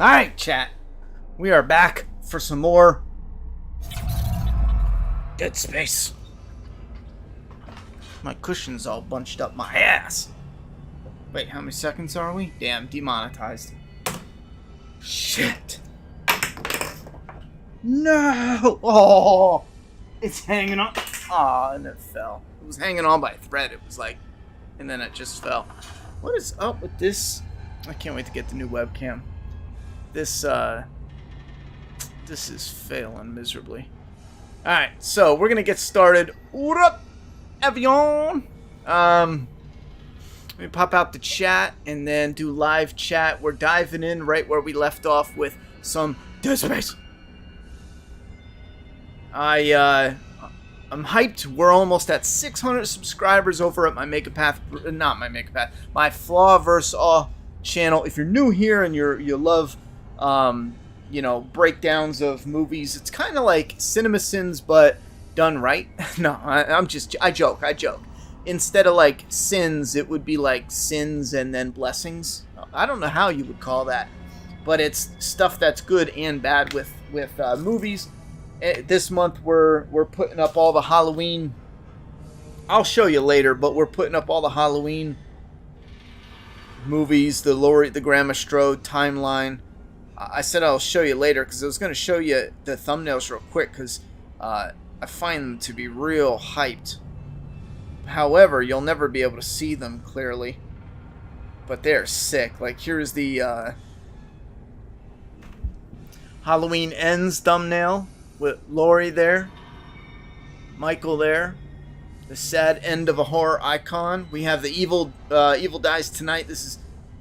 Alright, chat. We are back for some more Dead Space. My cushion's all bunched up my ass. Wait, how many seconds are we? Damn, demonetized. Shit. No! Oh! It's hanging on. Aw, and it fell. It was hanging on by a thread. It was like, and then it just fell. What is up with this? I can't wait to get the new webcam. This is failing miserably. Alright, so we're gonna get started. What up, Avion? Let me pop out the chat and then do live chat. We're diving in right where we left off with some Dead Space. I'm hyped. We're almost at 600 subscribers over at my my Flaw vs. All channel. If you're new here and you love you know, breakdowns of movies, it's kind of like CinemaSins but done right. No, I joke. Instead of like sins, it would be like sins and then blessings. I don't know how you would call that, but it's stuff that's good and bad with movies. This month we're putting up all the Halloween. I'll show you later, but we're putting up all the Halloween movies, the Grandma Strode timeline. I said I'll show you later because I was going to show you the thumbnails real quick because I find them to be real hyped. However, you'll never be able to see them clearly, but they're sick. Like, here's the Halloween Ends thumbnail with Laurie there, Michael there, the sad end of a horror icon. We have the Evil Dies Tonight. This is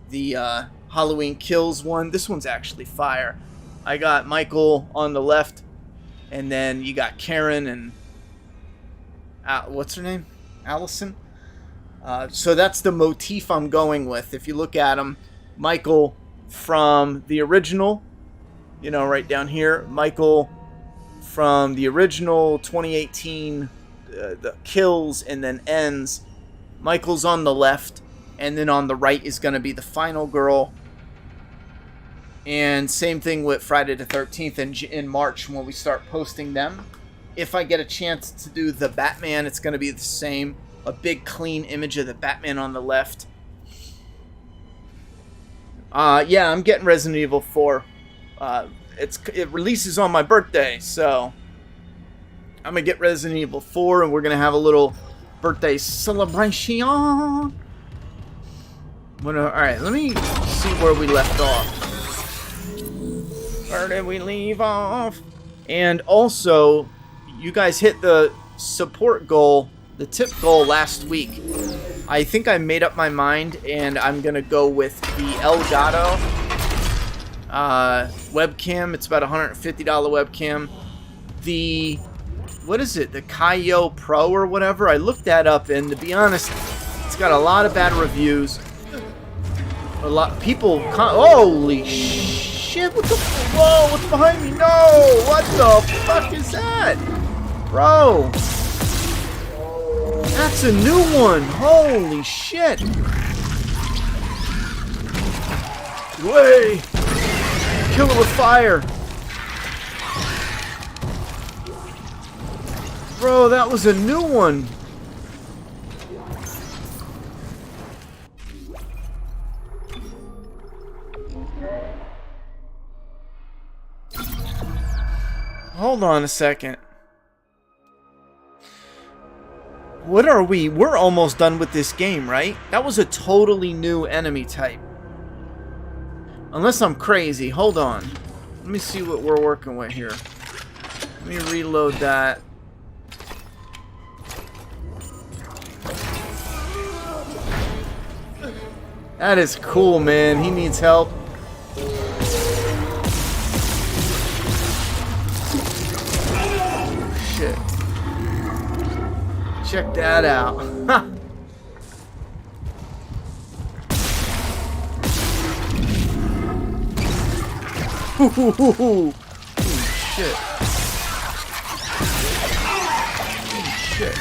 the Halloween Kills one. This one's actually fire. I got Michael on the left, and then you got Karen and what's her name? Allison. So that's the motif I'm going with. If you look at him, Michael from the original, you know, right down here. Michael from the original 2018, the Kills and then Ends. Michael's on the left, and then on the right is going to be the final girl. And same thing with Friday the 13th in March when we start posting them. If I get a chance to do the Batman, it's going to be the same. A big clean image of the Batman on the left. Yeah, I'm getting Resident Evil 4. It releases on my birthday, so I'm going to get Resident Evil 4 and we're going to have a little birthday celebration. Alright, let me see where we left off. Where did we leave off? And also, you guys hit the support goal, the tip goal last week. I think I made up my mind and I'm going to go with the Elgato webcam. It's about a $150 webcam. The, what is it? The Kaio Pro or whatever? I looked that up and to be honest, it's got a lot of bad reviews. A lot of people, holy shit, what the, whoa, what's behind me? No, what the fuck is that? Bro, that's a new one, holy shit. Way, kill it with fire. Bro, that was a new one. Hold on a second. What are we? We're almost done with this game, right? That was a totally new enemy type. Unless I'm crazy. Hold on. Let me see what we're working with here. Let me reload that. That is cool, man. He needs help. Shit. Check that out. Holy shit. Holy shit.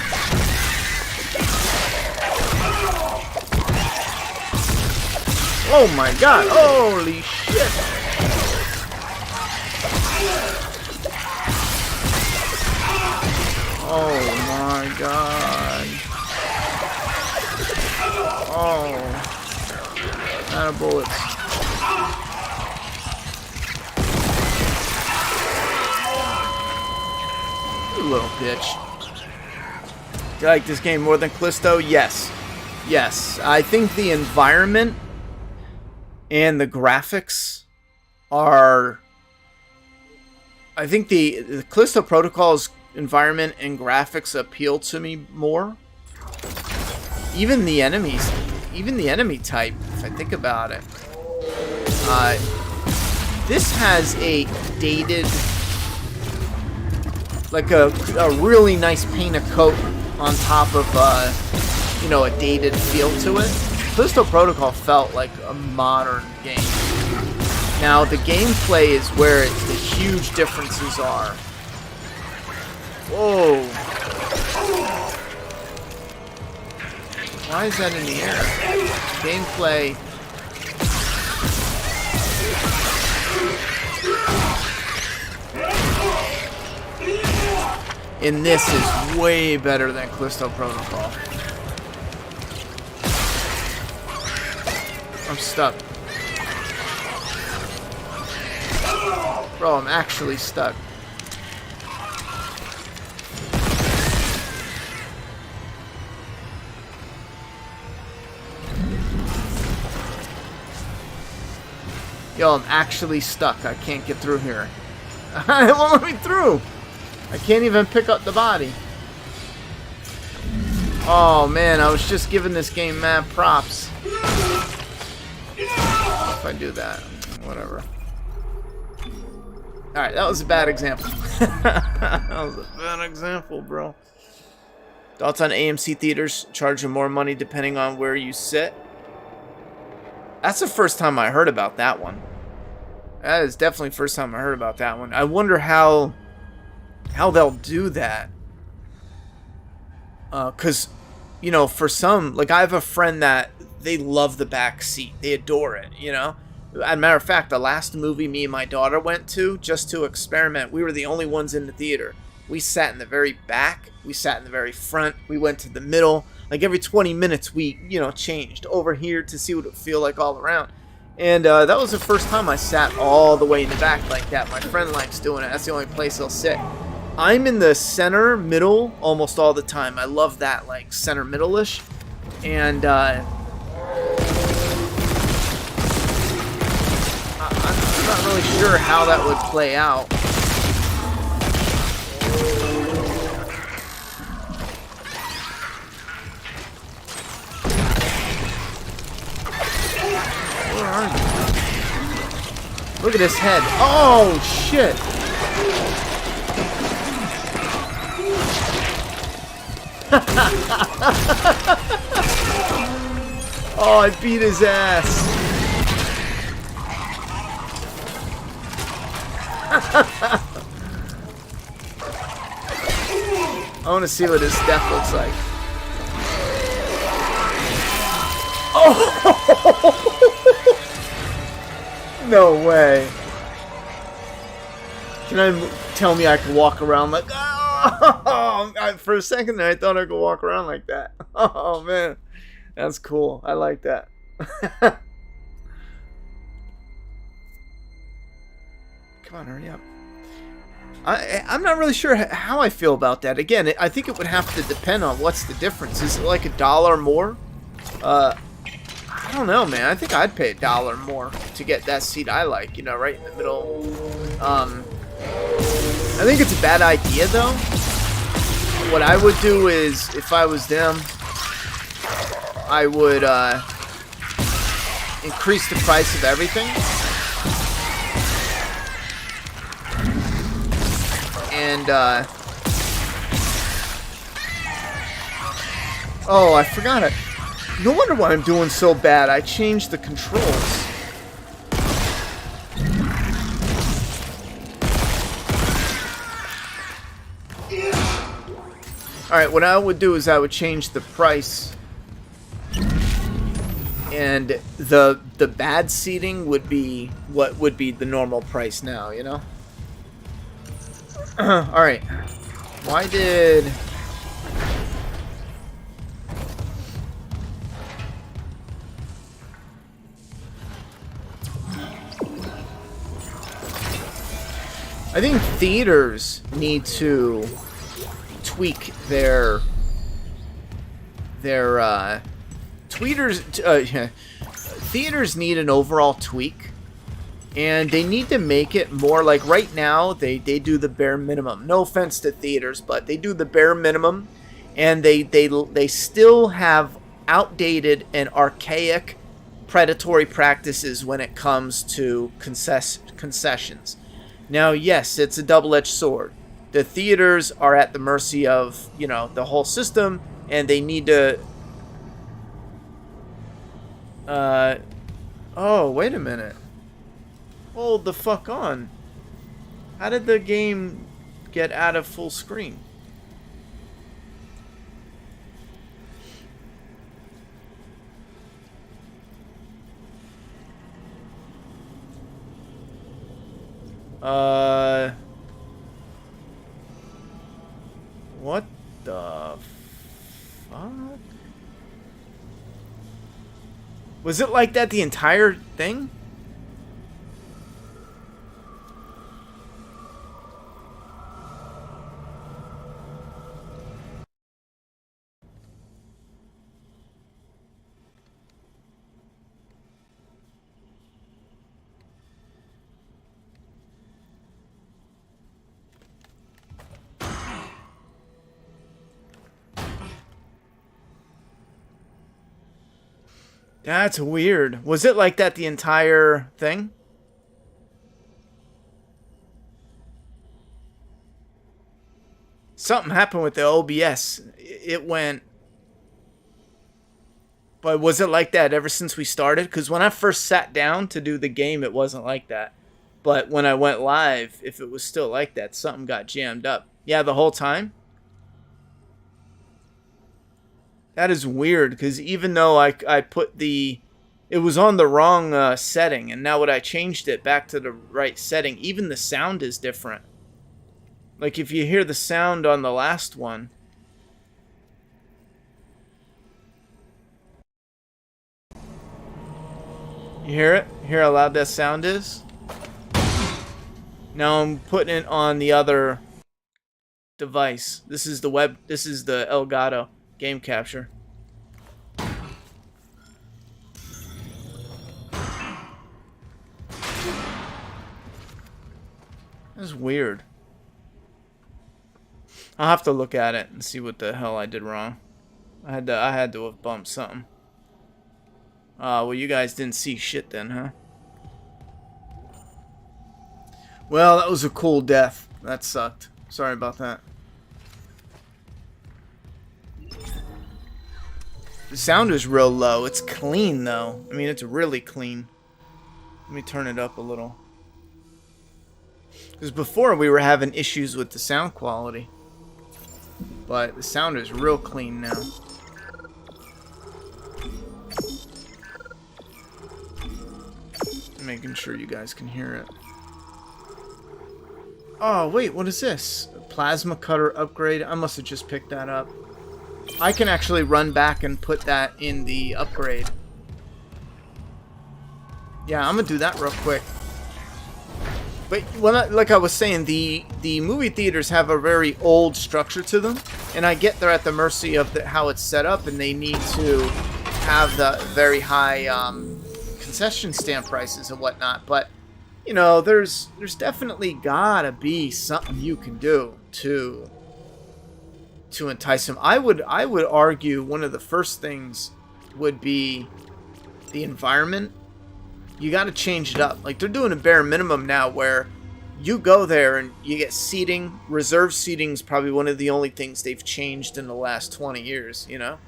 Oh my god, holy shit! god. Oh. Out of bullets. You little bitch. Do you like this game more than Callisto? Yes. Yes. I think the environment and the graphics are... I think the Callisto Protocol's environment and graphics appeal to me more. Even the enemies, even the enemy type, if I think about it. This has a dated, like a really nice paint coat on top of, you know, a dated feel to it. Callisto Protocol felt like a modern game. Now, the gameplay is where the huge differences are. Whoa. Why is that in the air? Gameplay. And this is way better than Callisto Protocol. I'm stuck. Bro, I'm actually stuck. Yo, I'm actually stuck. I can't get through here. It won't let me through. I can't even pick up the body. Oh man, I was just giving this game mad props. If I do that, whatever. Alright, that was a bad example. That was a bad example, bro. Thoughts on AMC theaters charging more money depending on where you sit? That's the first time I heard about that one. That is definitely the first time I heard about that one. I wonder how they'll do that. Because, you know, for some, like I have a friend that they love the back seat. They adore it, you know? As a matter of fact, the last movie me and my daughter went to, just to experiment, we were the only ones in the theater. We sat in the very back. We sat in the very front. We went to the middle. Like every 20 minutes, we, you know, changed over here to see what it would feel like all around. And that was the first time I sat all the way in the back like that. My friend likes doing it. That's the only place he'll sit. I'm in the center, middle, almost all the time. I love that, like, center, middle-ish. And, I'm not really sure how that would play out. Where are you? Look at his head. Oh, shit. Oh, I beat his ass. I want to see what his death looks like. Oh! No way. Can I tell me I can walk around like... Oh, for a second there, I thought I could walk around like that. Oh, man. That's cool. I like that. Come on, hurry up. I'm not really sure how I feel about that. Again, I think it would have to depend on what's the difference. Is it like $1 more? I don't know, man. I think I'd pay $1 more to get that seat I like, you know, right in the middle. I think it's a bad idea, though. What I would do is, if I was them, I would increase the price of everything. And, oh, I forgot it. No wonder why I'm doing so bad. I changed the controls. Alright, what I would do is I would change the price. And the bad seating would be what would be the normal price now, you know? Alright. Why did... I think theaters need to tweak their theaters need an overall tweak, and they need to make it more like right now they do the bare minimum. No offense to theaters, but they do the bare minimum, and they still have outdated and archaic predatory practices when it comes to concessions. Now, yes, it's a double-edged sword. The theaters are at the mercy of, you know, the whole system, and they need to... Oh, wait a minute. Hold the fuck on. How did the game get out of full screen? What the fuck? Was it like that the entire thing? That's weird. Was it like that the entire thing? Something happened with the OBS. It went... But was it like that ever since we started? Because when I first sat down to do the game, it wasn't like that. But when I went live, if it was still like that, something got jammed up. Yeah, the whole time? That is weird, because even though I put the... It was on the wrong setting, and now when I changed it back to the right setting, even the sound is different. Like, if you hear the sound on the last one... You hear it? Hear how loud that sound is? Now I'm putting it on the other device. This is the Elgato game capture. That's weird. I'll have to look at it and see what the hell I did wrong. I had to have bumped something. Well, you guys didn't see shit then, huh? Well, that was a cool death. That sucked. Sorry about that. The sound is real low. It's clean, though. I mean, it's really clean. Let me turn it up a little. Because before we were having issues with the sound quality. But the sound is real clean now. Making sure you guys can hear it. Oh, wait, what is this? A plasma cutter upgrade? I must have just picked that up. I can actually run back and put that in the upgrade. Yeah, I'm gonna do that real quick. But like I was saying, the movie theaters have a very old structure to them, and I get they're at the mercy of how it's set up, and they need to have the very high concession stand prices and whatnot. But you know, there's definitely gotta be something you can do to entice them. I would argue one of the first things would be the environment. You got to change it up. Like, they're doing a bare minimum now where you go there and you get seating. Reserve seating is probably one of the only things they've changed in the last 20 years, you know?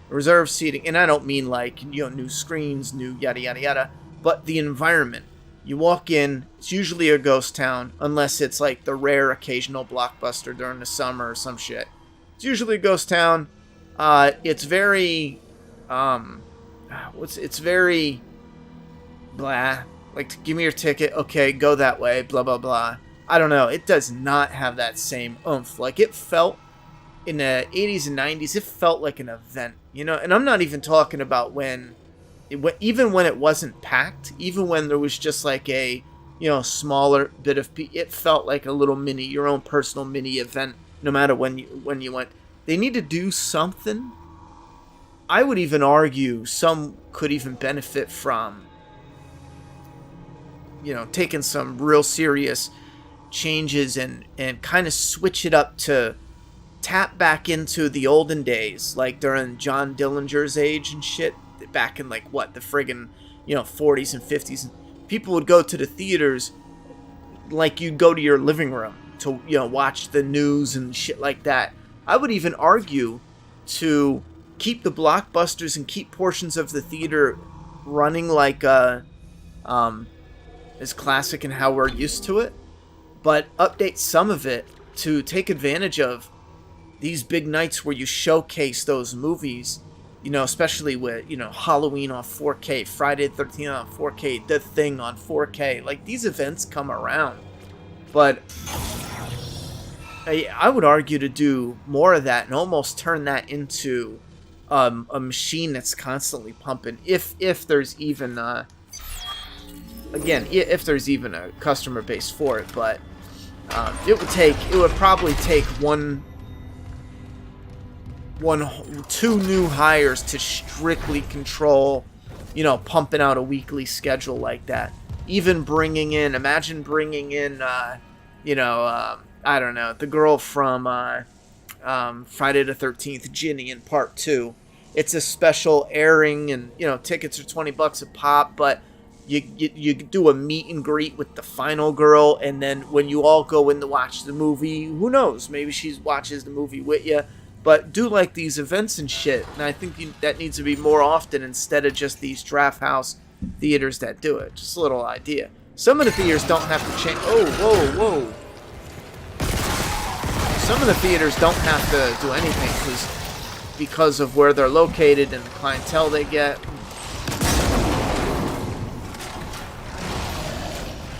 Reserve seating. And I don't mean like, you know, new screens, new yada yada yada. But the environment. You walk in, it's usually a ghost town, unless it's like the rare occasional blockbuster during the summer or some shit. It's usually a ghost town. It's very... it's very... blah. Like, give me your ticket. Okay, go that way. Blah, blah, blah. I don't know. It does not have that same oomph. Like, it felt, in the 80s and 90s, it felt like an event. You know? And I'm not even talking about when... even when it wasn't packed. Even when there was just like a smaller bit of it felt like a little mini, your own personal mini event, no matter when you went. They need to do something. I would even argue some could even benefit from, taking some real serious changes and kind of switch it up to tap back into the olden days, like during John Dillinger's age and shit, back in like what, the friggin', 40s and 50s. People would go to the theaters like you'd go to your living room to, watch the news and shit like that. I would even argue to keep the blockbusters and keep portions of the theater running like as classic and how we're used to it, but update some of it to take advantage of these big nights where you showcase those movies, especially with, Halloween on 4K, Friday the 13th on 4K, The Thing on 4K. Like, these events come around. But I would argue to do more of that and almost turn that into a machine that's constantly pumping. If there's even, if there's even a customer base for it. But it would probably take two new hires to strictly control, pumping out a weekly schedule like that. Even imagine bringing in, I don't know, the girl from Friday the 13th, Ginny in part 2. It's a special airing, and tickets are $20 a pop, but you do a meet and greet with the final girl, and then when you all go in to watch the movie, who knows, maybe she watches the movie with you. But do like these events and shit, and I think that needs to be more often instead of just these draft house theaters that do it. Just a little idea. Some of the theaters don't have to change. Oh, whoa. Some of the theaters don't have to do anything because of where they're located and the clientele they get.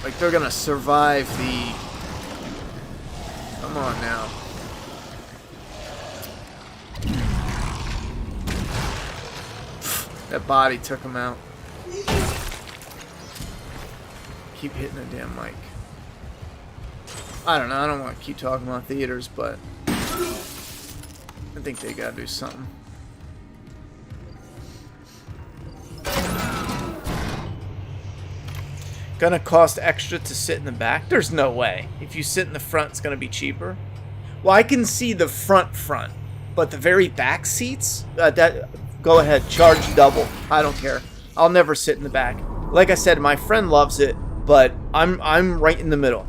Like, they're gonna survive the... Come on now. That body took him out. Keep hitting the damn mic. I don't know. I don't want to keep talking about theaters, but I think they gotta do something. Gonna cost extra to sit in the back? There's no way. If you sit in the front, it's gonna be cheaper. Well, I can see the front, but the very back seats, go ahead, charge double. I don't care. I'll never sit in the back. Like I said, my friend loves it, but I'm right in the middle,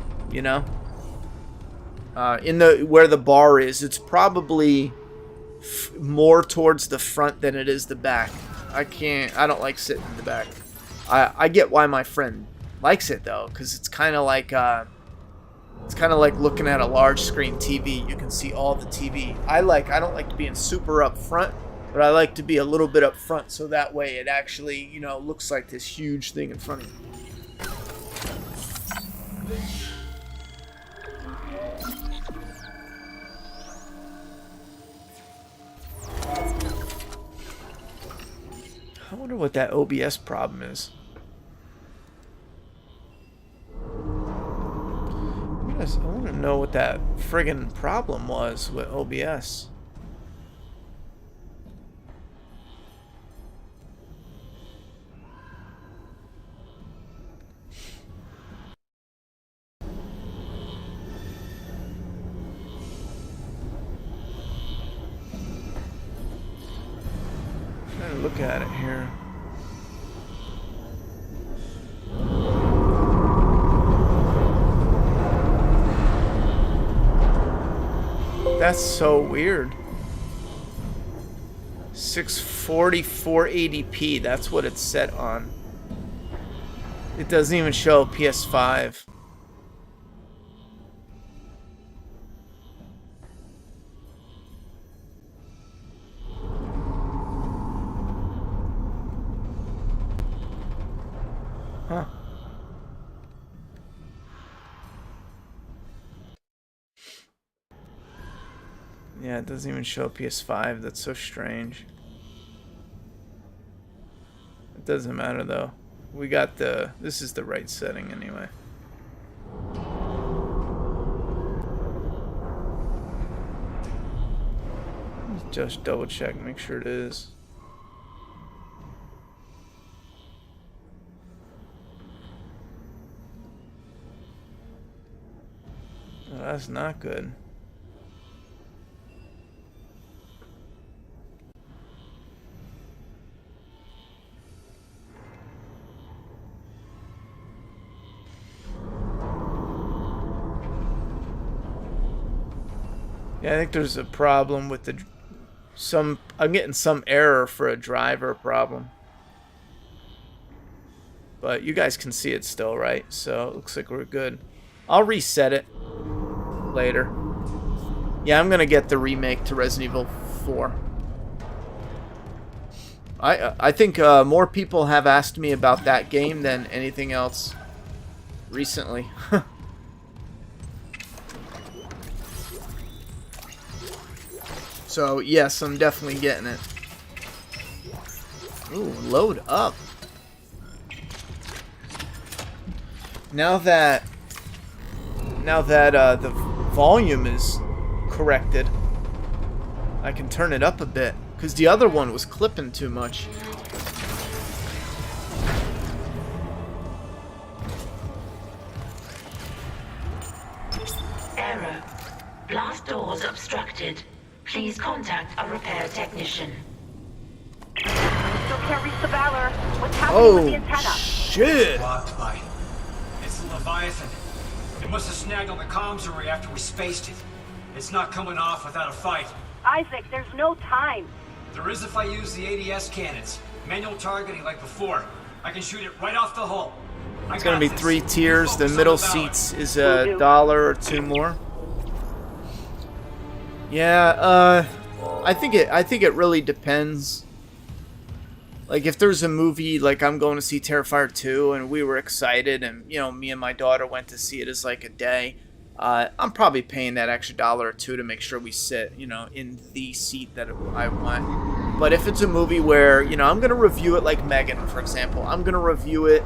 where the bar is. It's probably more towards the front than it is the back. I don't like sitting in the back. I get why my friend likes it though, because it's kind of like looking at a large screen TV. You can see all the TV. I don't like being super up front, but I like to be a little bit up front, so that way it actually, looks like this huge thing in front of you. I wonder what that OBS problem is. I want to know what that friggin' problem was with OBS. Trying to look at it here. That's so weird. 640 480p, that's what it's set on. It doesn't even show PS5. Huh. Yeah, it doesn't even show PS5. That's so strange. It doesn't matter though. We got this is the right setting anyway. just double check, make sure it is. Oh, that's not good. Yeah, I think there's a problem with the I'm getting some error for a driver problem. But you guys can see it still, right? So it looks like we're good. I'll reset it later. Yeah, I'm gonna get the remake to Resident Evil 4. I think more people have asked me about that game than anything else recently. So yes, I'm definitely getting it. Ooh, load up. Now that the volume is corrected, I can turn it up a bit, because the other one was clipping too much. Error. Blast doors obstructed. Please contact a repair technician. Still can't reach the Valor. What's happening with the antenna? Shit! Blocked by. It's a Leviathan. It must have snagged on the comms array after we spaced it. It's not coming off without a fight. Isaac, there's no time. There is if I use the ADS cannons. Manual targeting like before. I can shoot it right off the hull. It's gonna be 3 tiers. The middle seats is $1 or $2 more. Yeah, I think it really depends. Like, if there's a movie, like I'm going to see Terrifier 2, and we were excited, and, you know, me and my daughter went to see it as, like, a day, I'm probably paying that extra $1 or $2 to make sure we sit, you know, in the seat that I want. But if it's a movie where, you know, I'm going to review it like Megan, for example. I'm going to review it.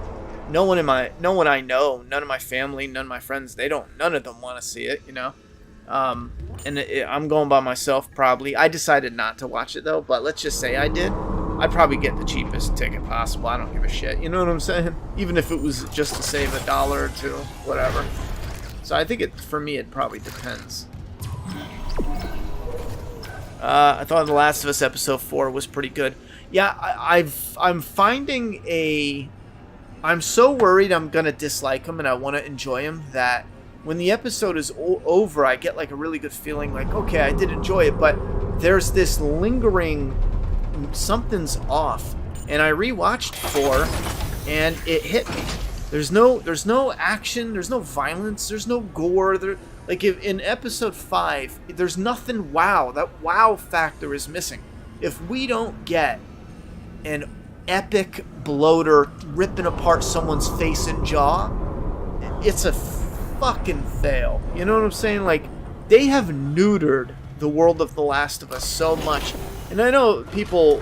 No one I know, none of my family, none of my friends, none of them want to see it, you know. And I'm going by myself probably. I decided not to watch it though, but let's just say I did. I'd probably get the cheapest ticket possible. I don't give a shit. You know what I'm saying? Even if it was just to save $1 or $2, whatever. So I think for me it probably depends. I thought The Last of Us episode 4 was pretty good. Yeah, I'm finding I'm so worried I'm gonna dislike him and I want to enjoy him that when the episode is over, I get like a really good feeling like, okay, I did enjoy it, but there's this lingering, something's off. And I rewatched 4, and it hit me. There's no action, there's no violence, there's no gore. Like in episode 5, there's nothing wow. That wow factor is missing. If we don't get an epic bloater ripping apart someone's face and jaw, it's a fucking fail. You know what I'm saying? Like, they have neutered the world of The Last of Us so much. And I know people,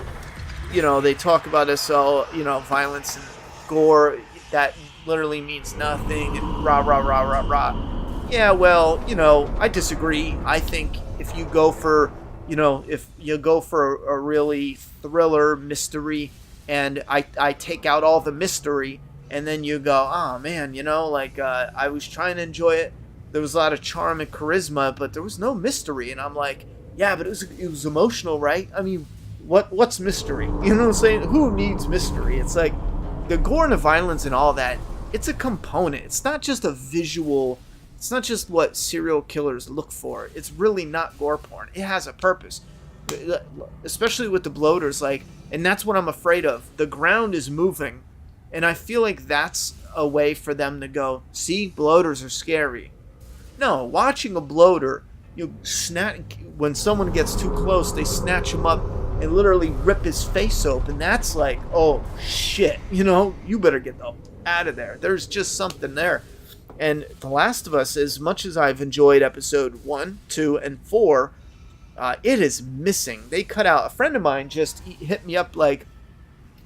you know, they talk about this, you know, violence and gore, that literally means nothing, and rah, rah, rah, rah, rah. Yeah, well, you know, I disagree. I think if you go for, you know, if you go for a really thriller mystery, and I take out all the mystery, and then you go, oh man, you know, like, I was trying to enjoy it. There was a lot of charm and charisma, but there was no mystery. And I'm like, yeah, but it was emotional, right? I mean, what's mystery? You know what I'm saying? Who needs mystery? It's like, the gore and the violence and all that, it's a component. It's not just a visual, it's not just what serial killers look for. It's really not gore porn. It has a purpose. Especially with the bloaters, like, and that's what I'm afraid of. The ground is moving. And I feel like that's a way for them to go, see, bloaters are scary. No, watching a bloater, when someone gets too close, they snatch him up and literally rip his face open. That's like, oh, shit. You know, you better get out of there. There's just something there. And The Last of Us, as much as I've enjoyed episode 1, 2, and 4, it is missing. They cut out, a friend of mine just hit me up like,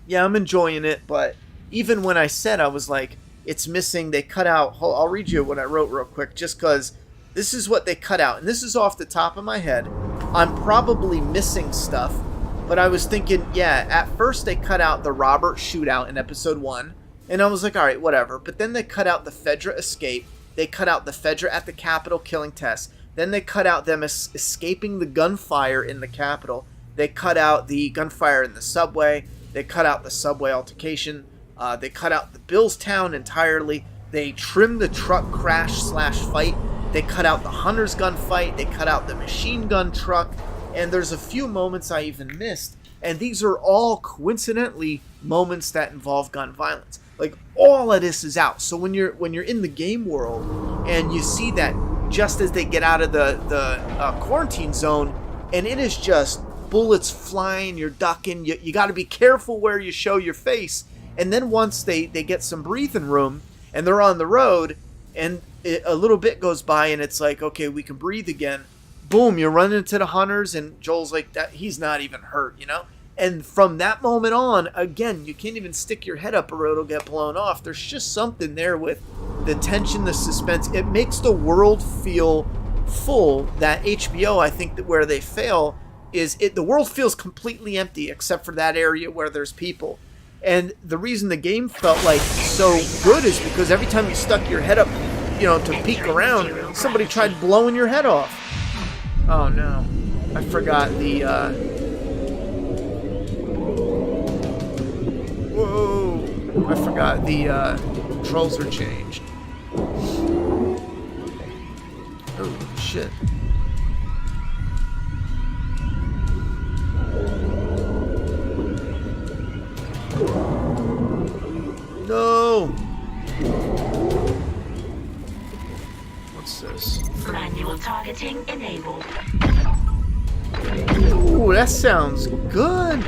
yeah, I'm enjoying it, but even when I said, I was like, it's missing, they cut out, I'll read you what I wrote real quick, just because this is what they cut out, and this is off the top of my head. I'm probably missing stuff, but I was thinking, yeah, at first they cut out the Robert shootout in episode 1, and I was like, alright, whatever. But then they cut out the Fedra escape, they cut out the Fedra at the Capitol killing Tess, then they cut out them escaping the gunfire in the Capitol, they cut out the gunfire in the subway, they cut out the subway altercation, they cut out the Billstown entirely, they trimmed the truck crash / fight, they cut out the Hunter's gunfight, they cut out the machine gun truck, and there's a few moments I even missed, and these are all coincidentally moments that involve gun violence. Like, all of this is out. So when you're in the game world and you see that just as they get out of the quarantine zone, and it is just bullets flying, you're ducking, you got to be careful where you show your face. And then once they get some breathing room and they're on the road and a little bit goes by and it's like, okay, we can breathe again. Boom, you run into the Hunters and Joel's like, that he's not even hurt, you know? And from that moment on, again, you can't even stick your head up or it'll get blown off. There's just something there with the tension, the suspense. It makes the world feel full. That HBO, I think that where they fail is the world feels completely empty except for that area where there's people. And the reason the game felt like so good is because every time you stuck your head up, to peek around, somebody tried blowing your head off. Oh no, I forgot the, whoa, I forgot the, controls are changed. Oh, shit. No! What's this? Manual targeting enabled. Ooh, that sounds good!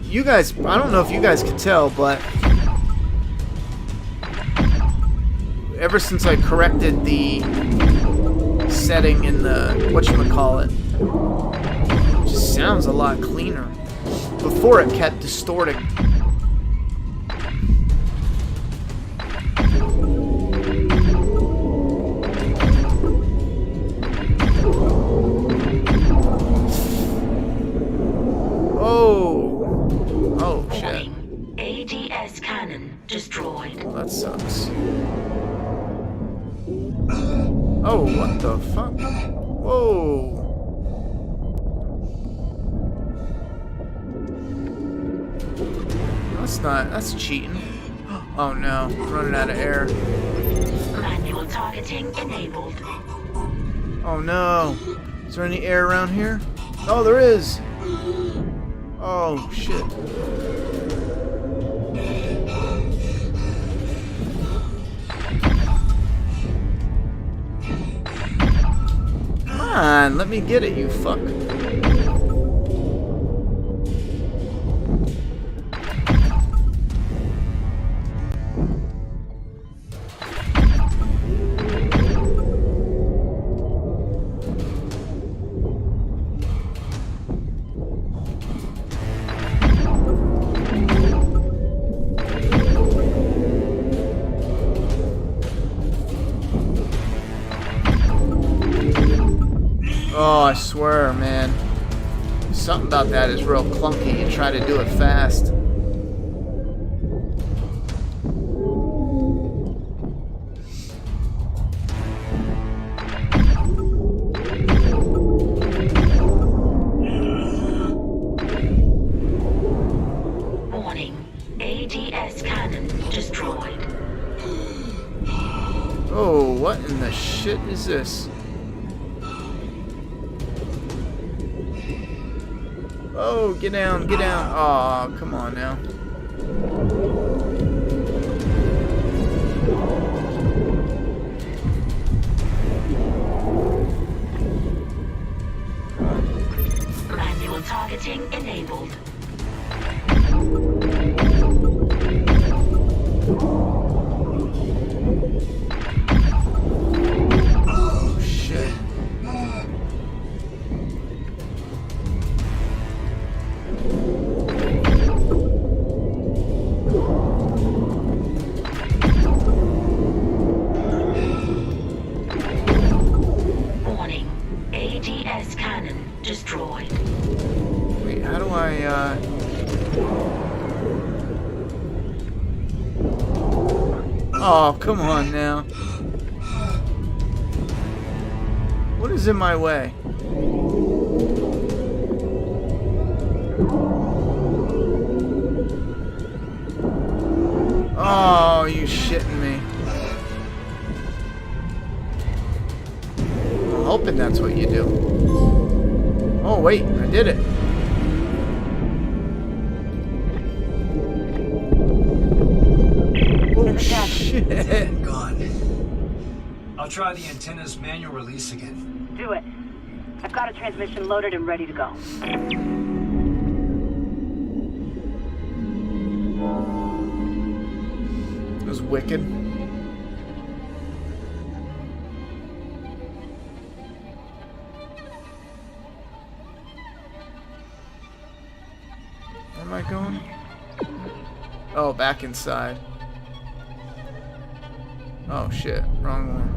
You guys, I don't know if you guys can tell, but ever since I corrected the setting in the whatchamacallit, it just sounds a lot cleaner. Before it kept distorting. Oh shit. ADS cannon destroyed. That sucks. Oh, what the fuck? Whoa. That's cheating. Oh no, running out of air. Manual targeting enabled. Oh no. Is there any air around here? Oh, there is. Oh shit. Come on, let me get it, you fuck. Oh, I swear, man. Something about that is real clunky. You try to do it fast. Warning. ADS cannon destroyed. Oh, what in the shit is this? Oh, get down, get down. Aw, come on now. Manual targeting enabled. Oh, shit. destroyed. Wait, how do I, Oh, come on now. What is in my way? Oh, you shitting me. I'm hoping that's what you do. Oh, wait, I did it. Oh, shit. Gone. I'll try the antenna's manual release again. Do it. I've got a transmission loaded and ready to go. It was wicked. Where am I going? Oh, back inside. Oh shit, wrong one.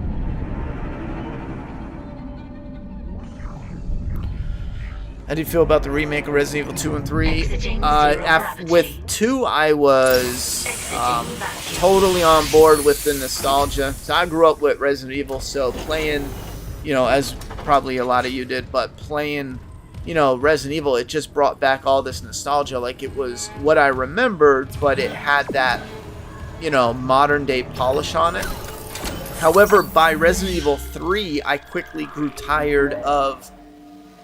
How do you feel about the remake of Resident Evil 2 and 3? With 2, I was totally on board with the nostalgia. So I grew up with Resident Evil, so playing, you know, as probably a lot of you did, but playing, you know, Resident Evil, it just brought back all this nostalgia. Like, it was what I remembered, but it had that, you know, modern day polish on it. However, by Resident Evil 3, I quickly grew tired of,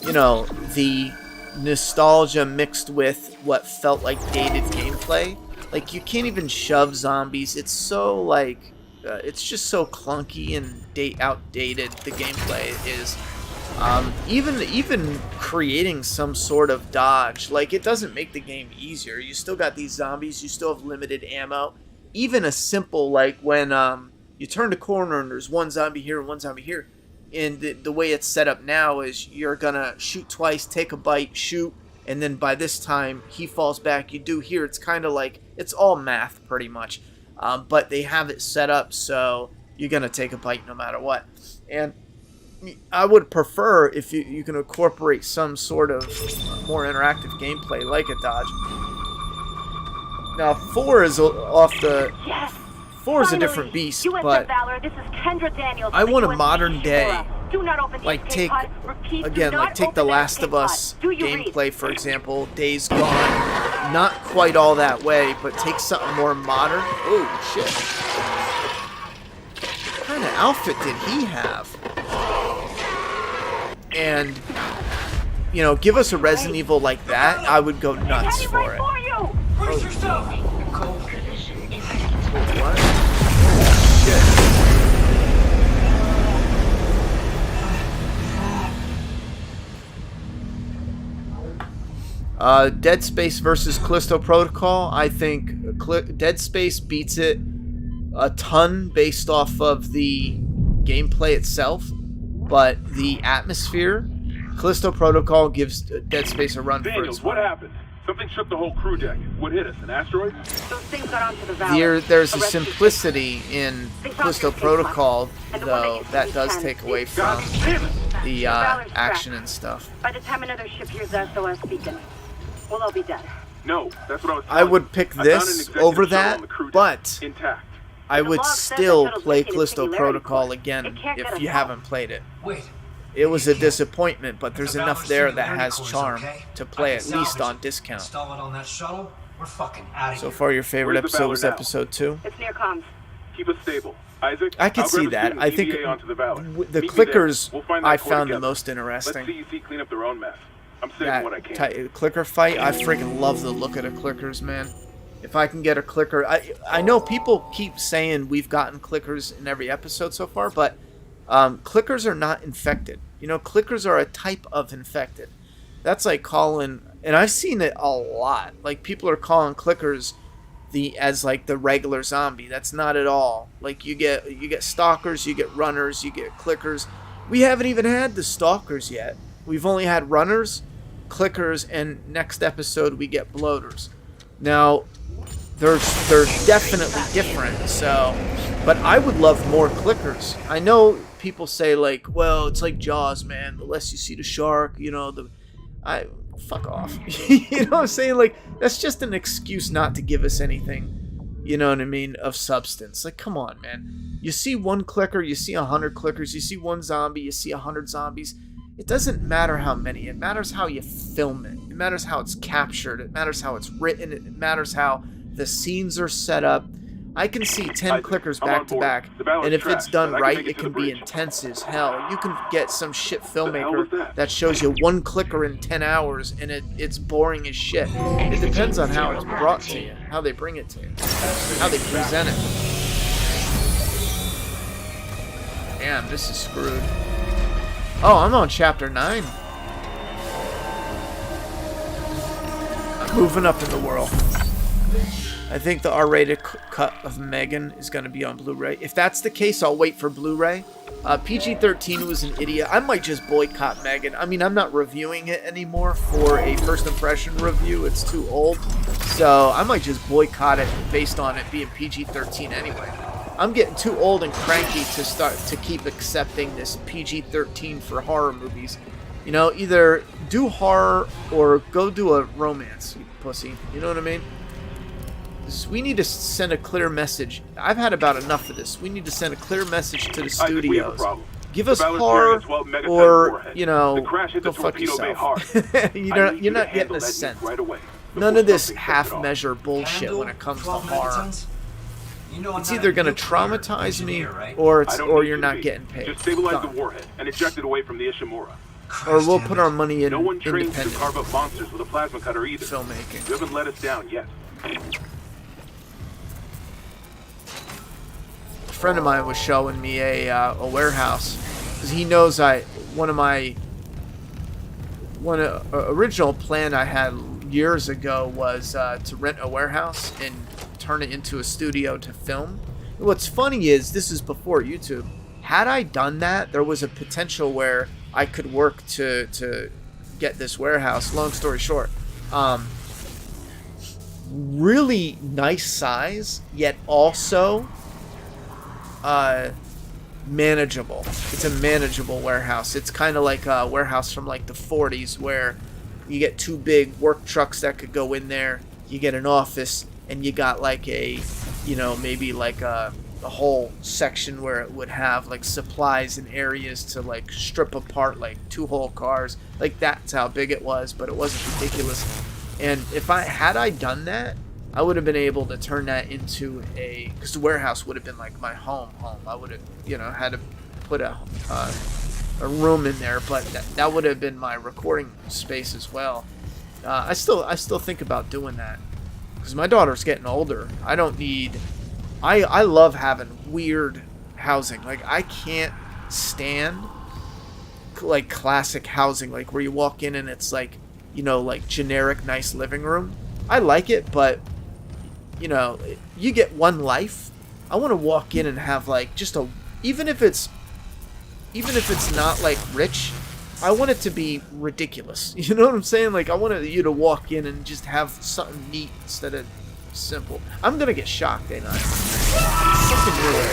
you know, the nostalgia mixed with what felt like dated gameplay. Like, you can't even shove zombies. It's so, like, it's just so clunky and outdated, the gameplay is. Even creating some sort of dodge, like, it doesn't make the game easier. You still got these zombies, you still have limited ammo. Even a simple, like, when you turn the corner and there's one zombie here and one zombie here, and the way it's set up now is you're gonna shoot twice, take a bite, shoot, and then by this time he falls back. You do here, it's kind of like, it's all math pretty much, but they have it set up so you're gonna take a bite no matter what. And I would prefer if you can incorporate some sort of more interactive gameplay like a dodge. Now 4 is off the... Yes! 4 is a different beast, USF but Valor, this is Kendra Daniels I want a USS modern day, Do not open the like escape take, pod. Repeat, do again, not like take open The the Last escape of Us pod. Do you read? gameplay, for example, Days Gone. Not quite all that way, but take something more modern. Oh, shit. What kind of outfit did he have? And, you know, give us a Resident Evil like that, I would go nuts Heading for right it. for you! Brace yourself! Collision imminent. What? Shit. Dead Space versus Callisto Protocol. I think Dead Space beats it a ton based off of the gameplay itself, but the atmosphere, Callisto Protocol gives Dead Space a run for Daniels, its what money. happened? Something shook the whole crew deck. What hit us? An asteroid? Those things got onto the Valor. There's a rescue simplicity in Callisto Protocol, And the one though, used to that be does 10. take away God from damn it! the Valor's action trapped. and stuff. By the time another ship hears SOS beacon, we'll all be dead. No, that's what I was I telling would you. pick I found an this executive over shuttle that, on the crew deck, but intact. I would log says still that shuttle's play making a Callisto singularity Protocol course. again It can't get if us you out. haven't played it. Wait. It was a disappointment, but there's The enough Valor's there that singularity has core's charm okay. to play I at can least salvage on it. discount. Install it on that shuttle. We're fucking out of So here. far, your favorite Where's the episode was Valor now? episode 2. It's near comms. Keep us stable. Isaac, I can I'll see grab a that. student I think EVA onto the Valor. the Meet me there. clickers We'll find that I core found the together. most Let interesting. CEC clean up their own mess. I'm saving That what I can. clicker fight, I freaking love the look of the clickers, man. If I can get a clicker, I know people keep saying we've gotten clickers in every episode so far, but clickers are not infected. You know, clickers are a type of infected. That's like calling, and I've seen it a lot. Like, people are calling clickers as like the regular zombie. That's not at all. Like, you get stalkers, you get runners, you get clickers. We haven't even had the stalkers yet. We've only had runners, clickers, and next episode we get bloaters. Now, they're definitely different. So, but I would love more clickers. I know people say, like, well, it's like Jaws, man. The less you see the shark, you know, Fuck off. You know what I'm saying? Like, that's just an excuse not to give us anything, you know what I mean, of substance. Like, come on, man. You see one clicker, you see 100 clickers, you see one zombie, you see 100 zombies. It doesn't matter how many. It matters how you film it. It matters how it's captured. It matters how it's written. It matters how the scenes are set up. I can see 10 clickers back to back, and if it's done right, it can be intense as hell. You can get some shit filmmaker that shows you one clicker in 10 hours, and it's boring as shit. It depends on how it's brought to you, how they bring it to you, how they present it. Damn, this is screwed. Oh, I'm on chapter 9. I'm moving up in the world. I think the R-rated cut of Megan is going to be on Blu-ray. If that's the case, I'll wait for Blu-ray. PG-13 was an idiot. I might just boycott Megan. I mean, I'm not reviewing it anymore for a first impression review. It's too old. So I might just boycott it based on it being PG-13 anyway. I'm getting too old and cranky to keep accepting this PG-13 for horror movies. You know, either do horror or go do a romance, you pussy. You know what I mean? We need to send a clear message. I've had about enough of this. We need to send a clear message to the studios. Give us horror, or, you know, go fuck yourself. You're not getting a cent. None of this half-measure bullshit when it comes to horror. It's either going to traumatize me, or you're not getting paid. Just stabilize the warhead and eject it away from the Ishimura. Or we'll put our money in No one trains independent to carve up monsters with a plasma cutter either. filmmaking. You haven't let us down yet. A friend of mine was showing me a warehouse, because he knows original plan I had years ago was to rent a warehouse and turn it into a studio to film. And what's funny is, this is before YouTube. Had I done that, there was a potential where I could work to get this warehouse. Long story short, really nice size, yet also manageable. It's a manageable warehouse. It's kind of like a warehouse from like the 40s, where you get 2 big work trucks that could go in there. You get an office, and you got like a, you know, maybe like a whole section where it would have like supplies and areas to like strip apart like 2 whole cars. Like, that's how big it was, but it wasn't ridiculous. And if I done that, I would have been able to turn that into because the warehouse would have been like my home. I would have, you know, had to put a room in there, but that would have been my recording space as well. I still think about doing that, because my daughter's getting older. I love having weird housing. Like, I can't stand like classic housing, like where you walk in and it's like, you know, like generic nice living room. I like it, but you know, you get one life. I want to walk in and have like just even if it's not like rich, I want it to be ridiculous. You know what I'm saying? Like, I want you to walk in and just have something neat instead of simple. I'm gonna get shocked, ain't I? Something really.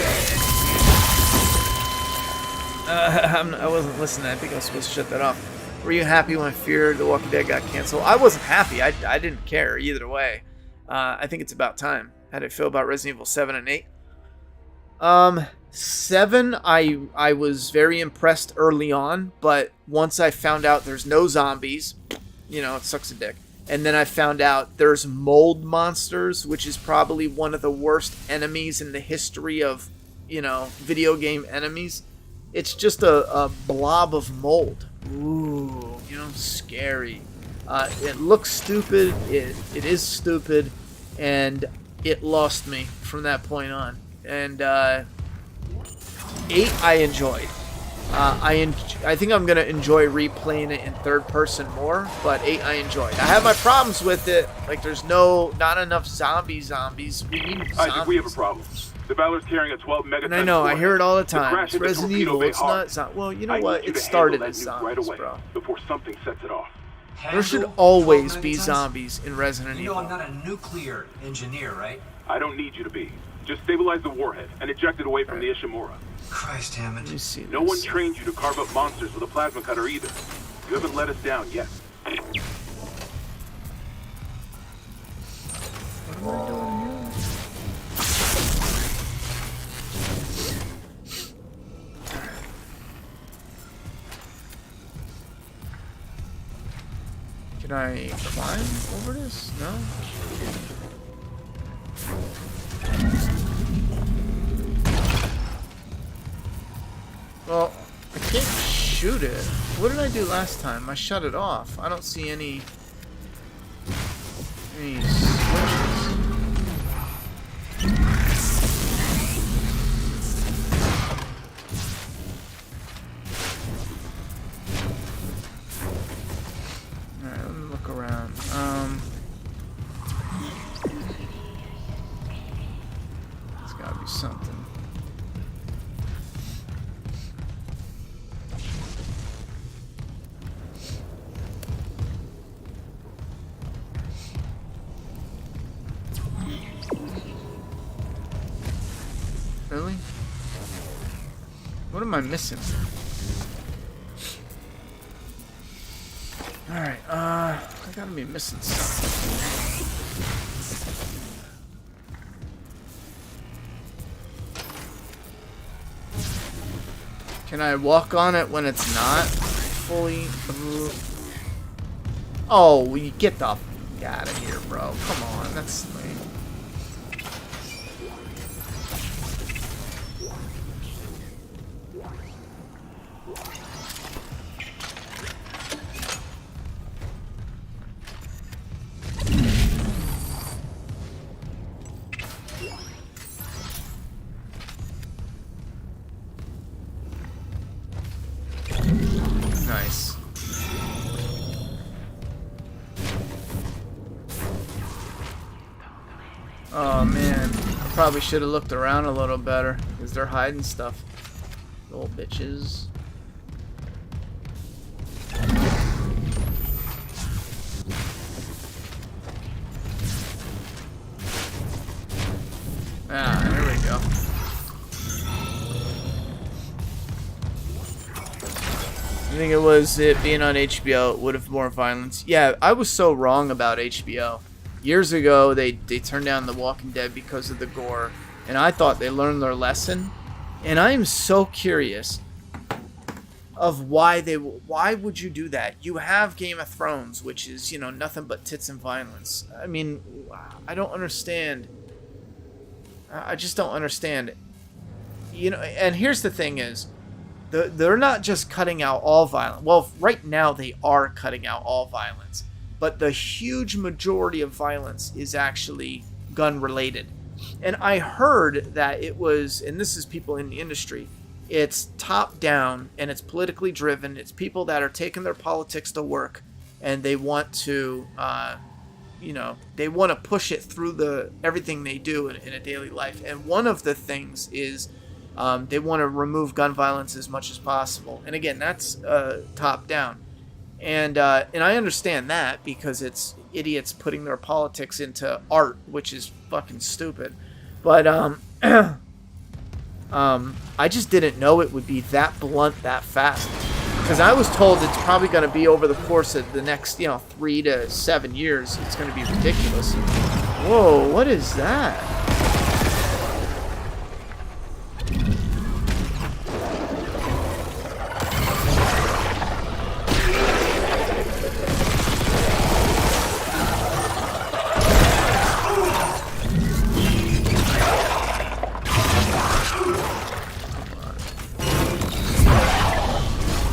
I wasn't listening. I think I was supposed to shut that off. Were you happy when Fear the Walking Dead got canceled? I wasn't happy. I didn't care either way. I think it's about time. How did it feel about Resident Evil 7 and 8? 7, I was very impressed early on, but once I found out there's no zombies, you know, it sucks a dick. And then I found out there's mold monsters, which is probably one of the worst enemies in the history of, you know, video game enemies. It's just a blob of mold. Ooh, you know, scary. It looks stupid. It is stupid, and it lost me from that point on. And 8 I enjoyed. I think I'm gonna enjoy replaying it in third person more, but 8 I enjoyed. I have my problems with it. Like, there's not enough zombies. We need zombies. Isaac, we have a problem. The Valor's carrying a 12 megaton. And I know, I hear it all the time. crash It's hit the Resident torpedo Evil. bay It's hard. not. Well, you know I what? need you It to started handle as that nuke zombies, right away bro. before something sets it off. There should Handle always 12 be megatons? zombies in Resident You know I'm Evil. not a nuclear engineer, right? I don't need you to be. Just stabilize the warhead and eject it away from the Ishimura. Christ, Hammond. Let me see No one this. trained you to carve up monsters with a plasma cutter either. You haven't let us down yet. Can I climb over this? No? Well, I can't shoot it. What did I do last time? I shut it off. I don't see any switches. Alright, let me look around. There's gotta be something. Really? What am I missing? Alright, I gotta be missing something. Can I walk on it when it's not fully... Oh, we get the f*** out of here, bro. Come on, that's lame. Nice. Oh man, I probably should have looked around a little better because they're hiding stuff. Little bitches. Ah, there we go. I think it was it being on HBO, it would have more violence. Yeah, I was so wrong about HBO. Years ago, they turned down The Walking Dead because of the gore, and I thought they learned their lesson. And I am so curious of why would you do that? You have Game of Thrones, which is, you know, nothing but tits and violence. I mean, I don't understand. I just don't understand. You know, and here's the thing is, they're not just cutting out all violence. Well, right now they are cutting out all violence. But the huge majority of violence is actually gun-related. And I heard that it was, and this is people in the industry, it's top-down and it's politically driven. It's people that are taking their politics to work and they want to, you know, they want to push it through everything they do in a daily life. And one of the things is they want to remove gun violence as much as possible. And again, that's top-down. And I understand that because it's idiots putting their politics into art, which is fucking stupid. But I just didn't know it would be that blunt that fast. Because I was told it's probably going to be over the course of the next, 3 to 7 years. It's going to be ridiculous. Whoa, what is that?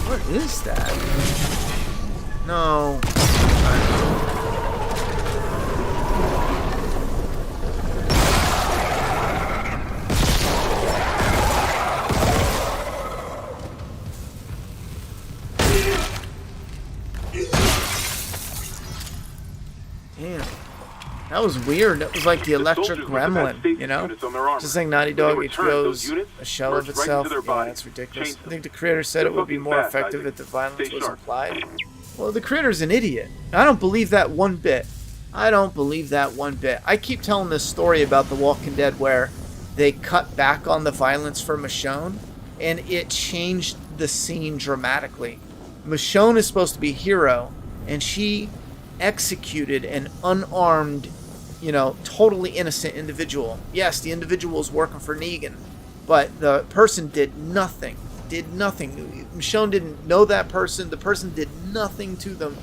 What is that? No. Damn. That was weird. That was like the electric gremlin, you know? Just like Naughty Dog HBO's a shell of itself. Yeah, that's ridiculous. I think the creator said it would be more effective if the violence was implied. Well, the creator's an idiot. I don't believe that one bit. I don't believe that one bit. I keep telling this story about The Walking Dead where they cut back on the violence for Michonne, and it changed the scene dramatically. Michonne is supposed to be a hero, and she executed an unarmed, totally innocent individual. Yes, the individual was working for Negan, but the person did nothing. Michonne didn't know that person. The person did nothing to them.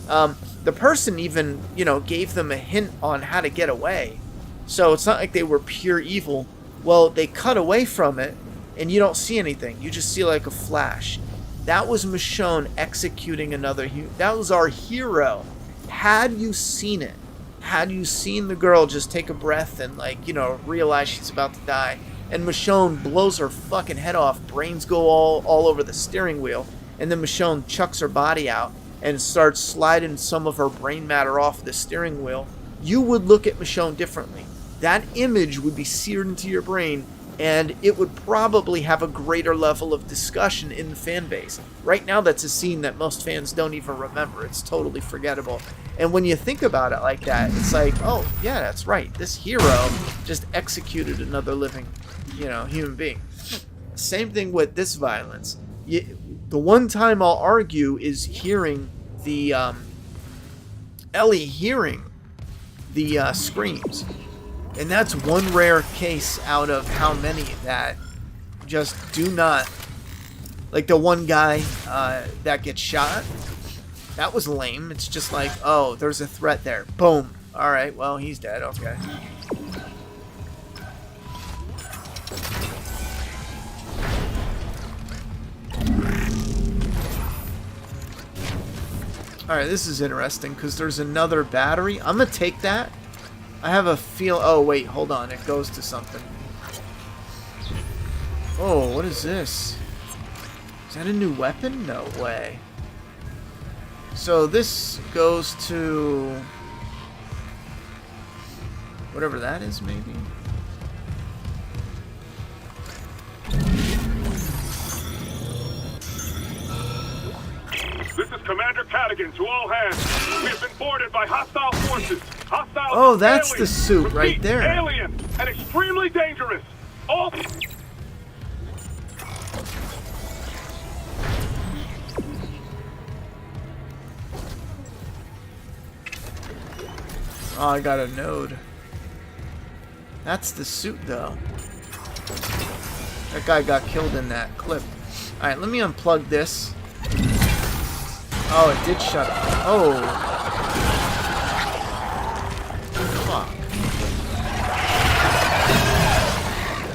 The person even, you know, gave them a hint on how to get away. So it's not like they were pure evil. Well, they cut away from it, and you don't see anything. You just see like a flash. That was Michonne executing another that was our hero. Had you seen it, had you seen the girl just take a breath and, like, you know, realize she's about to die, and Michonne blows her fucking head off, brains go all over the steering wheel, and then Michonne chucks her body out and starts sliding some of her brain matter off the steering wheel, you would look at Michonne differently. That image would be seared into your brain, and it would probably have a greater level of discussion in the fan base. Right now, that's a scene that most fans don't even remember. It's totally forgettable. And when you think about it like that, it's like, oh, yeah, that's right. This hero just executed another living, you know, human being. Same thing with this violence. The one time I'll argue is hearing the, Ellie hearing the screams. And that's one rare case out of how many that just do not... Like the one guy that gets shot, that was lame. It's just like, oh, there's a threat there. Boom. Alright, well, he's dead. Okay. Alright, this is interesting because there's another battery. I'm going to take that. I have a feel... Oh, wait, hold on. It goes to something. Oh, what is this? Is that a new weapon? No way. So this goes to... whatever that is, maybe? This is Commander Cadigan to all hands. We have been boarded by hostile forces. Hostile. Oh, that's alien. the suit right Repeat, there. Alien and extremely dangerous. All. Oh, I got a node. That's the suit, though. That guy got killed in that clip. Alright, let me unplug this. Oh, it did shut off. Oh. Fuck.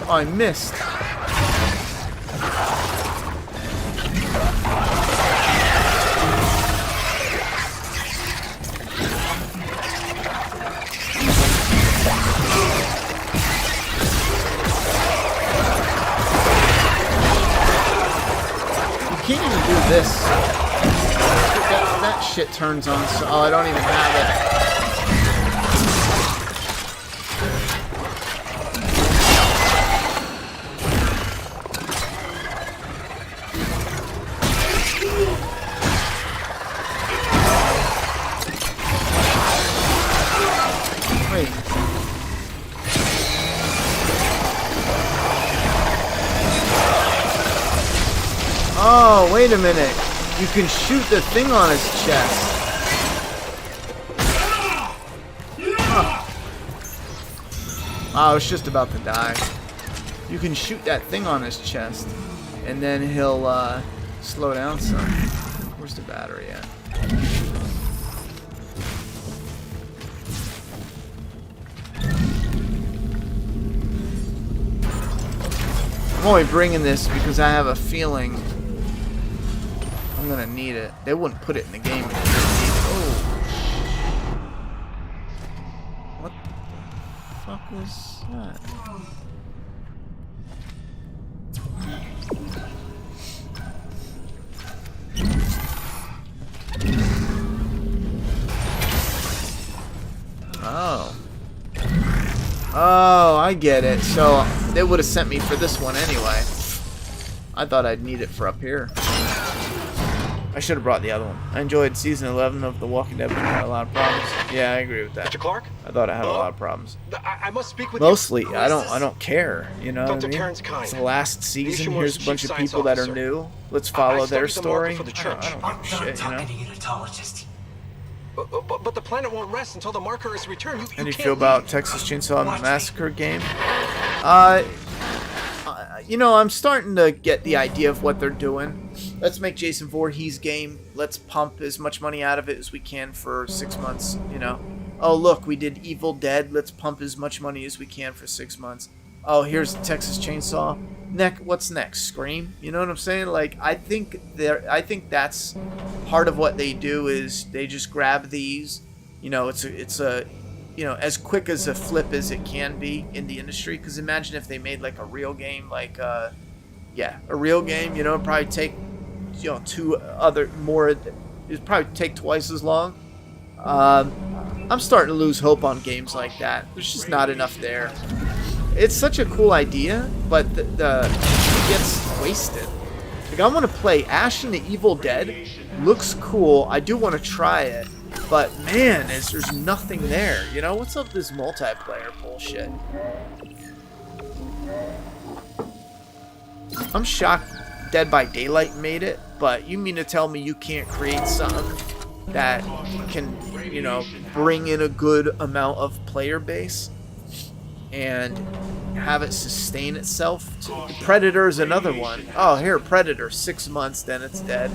Oh, I missed. You can't even do this. That shit turns on, so... Oh, I don't even have it. Wait. Oh, wait a minute. You can shoot the thing on his chest. Huh. I was just about to die. You can shoot that thing on his chest, and then he'll slow down some. Where's the battery at? I'm only bringing this because I have a feeling I'm gonna need it. They wouldn't put it in the game if they didn't need it. Oh. What the fuck was that? Oh. Oh, I get it. So they would have sent me for this one anyway. I thought I'd need it for up here. I should have brought the other one. I enjoyed season 11 of The Walking Dead, but I had a lot of problems. Yeah, I agree with that. Mr. Clark? I thought I had a lot of problems. I must speak with Mostly, you. I don't care. You know what I mean? Terrence Kine. It's the last season. Here's a Chief bunch of Science people that are Officer. new. Let's follow their studied the marker story. for the church. I don't I'm give a done shit, you know. talking to unitologist. But the planet won't rest until the marker is returned. How do you can't feel about leave. Texas Chainsaw Watch me. Massacre game? you know, I'm starting to get the idea of what they're doing. Let's make Jason Voorhees game. Let's pump as much money out of it as we can for 6 months, you know. Oh, look, we did Evil Dead. Let's pump as much money as we can for 6 months. Oh, here's Texas Chainsaw. What's next? Scream? You know what I'm saying? Like, I think that's part of what they do is they just grab these. You know, it's a you know, as quick as a flip as it can be in the industry. Because imagine if they made like a real game, like yeah, a real game. You know, it'd probably take, you know, it'd probably take twice as long. I'm starting to lose hope on games like that. There's just not enough there. It's such a cool idea, but it gets wasted. Like, I want to play Ash and the Evil Dead. Looks cool. I do want to try it, but man, there's nothing there. You know, what's up with this multiplayer bullshit? I'm shocked Dead by Daylight made it, but you mean to tell me you can't create something that can, you know, bring in a good amount of player base and have it sustain itself? Predator is another one. Oh, here, Predator, 6 months, then it's dead.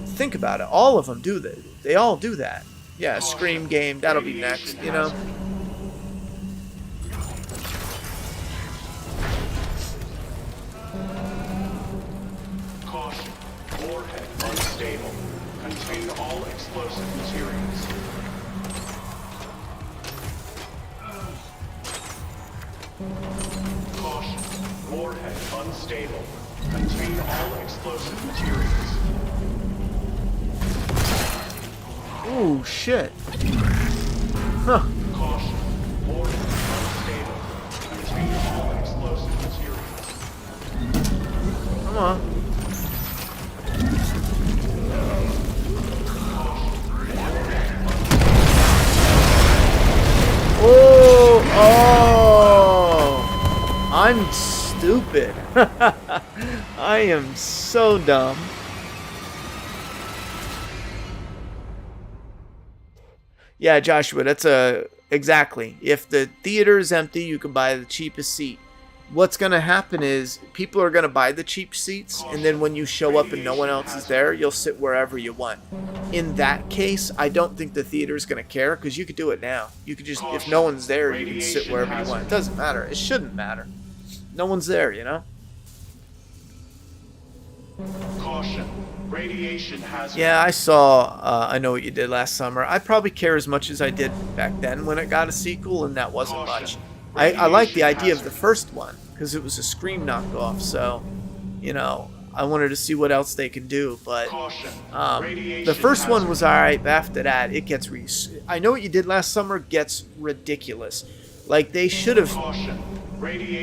Think about it. All of them do that. They all do that. Yeah, Scream game, that'll be next, you know? Caution. Warhead unstable. Contain all explosive materials. Caution. Warhead unstable. Contain all explosive materials. Ooh, shit. Huh. Caution. Warhead unstable. Contain all explosive materials. Come on. Oh, I'm stupid. I am so dumb. Yeah, Joshua, that's exactly. If the theater is empty, you can buy the cheapest seat. What's going to happen is people are going to buy the cheap seats, and then when you show up and no one else is there, you'll sit wherever you want. In that case, I don't think the theater is going to care, because you could do it now. You could just, if no one's there, you can sit wherever you want. It doesn't matter. It shouldn't matter. No one's there, you know? Caution. Radiation hazard. Yeah, I saw I Know What You Did Last Summer. I probably care as much as I did back then when it got a sequel, and that wasn't much. I like the idea of the first one, because it was a Scream knockoff, so, you know, I wanted to see what else they can do, but the first one was alright, but after that, it gets I Know What You Did Last Summer gets ridiculous. Like, they should have,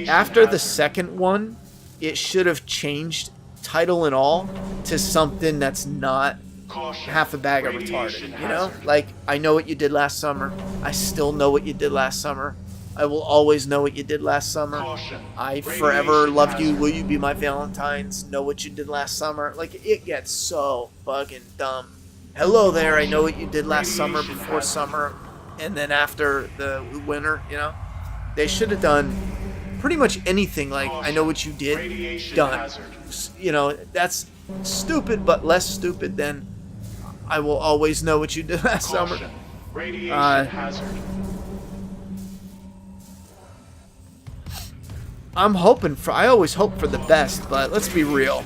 after the second one, it should have changed title and all to something that's not half a bag of retarded, you know? Like, I Know What You Did Last Summer, I Still Know What You Did Last Summer, I Will Always Know What You Did Last Summer, I Forever Loved You, Will You Be My Valentine's, Know What You Did Last Summer. Like, it gets so fucking dumb. Hello there, I Know What You Did Last Summer, Before Summer, and then after the winter, you know? They should have done pretty much anything like I Know What You Did, done. You know, that's stupid, but less stupid than I Will Always Know What You Did Last Summer. I'm hoping for, I always hope for the best, but let's be real.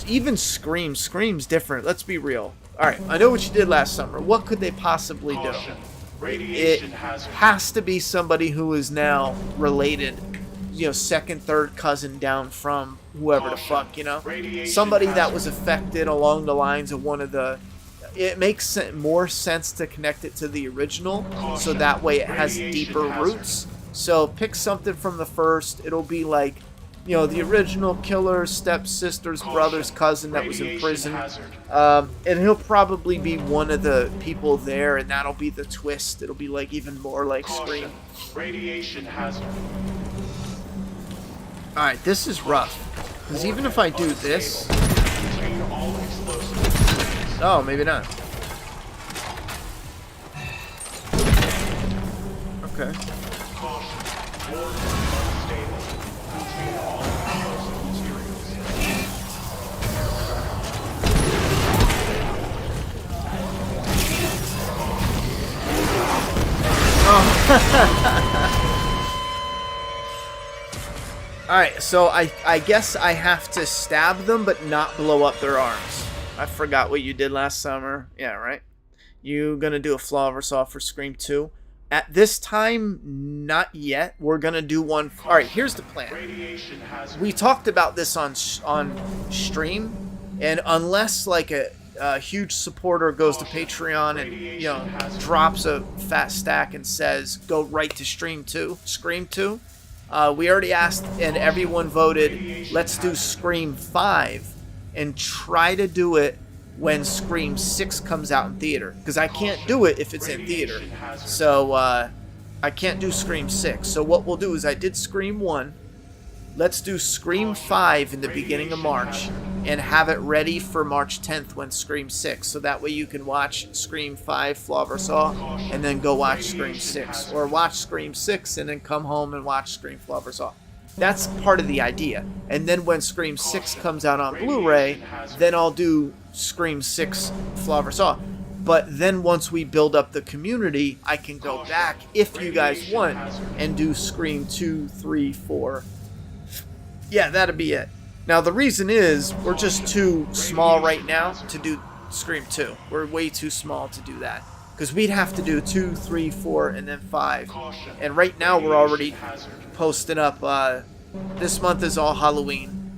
Even Scream's different. Let's be real. Alright, I Know What You Did Last Summer. What could they possibly do? It has to be somebody who is now related, you know, second, third cousin down from whoever the fuck, you know? Somebody that was affected along the lines of one of the... It makes more sense to connect it to the original, so that way it has deeper roots. So pick something from the first. It'll be like, you know, the original killer, stepsister's brother's cousin that was in prison. And he'll probably be one of the people there, and that'll be the twist. It'll be like even more like Scream. Radiation hazard. Alright, this is rough. Because even if I do this... Oh, maybe not. Okay. Alright, so I guess I have to stab them but not blow up their arms. I forgot what you did last summer. Yeah, right? You gonna do a flaw oversaw for Scream 2? At this time, not yet. We're gonna do one. Alright, here's the plan. We talked about this on stream, and unless like a huge supporter goes to Patreon and, you know, drops a fat stack and says go right to Scream 2, we already asked and everyone voted, let's do Scream 5 and try to do it when Scream 6 comes out in theater, because I can't do it if it's in theater. So I can't do Scream 6. So what we'll do is I did Scream 1. Let's do Scream 5 in the beginning of March and have it ready for March 10th when Scream 6. So that way you can watch Scream 5 Flaw vs. Saw and then go watch Scream 6. Or watch Scream 6 and then come home and watch Scream Flaw vs. Saw. That's part of the idea. And then when Scream 6 comes out on Blu-ray, then I'll do Scream 6 Flaw vs. Saw. But then once we build up the community, I can go back, if you guys want, and do Scream 2, 3, 4. Yeah, that'd be it. Now, the reason is we're just too small right now to do Scream 2. We're way too small to do that. Because we'd have to do 2, 3, 4, and then 5. And right now we're already posting up. This month is all Halloween.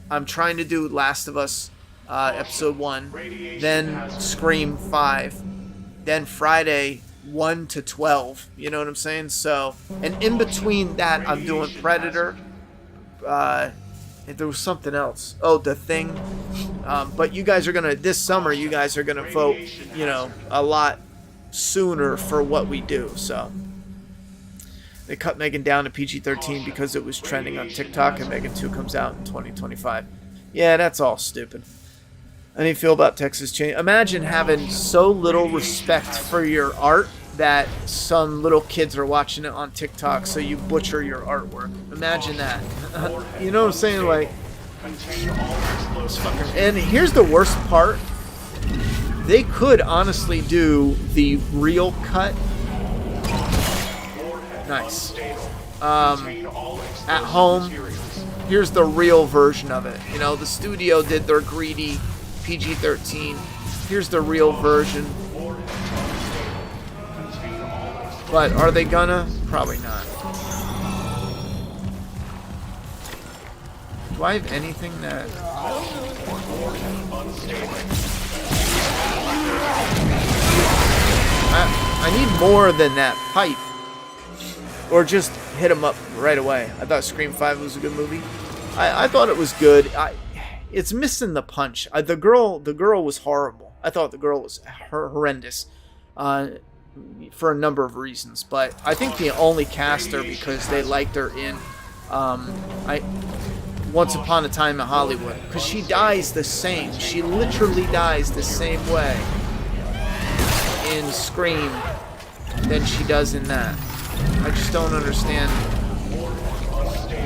I'm trying to do Last of Us Episode 1. Then Scream 5. Then Friday 1 to 12. You know what I'm saying? So, and in between that, I'm doing Predator. There was something else. Oh, The Thing. But you guys are gonna, this summer, you guys are gonna vote, you know, a lot sooner for what we do. So they cut Megan down to PG-13 because it was trending on TikTok, and Megan 2 comes out in 2025. Yeah, that's all stupid. How do you feel about Texas change? Imagine having so little respect for your art that some little kids are watching it on TikTok, so you butcher your artwork. Imagine that. You know what I'm saying? Like, and here's the worst part. They could honestly do the real cut. Nice. At home, here's the real version of it. You know, the studio did their greedy PG-13. Here's the real version. But are they gonna? Probably not. Do I have anything that... I need more than that pipe. Or just hit him up right away. I thought Scream 5 was a good movie. I thought it was good. It's missing the punch. The girl was horrible. I thought the girl was horrendous. For a number of reasons, but I think they only cast her because they liked her in Once Upon a Time in Hollywood, because she dies the same. She literally dies the same way in Scream than she does in that. I just don't understand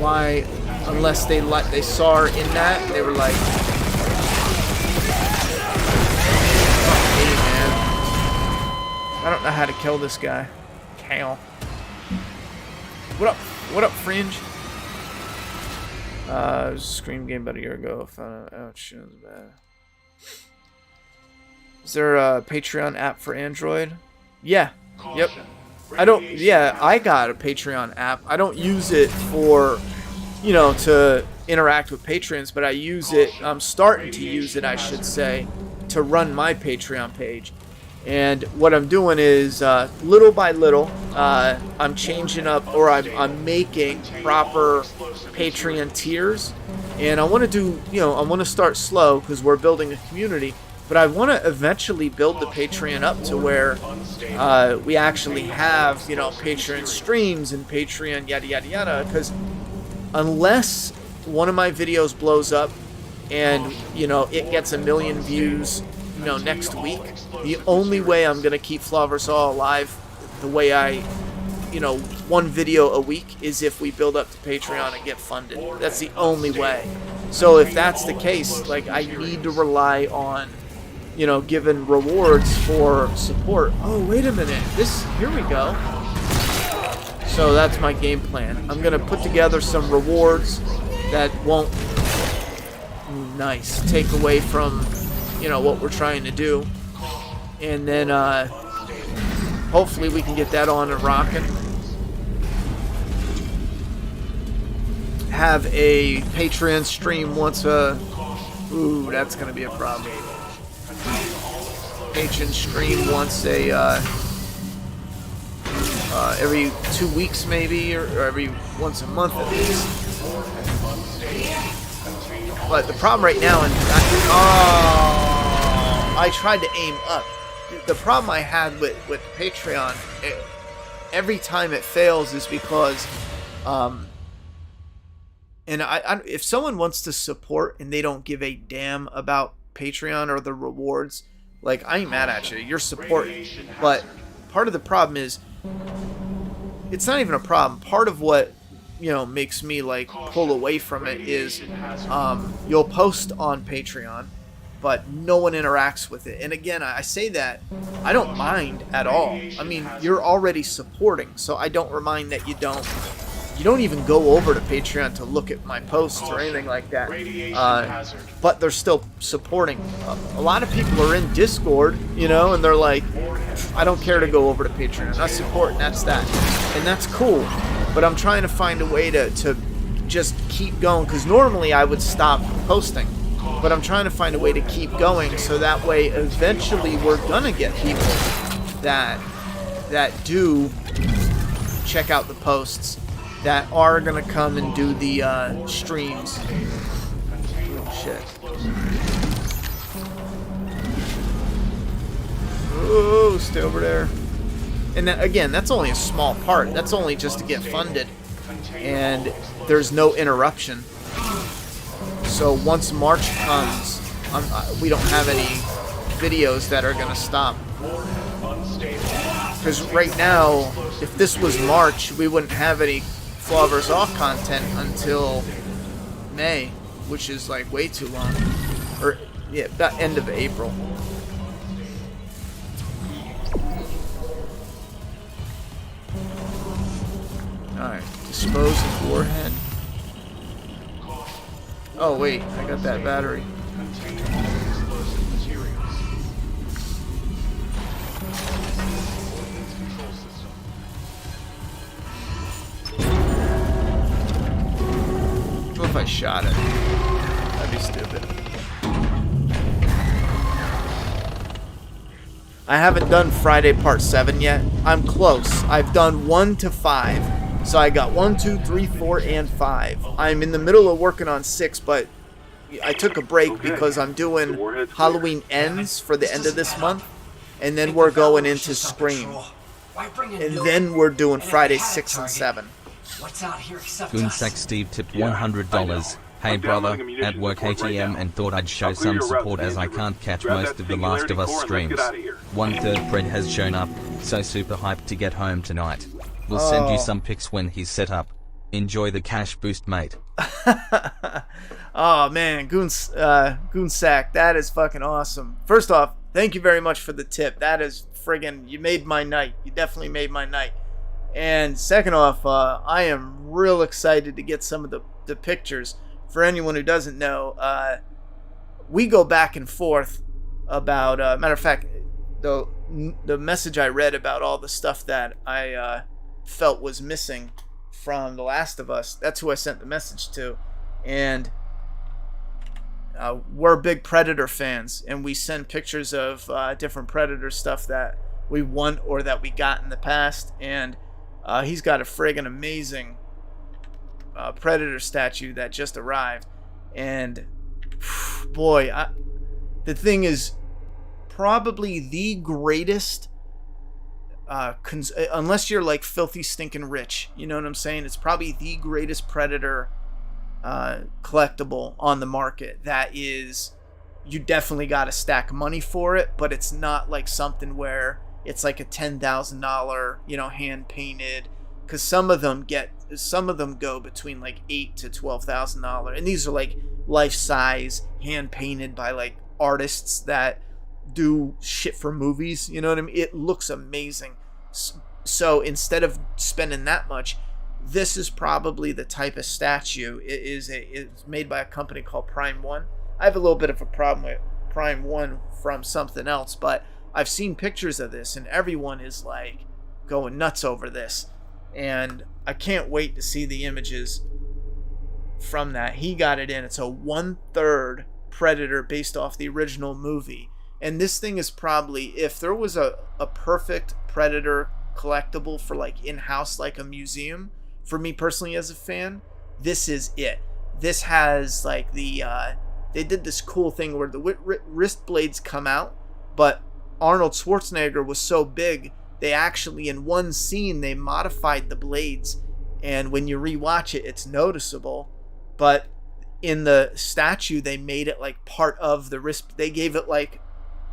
why, unless they saw her in that, they were like, I don't know how to kill this guy. Cal. What up? What up, Fringe? It was a Scream game about a year ago. Ouch, that was bad. Is there a Patreon app for Android? Yeah. Yep. I got a Patreon app. I don't use it for, you know, to interact with patrons, but I use it, I'm starting to use it, I should say, to run my Patreon page. And what I'm doing is, little by little, I'm changing up, or I'm making proper Patreon tiers. And I want to do, you know, I want to start slow because we're building a community. But I want to eventually build the Patreon up to where we actually have, you know, Patreon streams and Patreon yada yada yada. Because unless one of my videos blows up and, you know, it gets 1 million views, you know, next week, the only way I'm gonna keep Flaw vs. Saw alive the way I, you know, one video a week is if we build up to Patreon and get funded. That's the only way. So if that's the case, like, I need to rely on, you know, giving rewards for support. Oh, wait a minute. Here we go. So that's my game plan. I'm gonna put together some rewards that won't take away from, you know, what we're trying to do, and then hopefully we can get that on and rocking. Have a Patreon stream once a... Ooh, that's gonna be a problem. Patreon stream once a every 2 weeks maybe, or every once a month at least. But the problem right now, and I tried to aim up. The problem I had with Patreon, every time it fails is because, and I if someone wants to support and they don't give a damn about Patreon or the rewards, like, I ain't mad at you. You're supporting. But part of the problem is, it's not even a problem. Part of what, you know, makes me like pull away from it is you'll post on Patreon, but no one interacts with it. And again, I say that I don't mind at all. I mean, you're already supporting, so I don't mind that you don't even go over to Patreon to look at my posts or anything like that. But they're still supporting. A lot of people are in Discord, you know, and they're like, I don't care to go over to Patreon. I support, and that's that. And that's cool. But I'm trying to find a way to just keep going, because normally I would stop posting. But I'm trying to find a way to keep going, so that way eventually we're gonna get people that do check out the posts, that are gonna come and do the streams. Oh shit. Oh, stay over there. And that, again, that's only a small part. That's only just to get funded. And there's no interruption. So once March comes, we don't have any videos that are gonna stop. Because right now, if this was March, we wouldn't have any Flaw vs. Off content until May, which is like way too long. Or, yeah, about end of April. Alright, dispose of warhead. Oh wait, I got that battery. What if I shot it? That'd be stupid. I haven't done Friday Part 7 yet. I'm close. I've done 1 to 5. So I got 1, 2, 3, 4, and 5. I'm in the middle of working on 6, but I took a break because I'm doing Halloween Ends for the end of this month, and then we're going into Scream, and then we're doing Friday 6 and 7. Goonsack Steve tipped $100. Hey brother, at work ATM and thought I'd show some support as I can't catch most of the Last of Us streams. 1/3 Fred has shown up, so super hyped to get home tonight. We'll send you some pics when he's set up. Enjoy the cash boost, mate. Oh man, Goonsack, that is fucking awesome. First off, thank you very much for the tip. That is friggin', you made my night. You definitely made my night. And second off, I am real excited to get some of the pictures. For anyone who doesn't know, we go back and forth about, matter of fact, the message I read about all the stuff that I felt was missing from The Last of Us, that's who I sent the message to. And we're big Predator fans, and we send pictures of different Predator stuff that we want or that we got in the past. And he's got a friggin' amazing Predator statue that just arrived. And boy, the thing is probably the greatest, unless you're like filthy stinking rich, you know what I'm saying? It's probably the greatest Predator collectible on the market. That is, you definitely got to stack money for it, but it's not like something where it's like a $10,000, you know, hand painted, because some of them go between like $8,000 to $12,000, and these are like life size, hand painted by like artists that do shit for movies, you know what I mean? It looks amazing. So instead of spending that much, this is probably the type of statue. It's made by a company called Prime One. I have a little bit of a problem with Prime One from something else, but I've seen pictures of this and everyone is like going nuts over this. And I can't wait to see the images from that. He got it in. It's a 1/3 Predator based off the original movie. And this thing is probably, if there was a perfect Predator collectible for like in-house, like a museum, for me personally as a fan, this is it. This has like the they did this cool thing where the wrist blades come out, but Arnold Schwarzenegger was so big, they actually in one scene they modified the blades, and when you rewatch it, it's noticeable. But in the statue, they made it like part of the wrist. They gave it like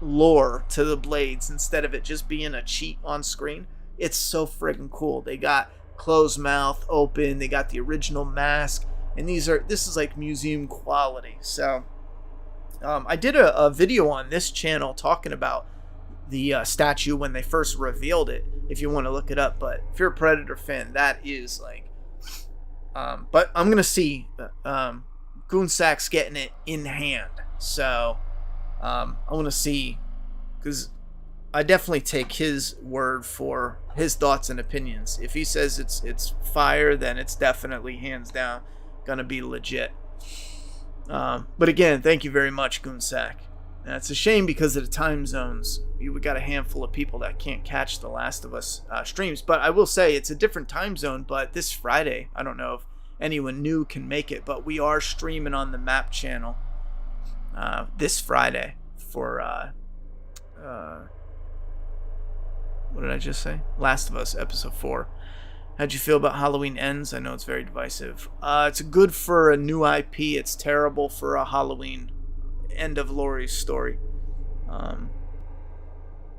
lore to the blades instead of it just being a cheat on screen. It's so friggin' cool. They got closed mouth, open. They got the original mask, and this is like museum quality. So I did a video on this channel talking about the statue when they first revealed it, if you want to look it up. But if you're a Predator fan, that is like but I'm gonna see Goonsack's getting it in hand, so I want to see, because I definitely take his word for his thoughts and opinions. If he says it's fire, then it's definitely hands down gonna be legit. But again, thank you very much, Goonsack. And it's a shame because of the time zones. We got a handful of people that can't catch the Last of Us streams. But I will say it's a different time zone. But this Friday, I don't know if anyone new can make it, but we are streaming on the MAPP channel this Friday for what did I just say? Last of Us episode 4. How'd you feel about Halloween Ends? I know it's very divisive. It's good for a new IP. It's terrible for a Halloween end of Laurie's story.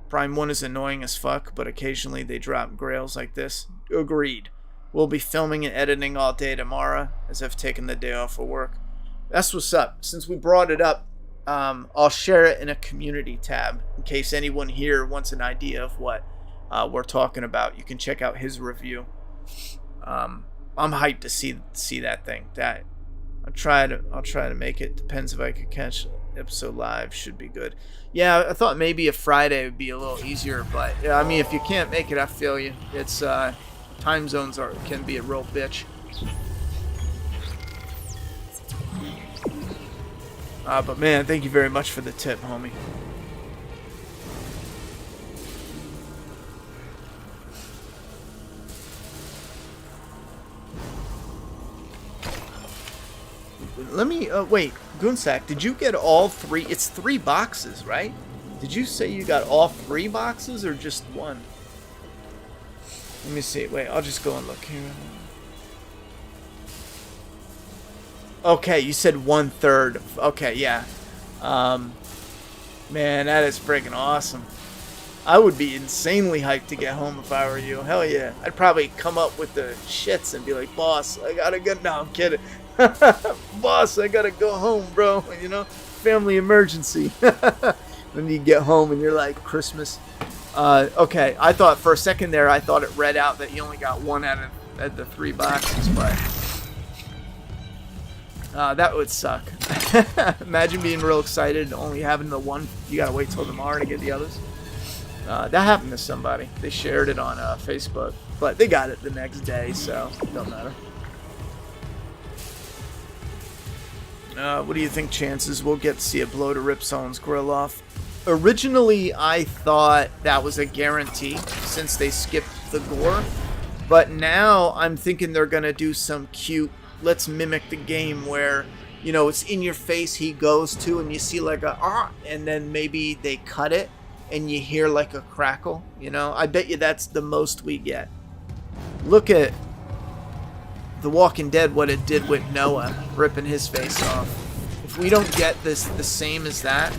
Prime 1 is annoying as fuck, but occasionally they drop grails like this. Agreed. We'll be filming and editing all day tomorrow, as I've taken the day off of work. That's what's up. Since we brought it up, I'll share it in a community tab in case anyone here wants an idea of what we're talking about. You can check out his review. I'm hyped to see that thing. That I'll try to make it. Depends if I could catch episode live. Should be good. Yeah, I thought maybe a Friday would be a little easier, but yeah, I mean, if you can't make it, I feel you. It's time zones can be a real bitch. But man, thank you very much for the tip, homie. Let me, wait, Goonsack, did you get all 3? It's 3 boxes, right? Did you say you got all 3 boxes or just 1? Let me see. Wait, I'll just go and look here. Okay, you said 1/3. Okay, yeah. Man, that is freaking awesome. I would be insanely hyped to get home if I were you. Hell yeah. I'd probably come up with the shits and be like, boss, I gotta go. No, I'm kidding. Boss, I gotta go home, bro. You know, family emergency. Then you get home and you're like, Christmas. Okay, I thought for a second there, I thought it read out that you only got 1 out of the 3 boxes, but that would suck. Imagine being real excited and only having the 1. You gotta wait till tomorrow to get the others. That happened to somebody. They shared it on Facebook, but they got it the next day, so it don't matter. What do you think chances we'll get to see a blow to rip someone's grill off? Originally, I thought that was a guarantee since they skipped the gore. But now I'm thinking they're going to do some cute, let's mimic the game where, you know, it's in your face he goes to and you see like a, and then maybe they cut it and you hear like a crackle, you know? I bet you that's the most we get. Look at The Walking Dead, what it did with Noah, ripping his face off. If we don't get this the same as that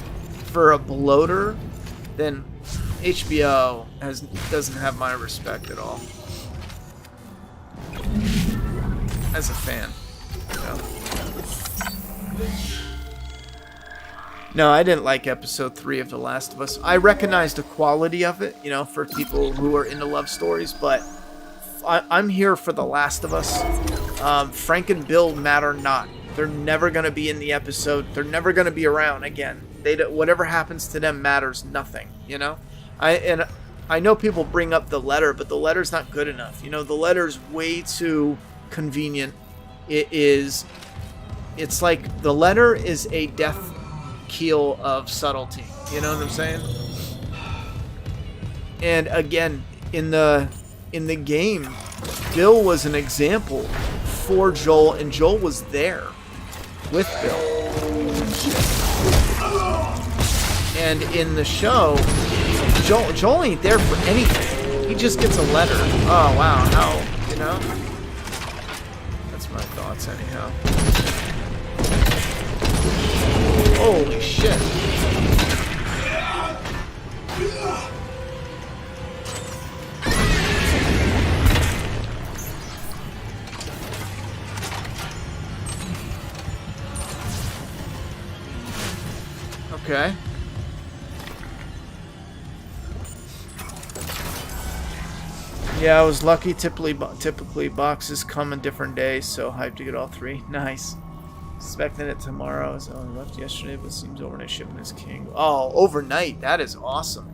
for a bloater, then HBO doesn't have my respect at all. As a fan, you know? No, I didn't like episode 3 of The Last of Us. I recognize the quality of it, you know, for people who are into love stories, but I'm here for The Last of Us. Frank and Bill matter not. They're never going to be in the episode. They're never going to be around again. Whatever happens to them matters nothing, you know? I know people bring up the letter, but the letter's not good enough. You know, the letter's way too convenient. It's like the letter is a death keel of subtlety. You know what I'm saying? And again, in the game, Bill was an example for Joel, and Joel was there with Bill. And in the show, Joel ain't there for anything. He just gets a letter. Oh wow, no, you know? That's my thoughts anyhow. Holy shit. Okay. Yeah, I was lucky. Typically boxes come on different days, so hyped to get all 3. Nice. Expecting it tomorrow. So I left yesterday, but seems overnight shipment is king. Oh, overnight. That is awesome.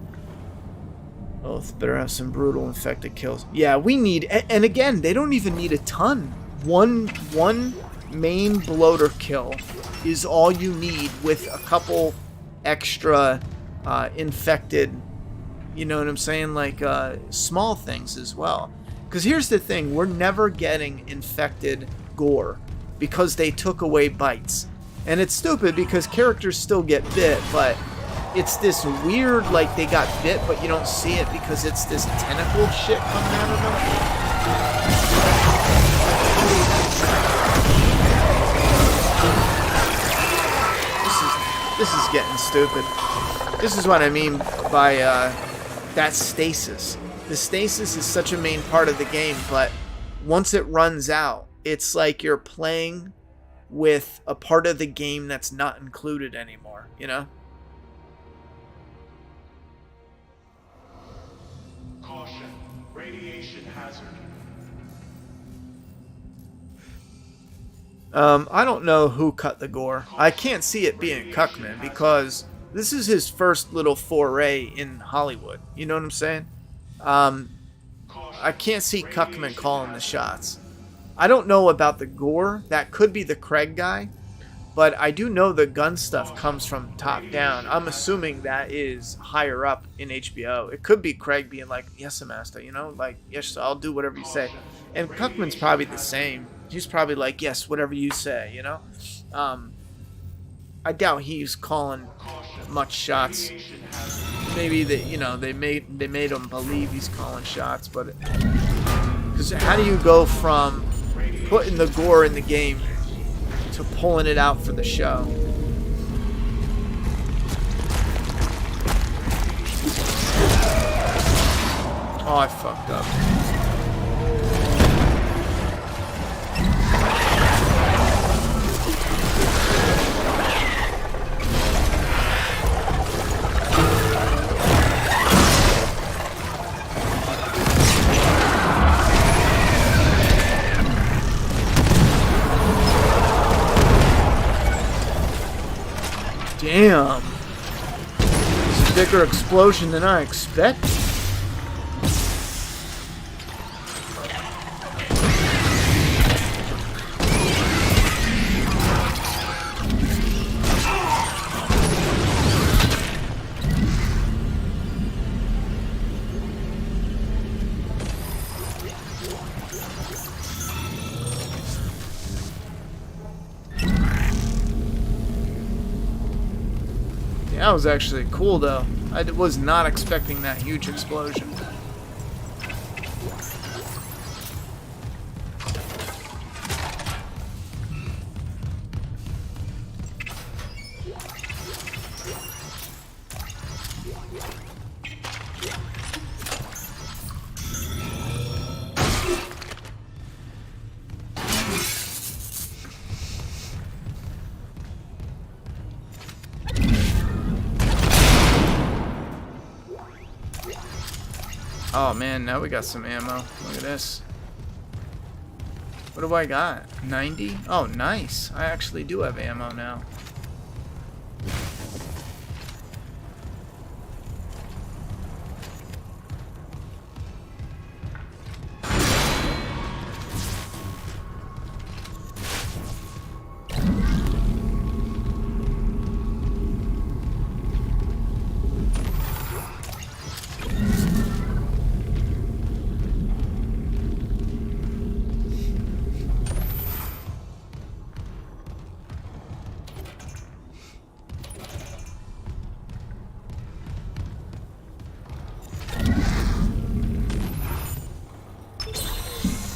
Both better have some brutal infected kills. Yeah, we need, and again, they don't even need a ton. One main bloater kill is all you need with a couple extra infected, you know what I'm saying, like small things as well. Because here's the thing, we're never getting infected gore because they took away bites. And it's stupid because characters still get bit, but it's this weird, like they got bit but you don't see it because it's this tentacle shit coming out of them. This is getting stupid. This is what I mean by that stasis. The stasis is such a main part of the game, but once it runs out, it's like you're playing with a part of the game that's not included anymore, you know? Caution. Radiation hazard. I don't know who cut the gore. I can't see it being Cuckman because this is his first little foray in Hollywood. You know what I'm saying? I can't see Cuckman calling the shots. I don't know about the gore. That could be the Craig guy. But I do know the gun stuff comes from top down. I'm assuming that is higher up in HBO. It could be Craig being like, yes, Master, you know? Like, yes, I'll do whatever you say. And Cuckman's probably the same. He's probably like, yes, whatever you say, you know? I doubt he's calling much shots. Maybe they made him believe he's calling shots, but because how do you go from putting the gore in the game to pulling it out for the show? Oh, I fucked up. Damn. It's a bigger explosion than I expected. That was actually cool, though. I was not expecting that huge explosion. Oh man, now we got some ammo. Look at this. What do I got? 90? Oh, nice. I actually do have ammo now.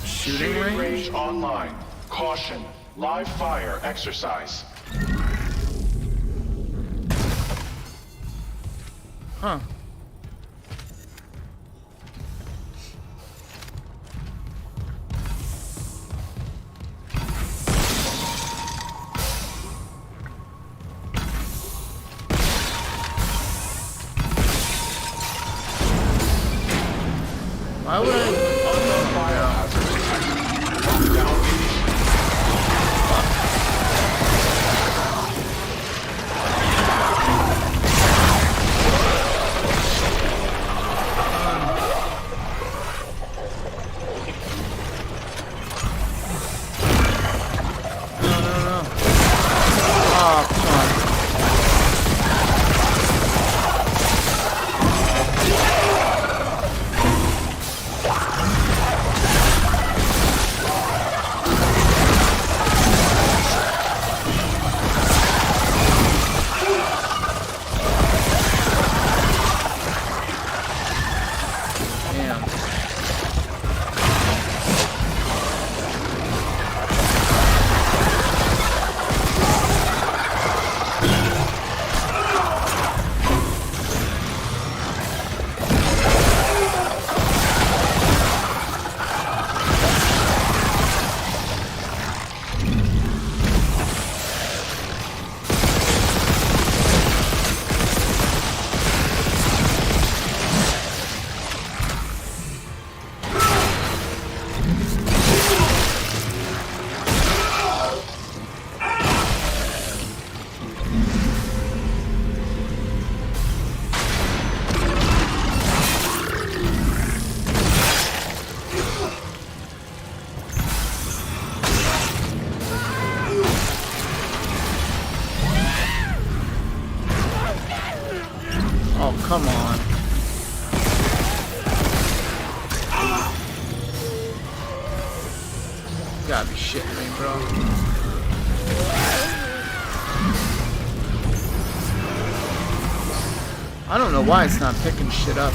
Shooting range online. Caution. Live fire exercise. Huh. Why would I? Oh, come on. You gotta be shitting me, bro. I don't know why it's not picking shit up.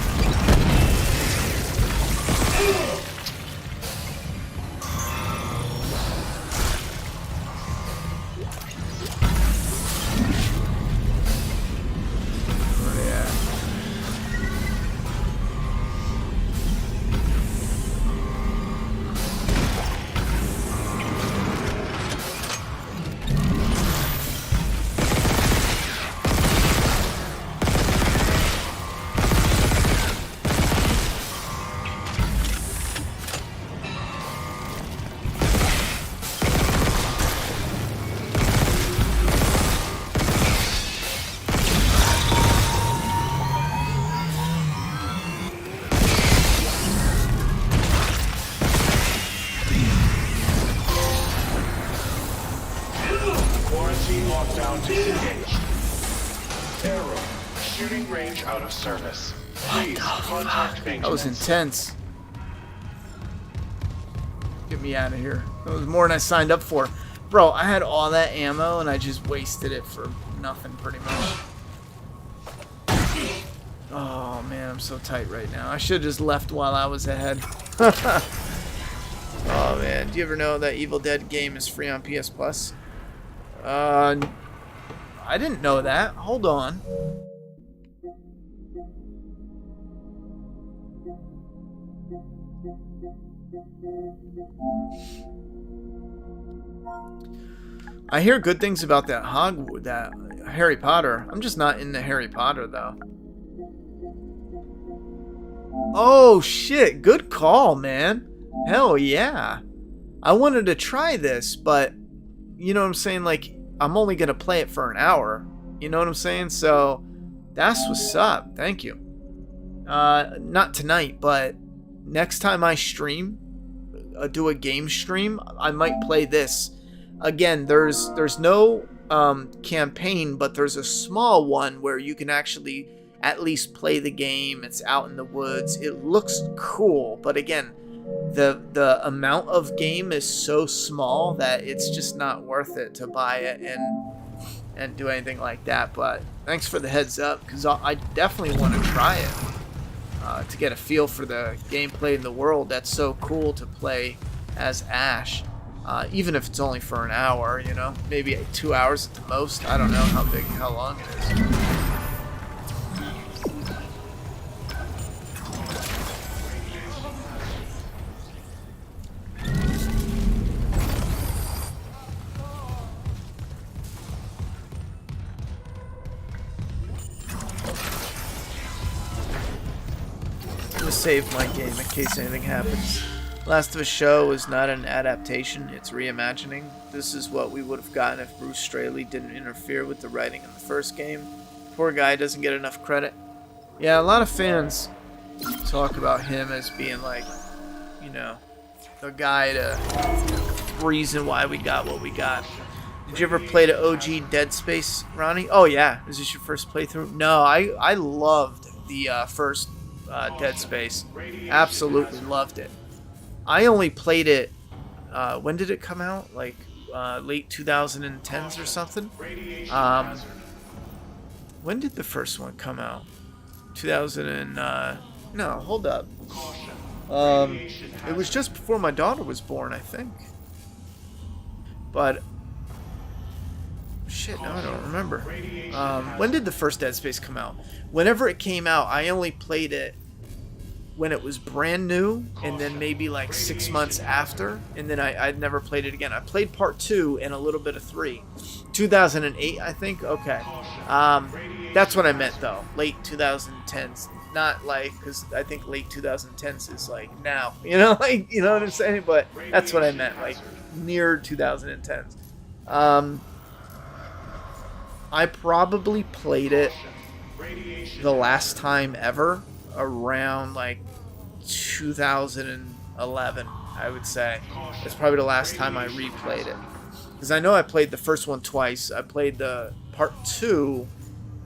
Lockdown disengaged. Error. Shooting range out of service. Please contact maintenance. That was intense. Get me out of here. That was more than I signed up for. Bro, I had all that ammo and I just wasted it for nothing pretty much. Oh man, I'm so tight right now. I should have just left while I was ahead. Oh man, do you ever know that Evil Dead game is free on PS Plus? I didn't know that. Hold on. I hear good things about that that Harry Potter. I'm just not into Harry Potter though. Oh shit, good call, man. Hell yeah. I wanted to try this, but you know what I'm saying? Like, I'm only gonna play it for an hour. You know what I'm saying? So that's what's up. Thank you. Not tonight, but next time I stream, do a game stream, I might play this. Again, there's no campaign, but there's a small one where you can actually at least play the game. It's out in the woods. It looks cool, but again, the amount of game is so small that it's just not worth it to buy it and do anything like that. But thanks for the heads up, because I definitely want to try it to get a feel for the gameplay in the world. That's so cool to play as Ash, even if it's only for an hour, you know, maybe 2 hours at the most. I don't know how long it is. Save my game in case anything happens. Last of Us show is not an adaptation, it's reimagining. This is what we would have gotten if Bruce Straley didn't interfere with the writing in the first game. Poor guy doesn't get enough credit. Yeah, a lot of fans talk about him as being like, you know, the guy reason why we got what we got. Did you ever play the OG Dead Space, Ronnie? Oh yeah, is this your first playthrough? No, I loved the first Dead Space. Absolutely loved it. I only played it, when did it come out? Like, late 2010s or something? When did the first one come out? 2000 and, no, hold up. It was just before my daughter was born, I think. But, shit, no, I don't remember. When did the first Dead Space come out? Whenever it came out, I only played it when it was brand new, and then maybe like 6 months after, and then I'd never played it again. I played part 2 and a little bit of 3. 2008, I think? Okay. That's what I meant, though. Late 2010s. Not like, because I think late 2010s is like now. You know, like, you know what I'm saying? But that's what I meant, like near 2010s. I probably played it the last time ever around like 2011, I would say. It's probably the last time I replayed it, because I know I played the first one twice. I played the part 2,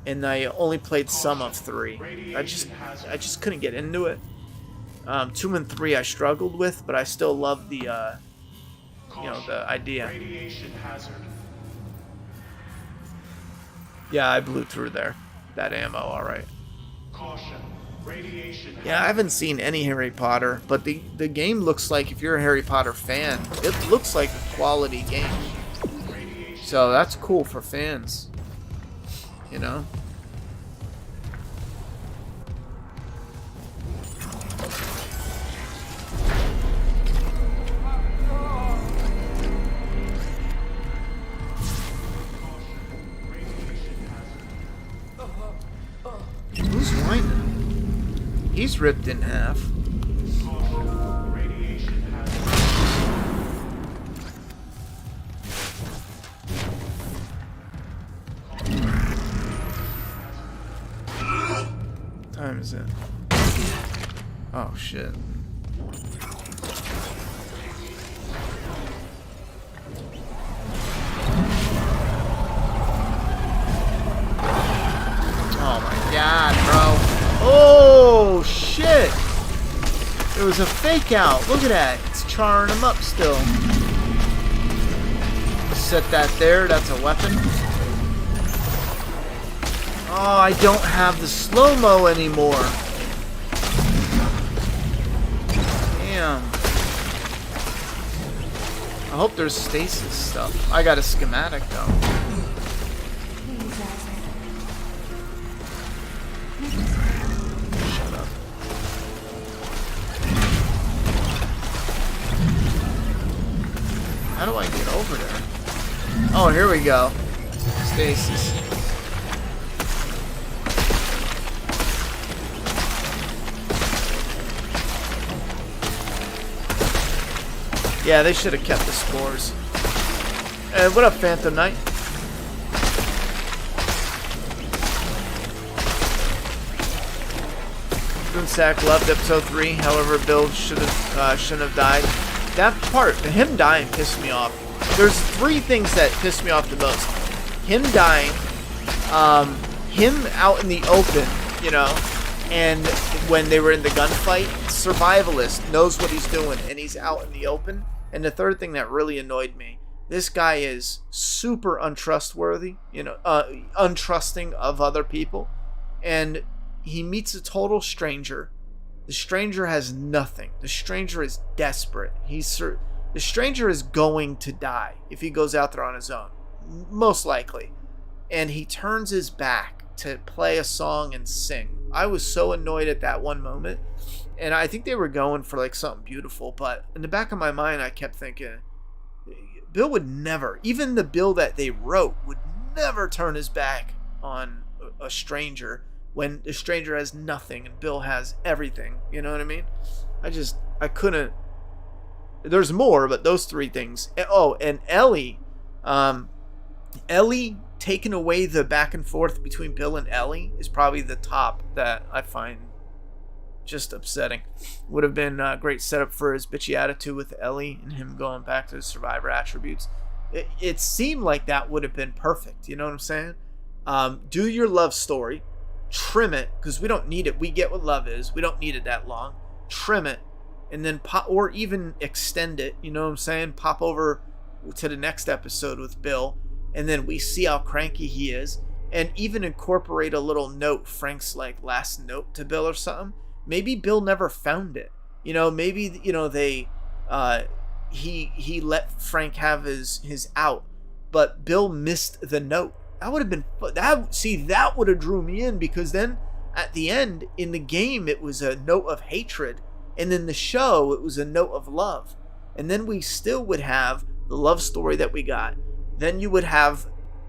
and I only played some of 3. I just couldn't get into it. 2 and 3 I struggled with, but I still love the you know, the idea. Yeah, I blew through there. That ammo, alright. Yeah, I haven't seen any Harry Potter, but the game looks like, if you're a Harry Potter fan, it looks like a quality game. So that's cool for fans, you know? Who's whining? He's ripped in half. What time is it? Oh shit. Oh my god, bro. Oh shit! It was a fake out. Look at that. It's charring him up still. Set that there. That's a weapon. Oh, I don't have the slow-mo anymore. Damn. I hope there's stasis stuff. I got a schematic though. How do I get over there? Oh, here we go. Stasis. Yeah, they should have kept the spores. And what up, Phantom Knight? Boonsack loved episode 3. However, Bill shouldn't have died. That part, him dying, pissed me off. There's 3 things that pissed me off the most. Him dying, him out in the open, you know, and when they were in the gunfight, survivalist knows what he's doing, and he's out in the open. And the third thing that really annoyed me, this guy is super untrustworthy, you know, untrusting of other people, and he meets a total stranger. The stranger has nothing. The stranger is desperate. The stranger is going to die if he goes out there on his own, most likely. And he turns his back to play a song and sing. I was so annoyed at that one moment. And I think they were going for like something beautiful, but in the back of my mind, I kept thinking, Bill would never, even the Bill that they wrote, would never turn his back on a stranger when the stranger has nothing and Bill has everything. You know what I mean? I couldn't. There's more, but those 3 things. Oh, and Ellie taking away the back and forth between Bill and Ellie is probably the top that I find just upsetting. Would have been a great setup for his bitchy attitude with Ellie and him going back to his survivor attributes. It seemed like that would have been perfect. You know what I'm saying? Do your love story, trim it, because we don't need it. We get what love is. We don't need it that long. Trim it, and then pop, or even extend it. You know what I'm saying? Pop over to the next episode with Bill, and then we see how cranky he is, and even incorporate a little note, Frank's like last note to Bill or something. Maybe Bill never found it. You know, maybe, you know, they he let Frank have his out, but Bill missed the note. That would have been that would have drew me in, because then at the end in the game it was a note of hatred, and in the show it was a note of love. And then we still would have the love story that we got. Then you would have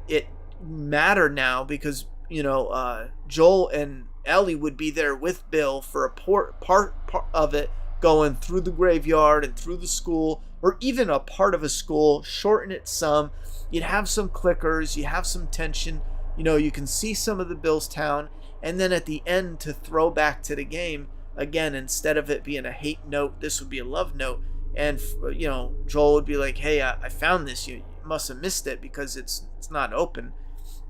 it matter now, because, you know, Joel and Ellie would be there with Bill for a part of it, going through the graveyard and through the school, or even a part of a school, shorten it some. You'd have some clickers, you have some tension, you know, you can see some of the Bill's town, and then at the end, to throw back to the game, again, instead of it being a hate note, this would be a love note. And, you know, Joel would be like, hey, I found this, you must have missed it because it's not open.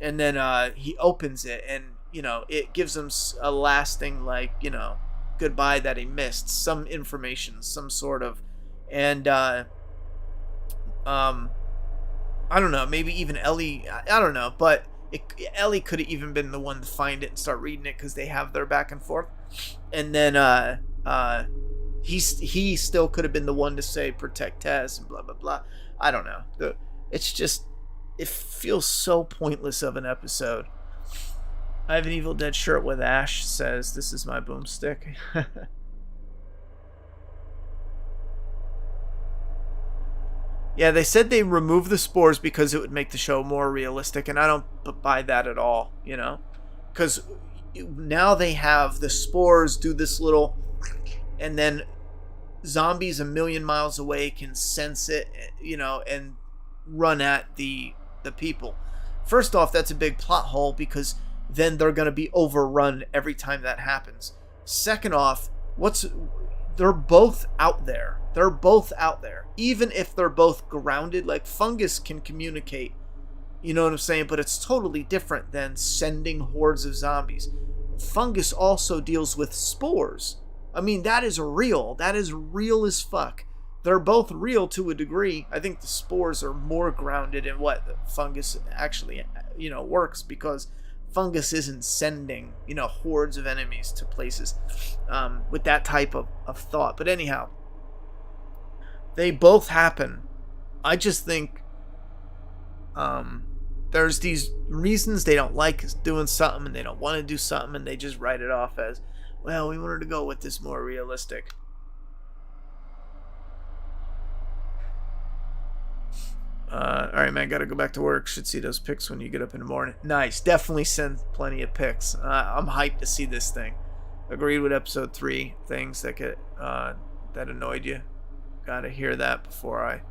And then he opens it, and, you know, it gives him a lasting, like, you know, goodbye that he missed, some information, some sort of. And I don't know, maybe even Ellie, I don't know, but Ellie could have even been the one to find it and start reading it, because they have their back and forth. And then he still could have been the one to say protect Tess and blah blah blah. I don't know. It's just, it feels so pointless of an episode. I have an Evil Dead shirt with Ash says, "This is my boomstick." Yeah, they said they removed the spores because it would make the show more realistic, and I don't buy that at all, you know? Because now they have the spores do this little, and then zombies a million miles away can sense it, you know, and run at the people. First off, that's a big plot hole, because then they're going to be overrun every time that happens. Second off, they're both out there. They're both out there. Even if they're both grounded, like fungus can communicate, you know what I'm saying? But it's totally different than sending hordes of zombies. Fungus also deals with spores. I mean, that is real. That is real as fuck. They're both real to a degree. I think the spores are more grounded in what the fungus actually, you know, works, because fungus isn't sending, you know, hordes of enemies to places with that type of thought. But anyhow, they both happen. I just think there's these reasons they don't like doing something, and they don't want to do something, and they just write it off as, well, we wanted to go with this more realistic. Alright, man, gotta go back to work. Should see those pics when you get up in the morning. Nice. Definitely send plenty of pics. I'm hyped to see this thing. Agreed with episode 3. Things that get that annoyed you. Gotta hear that before I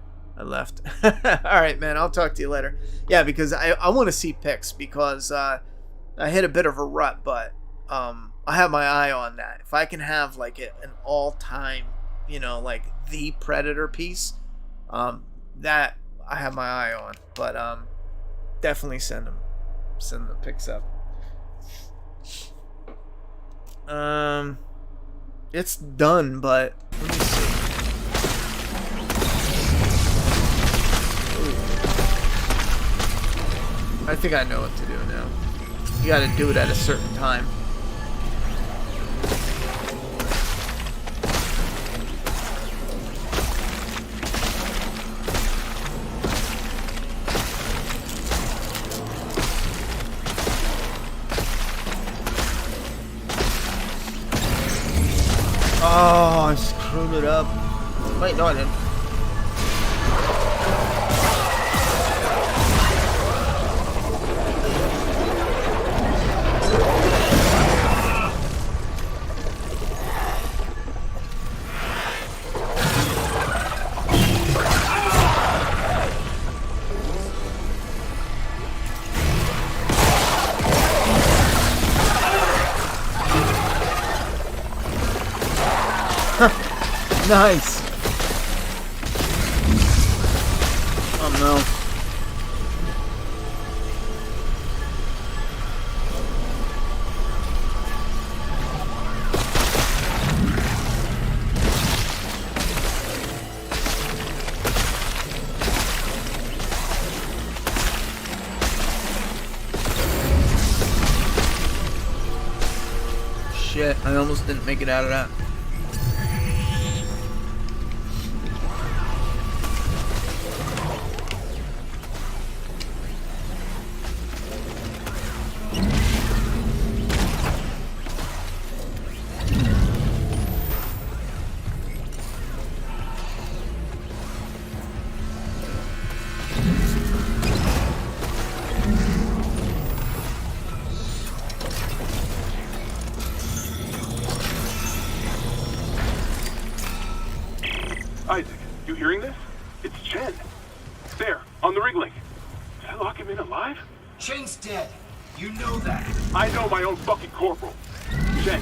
left. Alright, man, I'll talk to you later. Yeah, because I want to see pics, because I hit a bit of a rut, but I have my eye on that. If I can have like an all-time, you know, like the Predator piece, that I have my eye on. But definitely send the pics up. It's done, but let me see. Ooh. I think I know what to do now. You gotta do it at a certain time. Oh, I screwed it up. Wait, no, I didn't. Nice. Oh no. Shit, I almost didn't make it out of that. Isaac, you hearing this? It's Chen. There, on the rig link. Did I lock him in alive? Chen's dead. You know that. I know my own fucking corporal. Chen,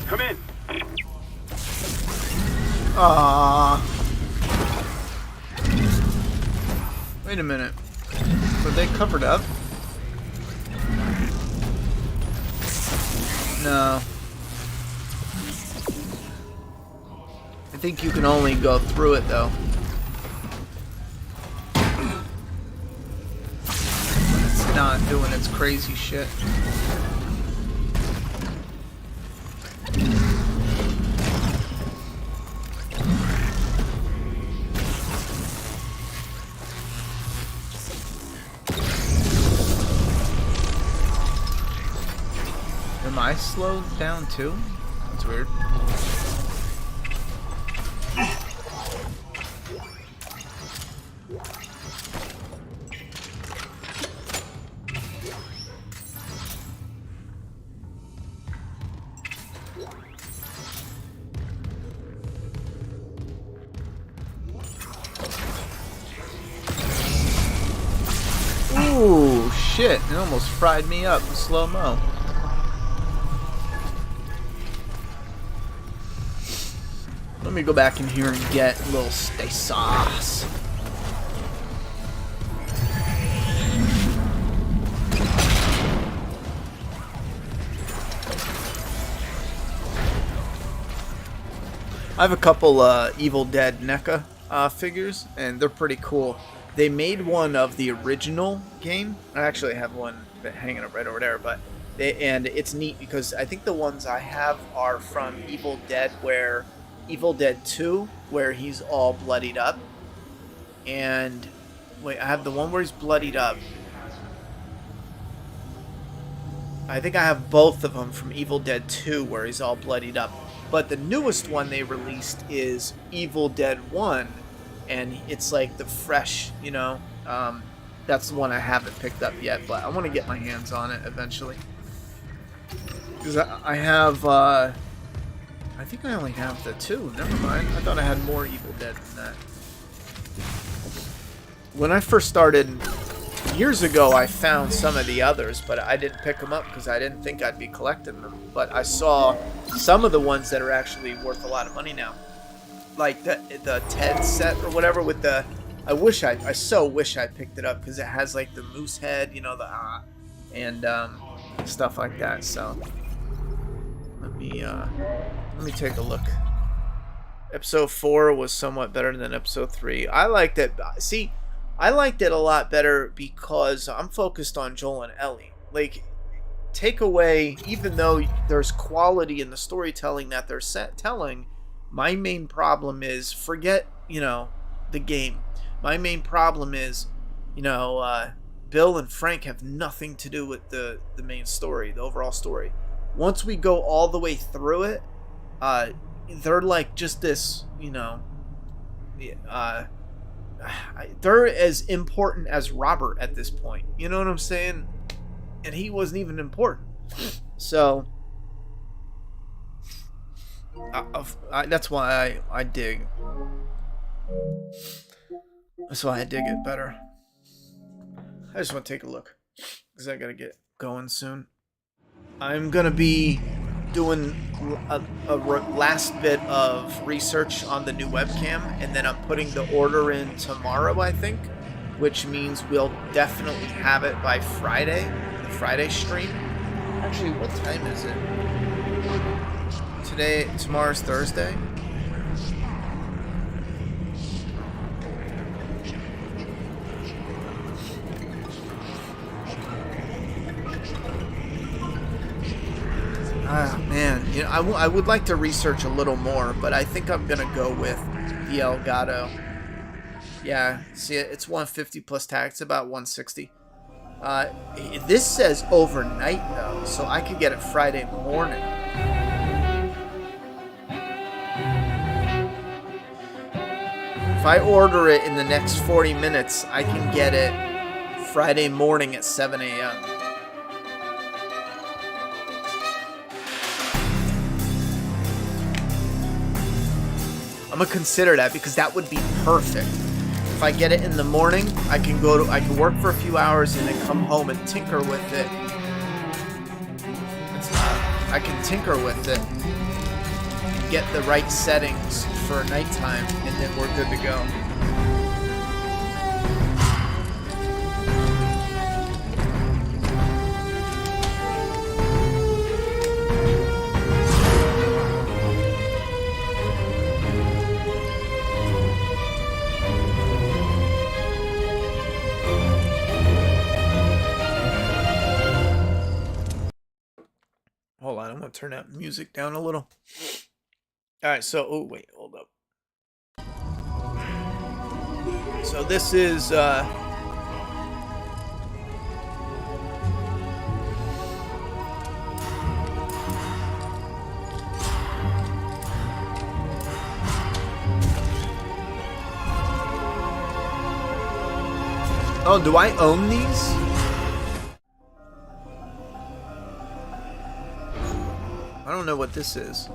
come in. Wait a minute. Were they covered up? No. I think you can only go through it though. It's not doing its crazy shit. Am I slowed down too? That's weird. Ooh, shit. It almost fried me up in slow-mo. Let me go back in here and get a little stay sauce. I have a couple Evil Dead NECA figures, and they're pretty cool. They made one of the original game. I actually have one hanging up right over there, but and it's neat because I think the ones I have are from Evil Dead, where Evil Dead 2, where he's all bloodied up. And wait, I have the one where he's bloodied up. I think I have both of them from Evil Dead 2, where he's all bloodied up. But the newest one they released is Evil Dead 1, and it's like the fresh, you know, that's the one I haven't picked up yet, but I want to get my hands on it eventually. Because I have I think I only have the 2. Never mind. I thought I had more Evil Dead than that. When I first started years ago, I found some of the others, but I didn't pick them up because I didn't think I'd be collecting them. But I saw some of the ones that are actually worth a lot of money now. Like the Ted set or whatever with the... I so wish I picked it up because it has like the moose head, you know, and stuff like that. So let me take a look. Episode 4 was somewhat better than episode 3. I liked it. See, I liked it a lot better because I'm focused on Joel and Ellie. Like, take away, even though there's quality in the storytelling that they're telling, my main problem is, forget, you know, the game. My main problem is, you know, Bill and Frank have nothing to do with the main story, the overall story. Once we go all the way through it, they're like just this, you know, they're as important as Robert at this point. You know what I'm saying? And he wasn't even important. So that's why I dig. That's why I dig it better. I just want to take a look because I gotta get going soon. I'm gonna be doing a last bit of research on the new webcam, and then I'm putting the order in tomorrow, I think, which means we'll definitely have it by Friday, the Friday stream. Actually, what time is it? Tomorrow's Thursday. Ah, man, you know, I would like to research a little more, but I think I'm gonna go with the Elgato. Yeah, see, it's 150 plus tax. It's about 160. This says overnight though, so I could get it Friday morning. If I order it in the next 40 minutes, I can get it Friday morning at 7 a.m. I'm gonna consider that because that would be perfect. If I get it in the morning, I can work for a few hours and then come home and tinker with it. I can tinker with it and get the right settings for nighttime, and then we're good to go. Hold on, I'm gonna turn that music down a little. Alright, so, oh wait, hold up. So this is, oh, do I own these? I don't know what this is.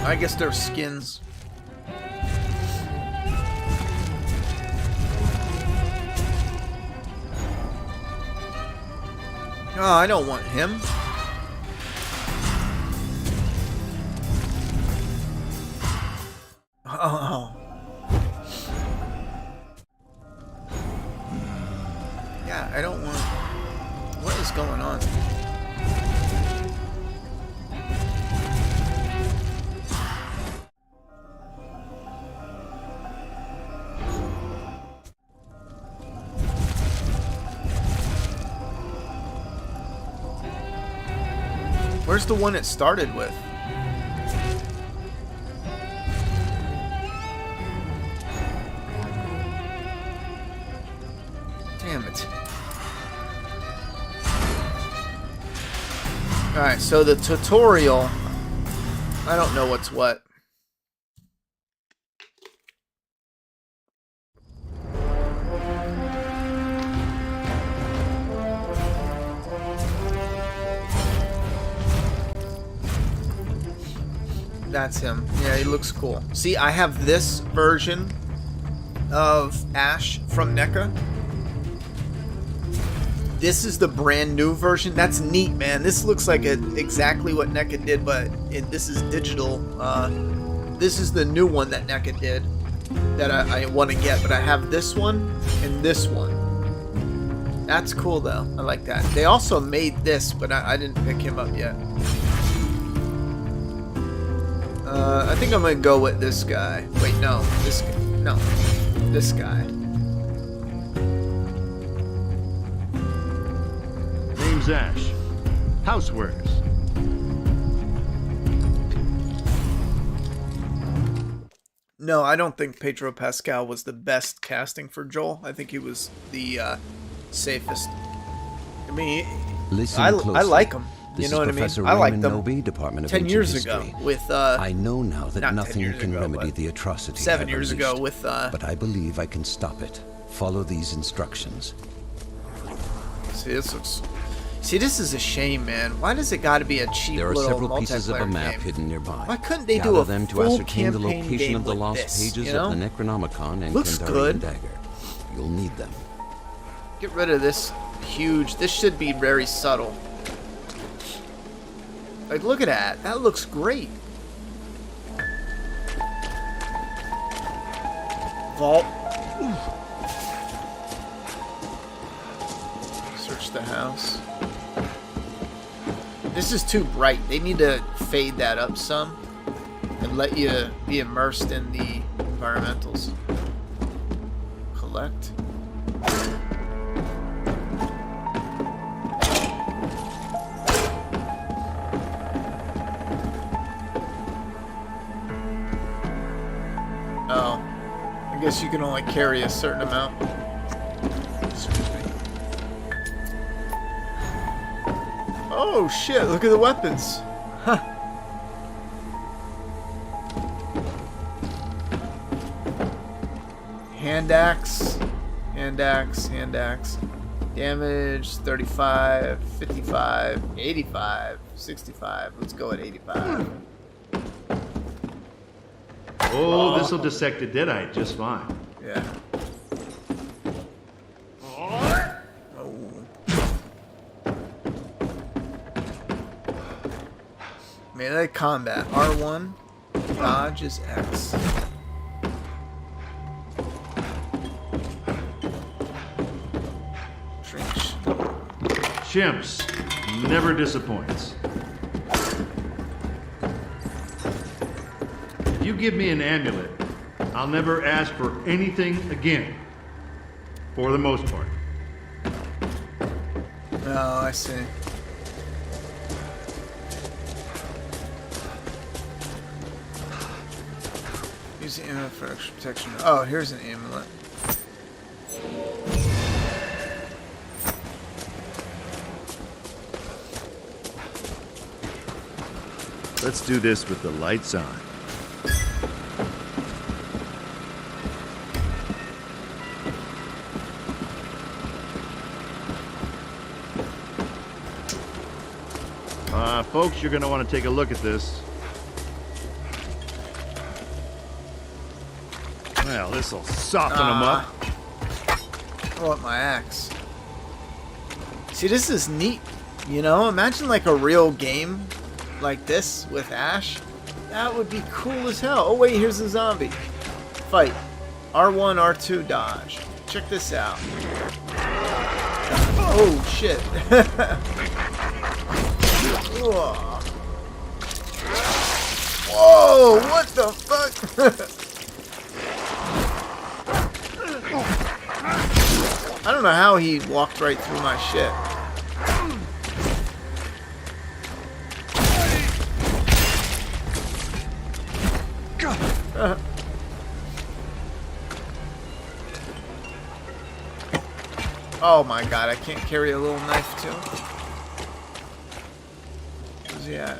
I guess they're skins. Oh, I don't want him. Oh. Yeah, I don't want... What is going on? Where's the one it started with? Damn it. Alright, so the tutorial, I don't know what's what. That's him. Yeah, he looks cool. See, I have this version of Ash from NECA. This is the brand new version. That's neat, man. This looks like exactly what NECA did, but this is digital. This is the new one that NECA did that I want to get, but I have this one and this one. That's cool, though. I like that. They also made this, but I didn't pick him up yet. I think I'm going to go with this guy. Wait, no. This guy. No. This guy. Name's Ash. Housewares. No, I don't think Pedro Pascal was the best casting for Joel. I think he was the safest. I mean, I like him. You know what I mean? I liked them Department of 10 Ancient years History. ago with I know now that not 10 nothing years can ago, remedy but the atrocity 7 I've years ago unleashed. with but I believe I can stop it. Follow these instructions. See, this looks. See, this is a shame, man. Why does it got to be a cheap There are little several pieces of a multiplayer map game? hidden nearby. Why couldn't they Gather do a them to full ascertain the campaign location game of the with lost this, pages you know? of the Necronomicon and Looks Kandarian good. Dagger. You'll need them. Get rid of this huge. This should be very subtle. Like, look at that. That looks great. Vault. Search the house. This is too bright. They need to fade that up some and let you be immersed in the environmentals. Collect. Oh, I guess you can only carry a certain amount. Excuse me. Oh shit, look at the weapons. Huh. Hand axe, hand axe, hand axe. Damage 35, 55, 85, 65. Let's go at 85. Oh, this'll dissect a deadite just fine. Yeah. Melee combat. R1. Dodge is X. Trench. Chimps never disappoints. If you give me an amulet, I'll never ask for anything again. For the most part. Oh, I see. Use the amulet for extra protection. Oh, here's an amulet. Let's do this with the lights on. Folks, you're going to want to take a look at this. Well, this'll soften them up. I want my axe. See, this is neat. You know, imagine like a real game like this with Ash. That would be cool as hell. Oh wait, here's a zombie. Fight. R1, R2, dodge. Check this out. Oh shit. Whoa, what the fuck? I don't know how he walked right through my shit. Oh my god, I can't carry a little knife too. Where's he at?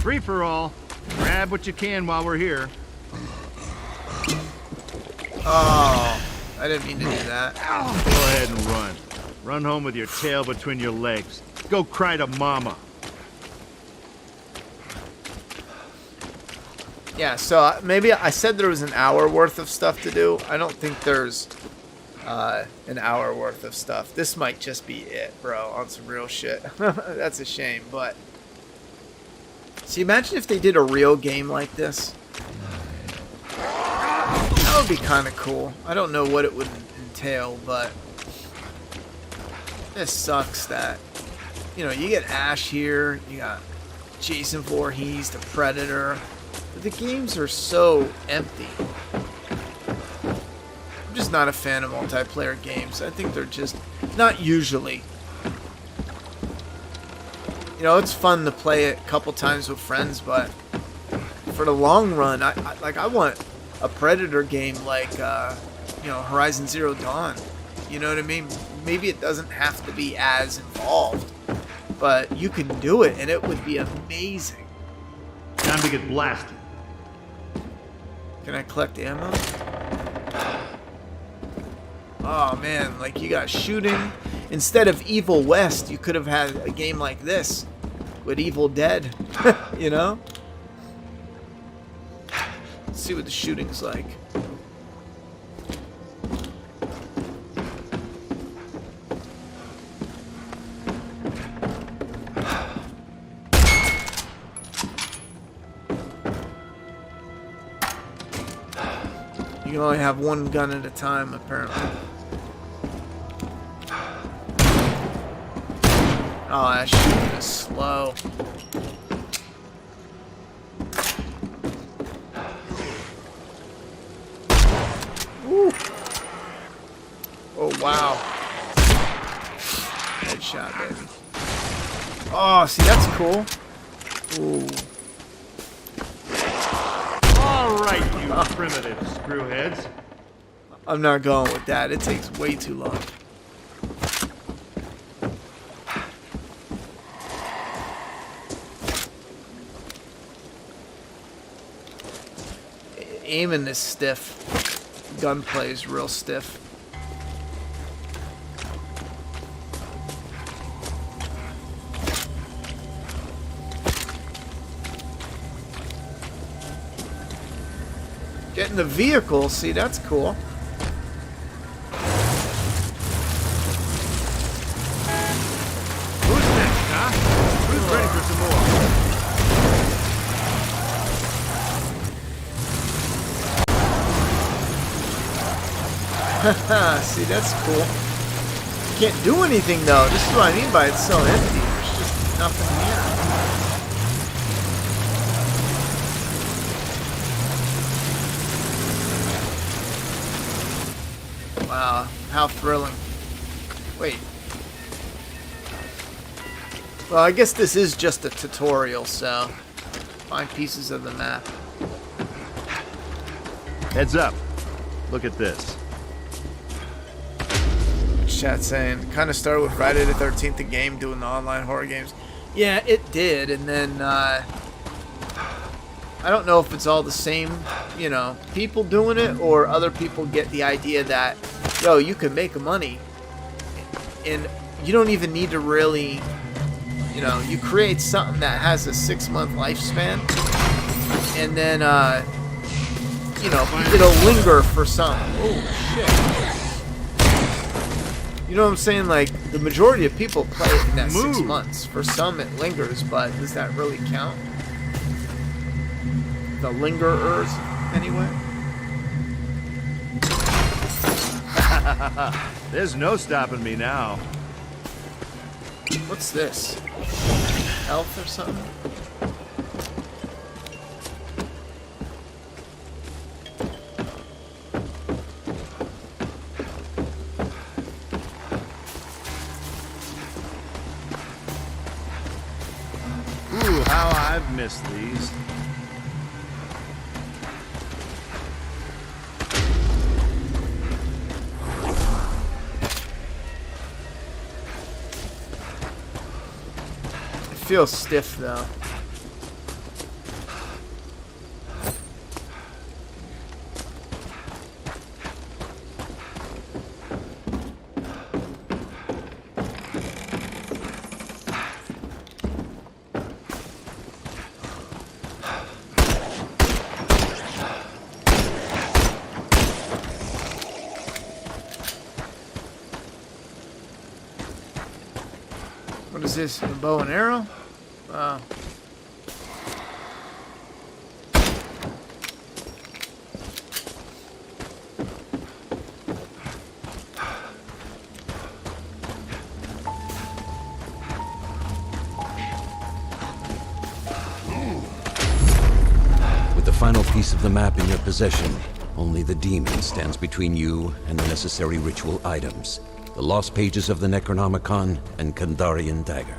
Free for all. Grab what you can while we're here. Oh, I didn't mean to do that. Go ahead and run. Run home with your tail between your legs. Go cry to mama. Yeah, so maybe I said there was an hour worth of stuff to do. I don't think there's an hour worth of stuff. This might just be it, bro, on some real shit. That's a shame, but... See, imagine if they did a real game like this. That would be kind of cool. I don't know what it would entail, but... This sucks that... You know, you get Ash here, you got Jason Voorhees, the Predator... But the games are so empty. I'm just not a fan of multiplayer games. I think they're just not usually. You know, it's fun to play it a couple times with friends, but for the long run, I want a Predator game like you know, Horizon Zero Dawn. You know what I mean? Maybe it doesn't have to be as involved, but you can do it, and it would be amazing. Time to get blasted. Can I collect ammo? Oh man, like you got shooting. Instead of Evil West, you could have had a game like this with Evil Dead, you know? Let's see what the shooting's like. You can only have one gun at a time, apparently. Oh, that shooting is slow. Woo. Oh, wow. Headshot, baby. Oh, see, that's cool. Ooh. All right, you primitive screwheads. I'm not going with that. It takes way too long. Aiming is stiff. Gunplay is real stiff. Getting the vehicle, see, that's cool. Who's next, huh? Who's ready for some more? See, that's cool. Can't do anything though. This is what I mean by it's so empty. There's just nothing here. Wow, how thrilling. Wait. Well, I guess this is just a tutorial, so find pieces of the map. Heads up. Look at this. Chat saying, kind of started with Friday the 13th, the game, doing the online horror games. Yeah, it did, and then, I don't know if it's all the same, you know, people doing it, or other people get the idea that, yo, you can make money, and you don't even need to really, you know, you create something that has a 6-month lifespan, and then, you know, it'll linger for some. Oh, shit. You know what I'm saying? Like, the majority of people play it in that 6 months. For some, it lingers, but does that really count? The lingerers, anyway? There's no stopping me now. What's this? Health or something? Ooh, how I've missed these. It feels stiff though. What is this? A bow and arrow? Wow. With the final piece of the map in your possession, only the demon stands between you and the necessary ritual items. The lost pages of the Necronomicon and Kandarian dagger.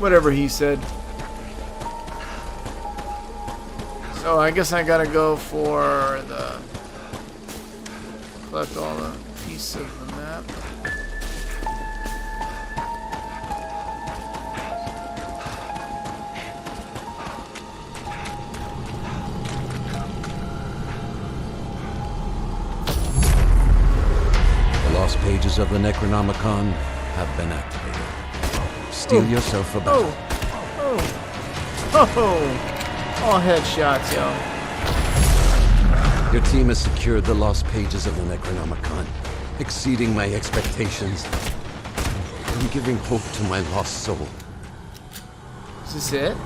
Whatever he said. So I guess I gotta go for the... collect all the pieces of the map. The lost pages of the Necronomicon have been activated. Steel yourself a battle. All headshots, yo. Your team has secured the lost pages of the Necronomicon, exceeding my expectations and giving hope to my lost soul. Is this it?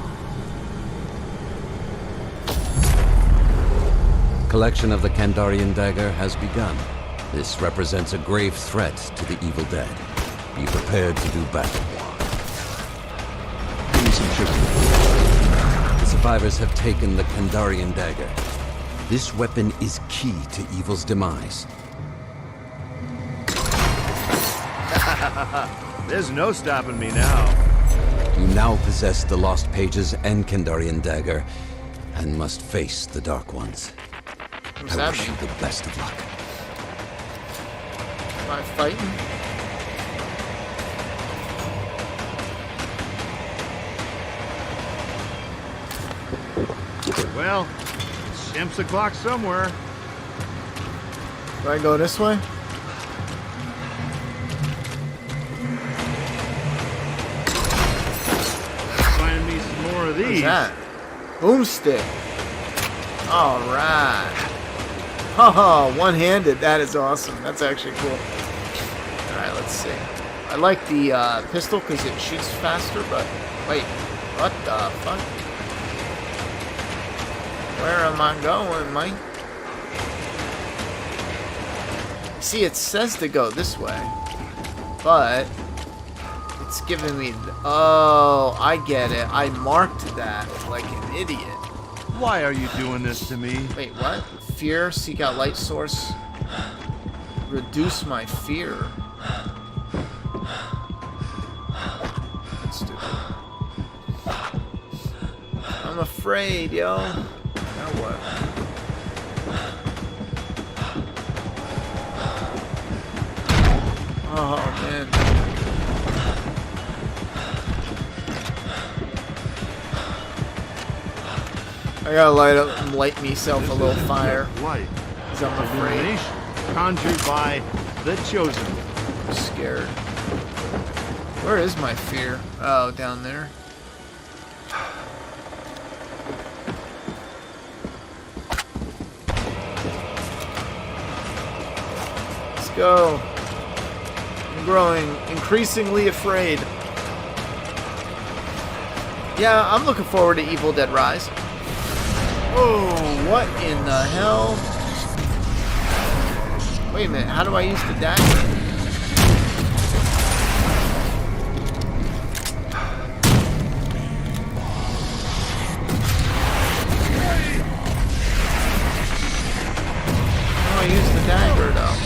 Collection of the Kandarian dagger has begun. This represents a grave threat to the evil dead. Be prepared to do battle. The survivors have taken the Kandarian dagger. This weapon is key to evil's demise. There's no stopping me now. You now possess the lost pages and Kandarian dagger, and must face the Dark Ones. What's I that wish you mean? the best of luck. Am I fighting? Well, Shemp's o'clock somewhere. Do I go this way? Find me some more of What's these. that? Boomstick. All right. Haha, one-handed. That is awesome. That's actually cool. All right, let's see. I like the pistol because it shoots faster, but wait, what the fuck? Where am I going, Mike? See, it says to go this way, but it's giving me... Oh, I get it. I marked that like an idiot. Why are you doing this to me? Wait, what? Fear, seek out light source. Reduce my fear. That's stupid. I'm afraid, yo. Now what? Oh, man. I gotta light myself a little fire. Light. Because I'm afraid. Illumination conjured by the Chosen. I'm scared. Where is my fear? Oh, down there. Let's go. I'm growing increasingly afraid. Yeah, I'm looking forward to Evil Dead Rise. Oh, what in the hell? Wait a minute, how do I use the dagger? How do I use the dagger, though?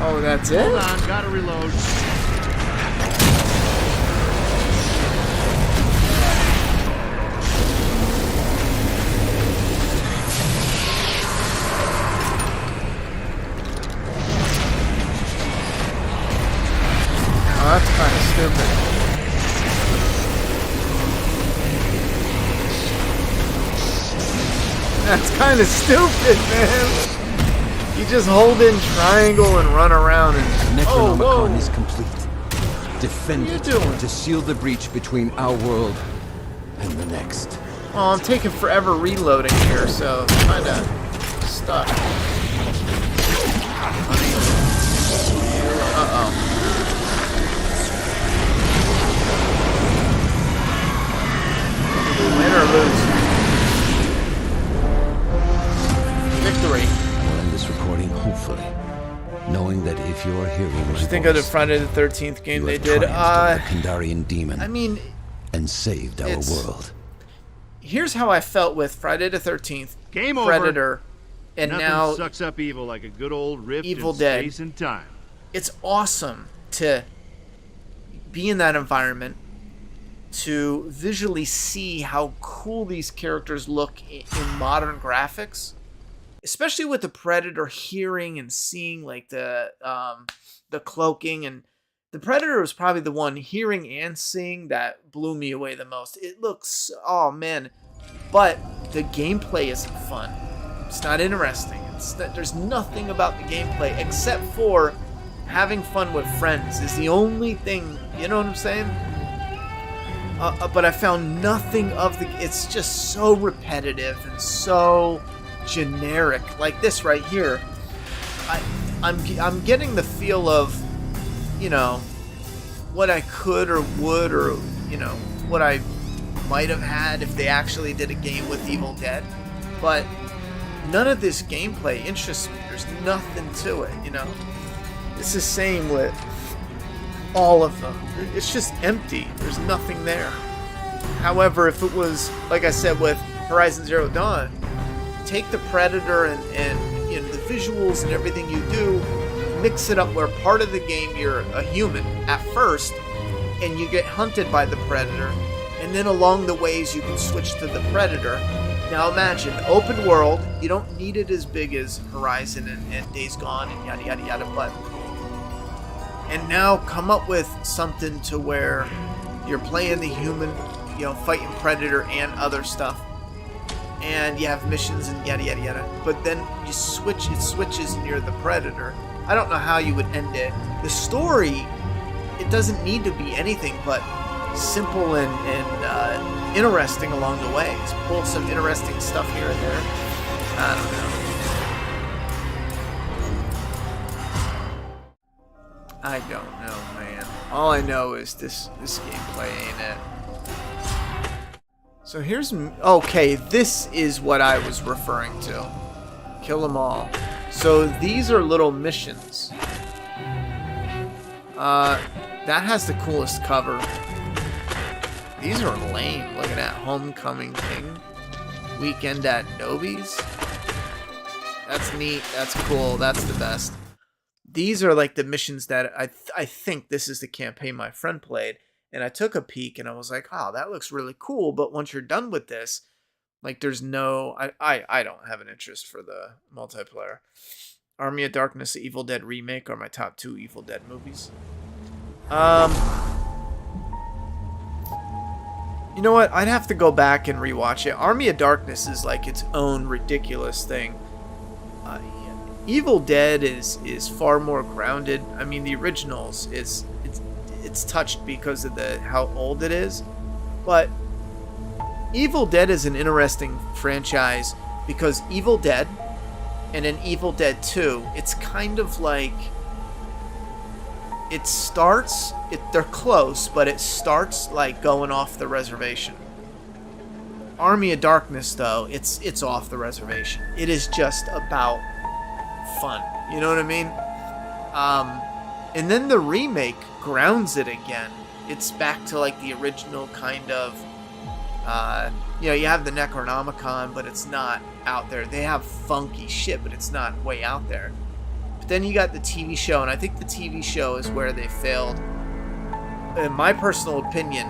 Oh, that's it? Hold on, gotta reload. Oh, that's kind of stupid. That's kind of stupid, man. You just hold in triangle and run around and... Necronomicon is complete. Defend What are it you doing? to seal the breach between our world and the next. Oh, I'm taking forever reloading here, so I'm kind of stuck. Uh-oh. Win or lose? Victory. I'll end this recording, hopefully, knowing that if you're hearing my What you think of the voice, Friday the 13th game you they have did? triumphed over the Kandarian demon I mean, and saved our it's- world. here's how I felt with Friday the 13th, Game over. Predator, and Nothing now sucks up evil like a good old rift Evil in Dead. space and time. it's awesome to be in that environment, to visually see how cool these characters look in modern graphics, especially with the Predator hearing and seeing like the cloaking. And the Predator was probably the one hearing and seeing that blew me away the most. It looks, oh man, but the gameplay isn't fun. It's not interesting. There's nothing about the gameplay except for having fun with friends is the only thing, you know what I'm saying? But I found nothing of the... It's just so repetitive and so generic. Like this right here. I'm getting the feel of, you know, what I could or would, or, you know, what I might have had if they actually did a game with Evil Dead. But none of this gameplay interests me. There's nothing to it, you know? It's the same with all of them. It's just empty. There's nothing there. However, if it was, like I said, with Horizon Zero Dawn, take the Predator and you know, the visuals and everything you do, mix it up where part of the game you're a human at first, and you get hunted by the Predator, and then along the ways you can switch to the Predator. Now imagine, open world, you don't need it as big as Horizon and Days Gone and yada yada yada, but... And now come up with something to where you're playing the human, you know, fighting Predator and other stuff. And you have missions and yada yada yada. But then you switch, it switches and you're the Predator. I don't know how you would end it. The story, it doesn't need to be anything but simple and interesting along the way. Just pull some interesting stuff here and there. I don't know. I don't know, man. All I know is this gameplay ain't it. So here's... Okay, this is what I was referring to. Kill them all. So these are little missions. That has the coolest cover. These are lame. Look at that. Homecoming King. Weekend at Nobi's. That's neat. That's cool. That's the best. These are like the missions that I think this is the campaign my friend played. And I took a peek and I was like, oh, that looks really cool. But once you're done with this, like there's no... I don't have an interest for the multiplayer. Army of Darkness, the Evil Dead remake are my top 2 Evil Dead movies. You know what? I'd have to go back and rewatch it. Army of Darkness is like its own ridiculous thing. Evil Dead is far more grounded. I mean, the originals it's touched because of how old it is, but Evil Dead is an interesting franchise because Evil Dead and then Evil Dead 2, it's kind of like it starts, they're close, but it starts like going off the reservation. Army of Darkness, though, it's off the reservation. It is just about fun. You know what I mean? And then the remake grounds it again. It's back to like the original kind of, you know, you have the Necronomicon, but it's not out there. They have funky shit, but it's not way out there. But then you got the TV show, and I think the TV show is where they failed. In my personal opinion,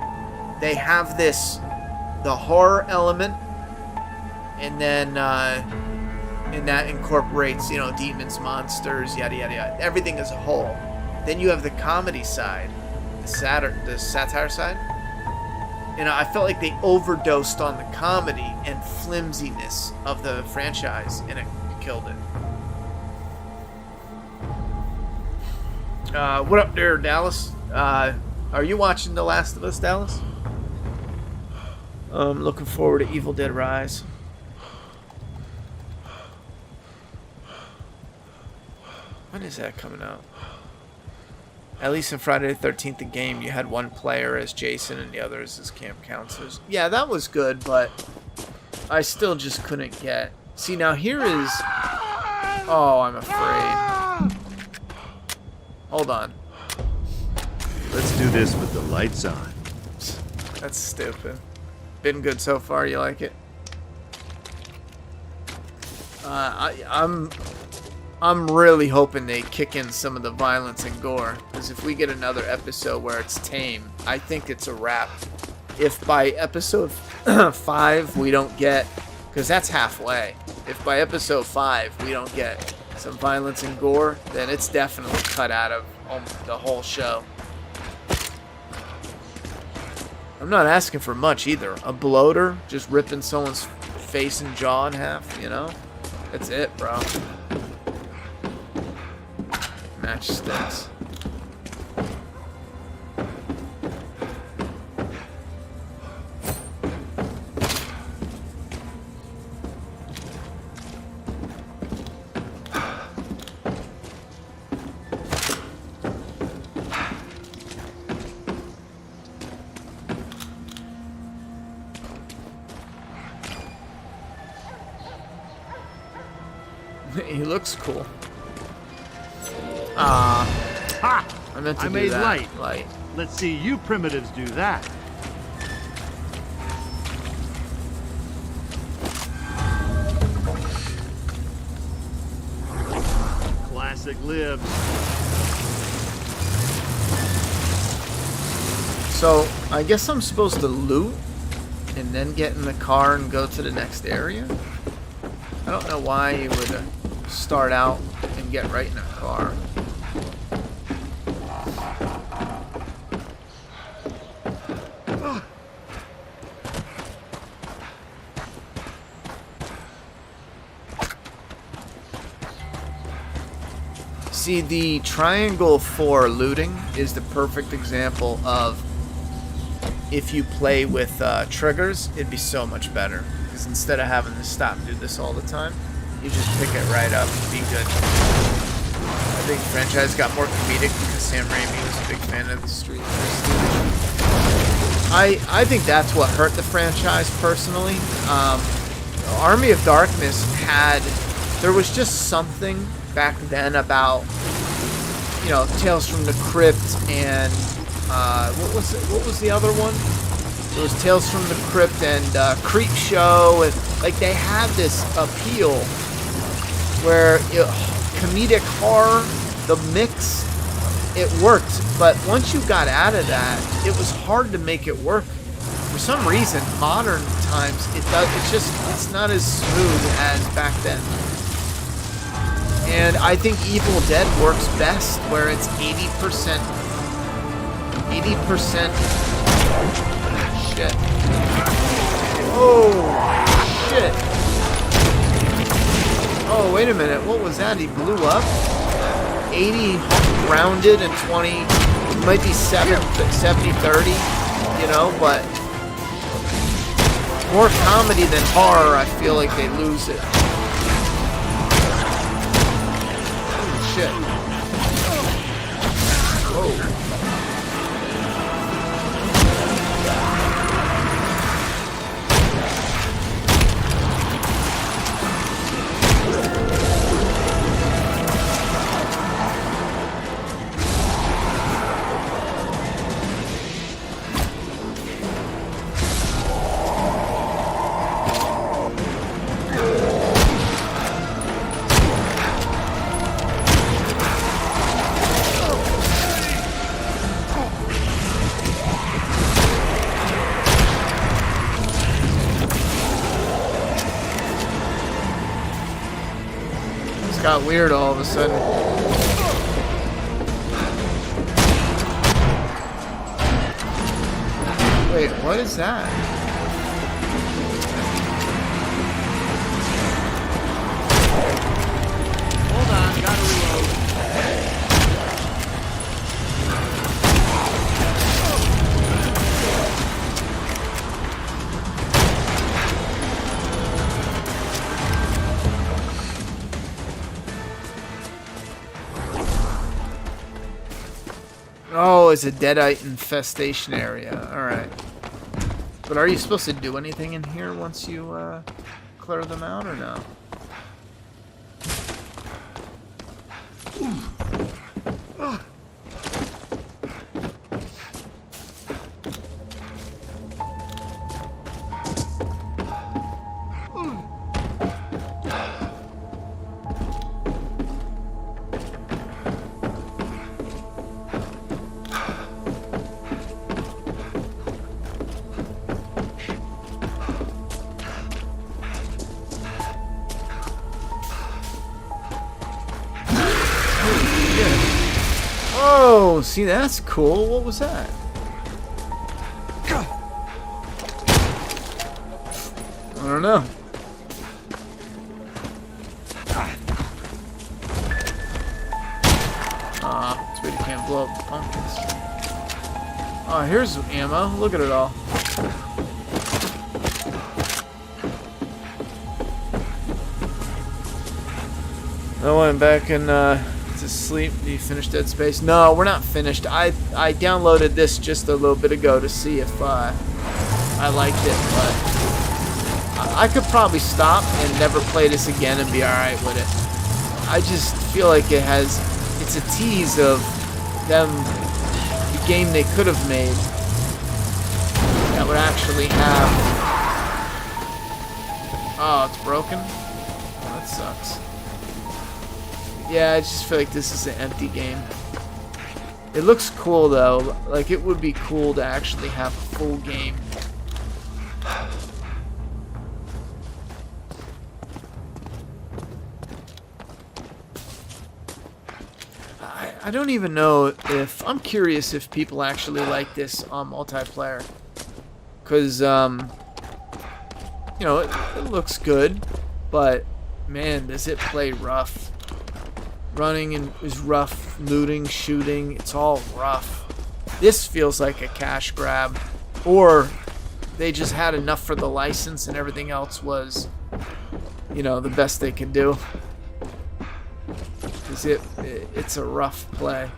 they have the horror element, and then, and that incorporates, you know, demons, monsters, yada yada yada, everything as a whole. Then you have the comedy side, the satire side. And I felt like they overdosed on the comedy and flimsiness of the franchise, and it killed it. What up there, Dallas? Are you watching The Last of Us, Dallas? Looking forward to Evil Dead Rise. When is that coming out? At least in Friday the 13th, the game, you had one player as Jason and the others as camp counselors. Yeah, that was good, but I still just couldn't get... See, now here is... Oh, I'm afraid. Hold on. Let's do this with the lights on. That's stupid. Been good so far, you like it? I'm really hoping they kick in some of the violence and gore, because if we get another episode where it's tame, I think it's a wrap. If by episode 5 we don't get, because that's halfway, if by episode 5 we don't get some violence and gore, then it's definitely cut out of the whole show. I'm not asking for much either. A bloater, just ripping someone's face and jaw in half, you know? That's it, bro. Matchsticks. He looks cool. Ha! I meant to I do made that. light. Let's see you primitives do that. Classic lives. So, I guess I'm supposed to loot and then get in the car and go to the next area? I don't know why you would start out and get right in a car. See, the triangle for looting is the perfect example of if you play with triggers, it'd be so much better. Because instead of having to stop and do this all the time, you just pick it right up and be good. I think the franchise got more comedic because Sam Raimi was a big fan of the street. I think that's what hurt the franchise personally. Army of Darkness had... There was just something back then about, you know, Tales from the Crypt and what was the other one? It was Tales from the Crypt and Creep Show, and like they had this appeal where comedic horror, the mix, it worked. But once you got out of that, it was hard to make it work. For some reason, modern times it's not as smooth as back then. And I think Evil Dead works best where it's 80%. 80%. Shit. Oh, shit. Oh, wait a minute. What was that? He blew up? 80 rounded and 20. It might be 70-30, you know, but more comedy than horror, I feel like they lose it. Shit. Whoa. Got weird all of a sudden. Wait, what is that? Hold on, gotta reload. Oh, it's a deadite infestation area. Alright. But are you supposed to do anything in here once you clear them out or no? Oh, see, that's cool. What was that? I don't know. That's where you can't blow up the pumpkins. Oh, here's ammo. Look at it all. I went back and to sleep. Do you finish Dead Space? No, we're not finished. I downloaded this just a little bit ago to see if I liked it, but I could probably stop and never play this again and be alright with it. I just feel like it's a tease of them, the game they could have made that would actually have. Oh, it's broken? Oh, that sucks. Yeah, I just feel like this is an empty game. It looks cool though. Like, it would be cool to actually have a full game. I don't even know if... I'm curious if people actually like this on multiplayer. Because, you know, it looks good. But, man, does it play rough. Running is rough, looting, shooting, it's all rough. This feels like a cash grab, or they just had enough for the license and everything else was, you know, the best they could do. Because it's a rough play.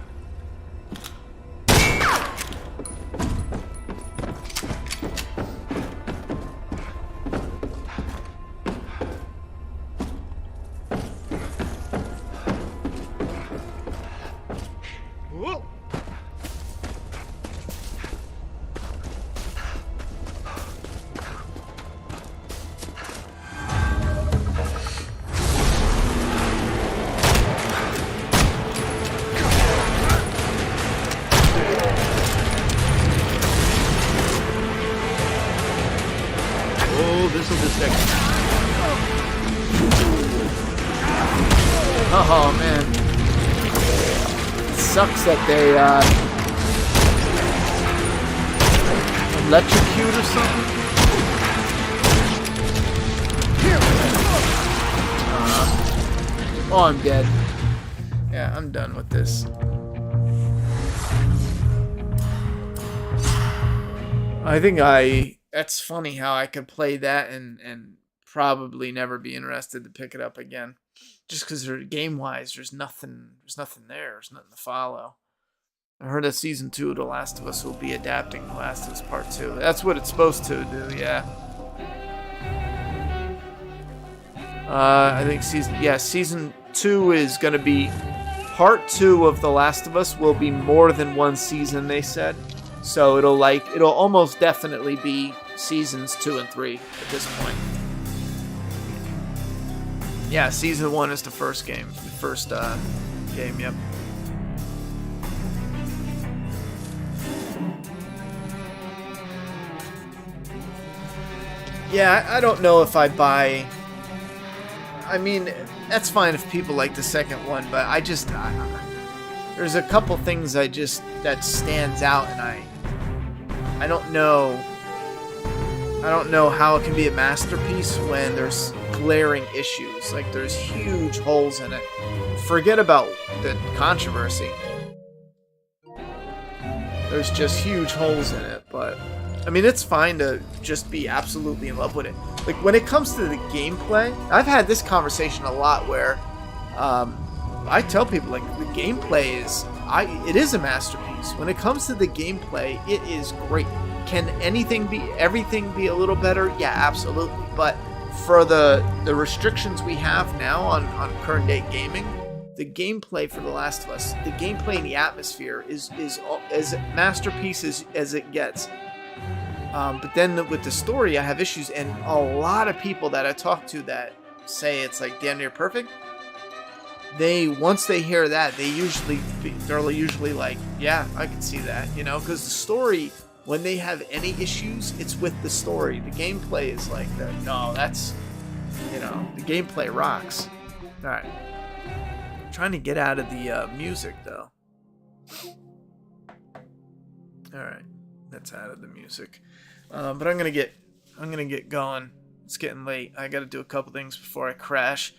Oh man, it sucks that they electrocute or something. Oh, I'm dead. Yeah, I'm done with this. I think that's funny how I could play that and probably never be interested to pick it up again. Just because game-wise, there's nothing there. There's nothing to follow. I heard that Season 2 of The Last of Us will be adapting The Last of Us Part 2. That's what it's supposed to do, yeah. I think Season 2 is going to be... Part 2 of The Last of Us will be more than one season, they said. So it'll almost definitely be Seasons 2 and 3 at this point. Yeah, Season 1 is the first game. The first game, yep. Yeah, I don't know if I buy... I mean, that's fine if people like the second one, but there's a couple things that stands out, and I don't know how it can be a masterpiece when there's glaring issues. Like, there's huge holes in it. Forget about the controversy. There's just huge holes in it, but I mean, it's fine to just be absolutely in love with it. Like, when it comes to the gameplay, I've had this conversation a lot where I tell people, like, the gameplay is, it is a masterpiece. When it comes to the gameplay, it is great. Can everything be a little better? Yeah, absolutely. But for the restrictions we have now on current day gaming, the gameplay for The Last of Us, the gameplay and the atmosphere is as masterpiece as it gets. But then with the story, I have issues, and a lot of people that I talk to that say it's like damn near perfect. Once they hear that, they're usually like, yeah, I can see that, you know, because the story, when they have any issues, it's with the story. The gameplay is like, no, that's, you know, the gameplay rocks. All right, I'm trying to get out of the music though. All right, that's out of the music. But I'm gonna get going. It's getting late. I got to do a couple things before I crash.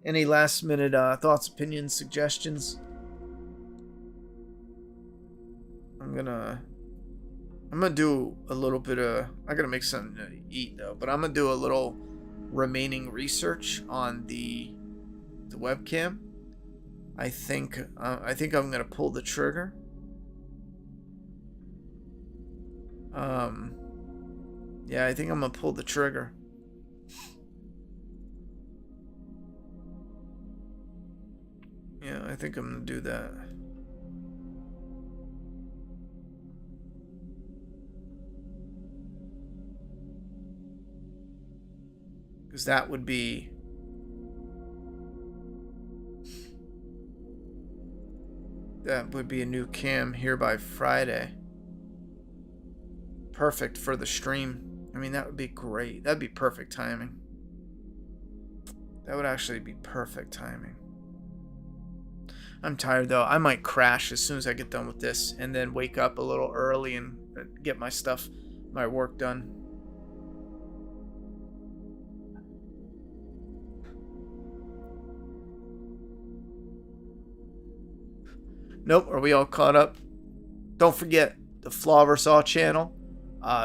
Any last minute thoughts, opinions, suggestions? I'm gonna do a little bit of, I gotta make something to eat though, but I'm gonna do a little remaining research on the webcam. I think I'm gonna pull the trigger. Yeah, I think I'm gonna pull the trigger. Yeah, I think I'm gonna do that. Because that would be a new cam here by Friday. Perfect for the stream. I mean, that would be great. That'd be perfect timing. That would actually be perfect timing. I'm tired though. I might crash as soon as I get done with this and then wake up a little early and get my work done. Nope, are we all caught up? Don't forget the Flaw vs. All channel.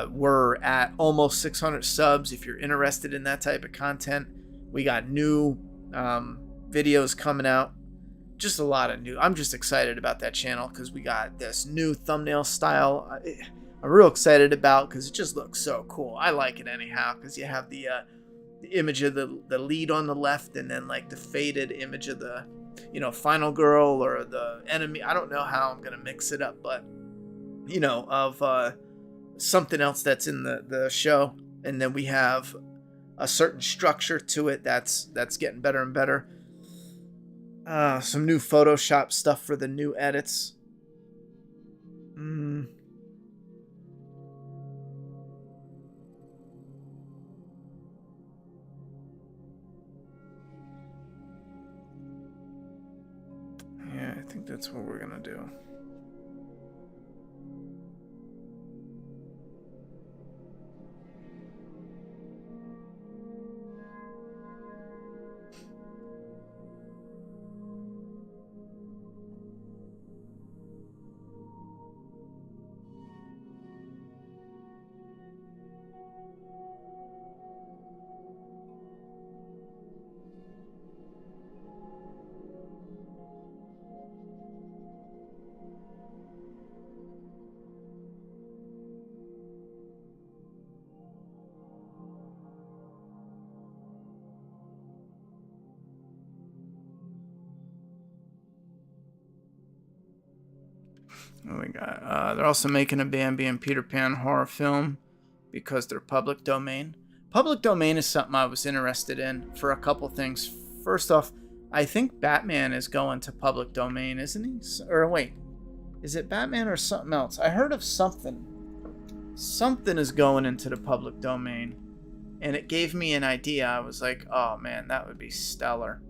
We're at almost 600 subs. If you're interested in that type of content, we got new videos coming out. Just a lot of new. I'm just excited about that channel because we got this new thumbnail style. I'm real excited about because it just looks so cool. I like it anyhow because you have the image of the lead on the left and then like the faded image of the, you know, final girl or the enemy. I don't know how I'm gonna mix it up, but you know, of something else that's in the show, and then we have a certain structure to it that's getting better and better. Some new Photoshop stuff for the new edits. Yeah, I think that's what we're gonna do. Oh my god. They're also making a Bambi and Peter Pan horror film because they're public domain. Public domain is something I was interested in for a couple things. First off, I think Batman is going to public domain, isn't he? Or wait, is it Batman or something else? I heard of something. Something is going into the public domain. And it gave me an idea. I was like, oh man, that would be stellar.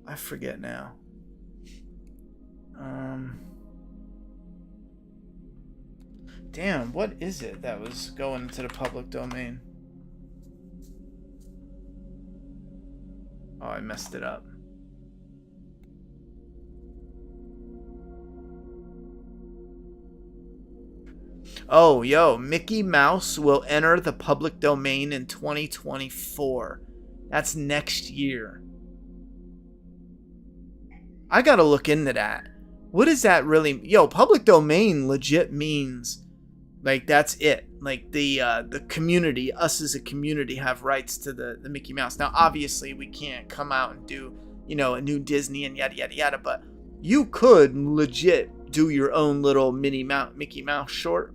I forget now. Damn, what is it that was going into the public domain? Oh, I messed it up. Oh, yo, Mickey Mouse will enter the public domain in 2024. That's next year. I gotta look into that. What does that really... Yo, public domain legit means... Like, that's it. Like, the community, us as a community, have rights to the Mickey Mouse. Now, obviously, we can't come out and do, you know, a new Disney and yada, yada, yada. But you could legit do your own little Mickey Mouse short.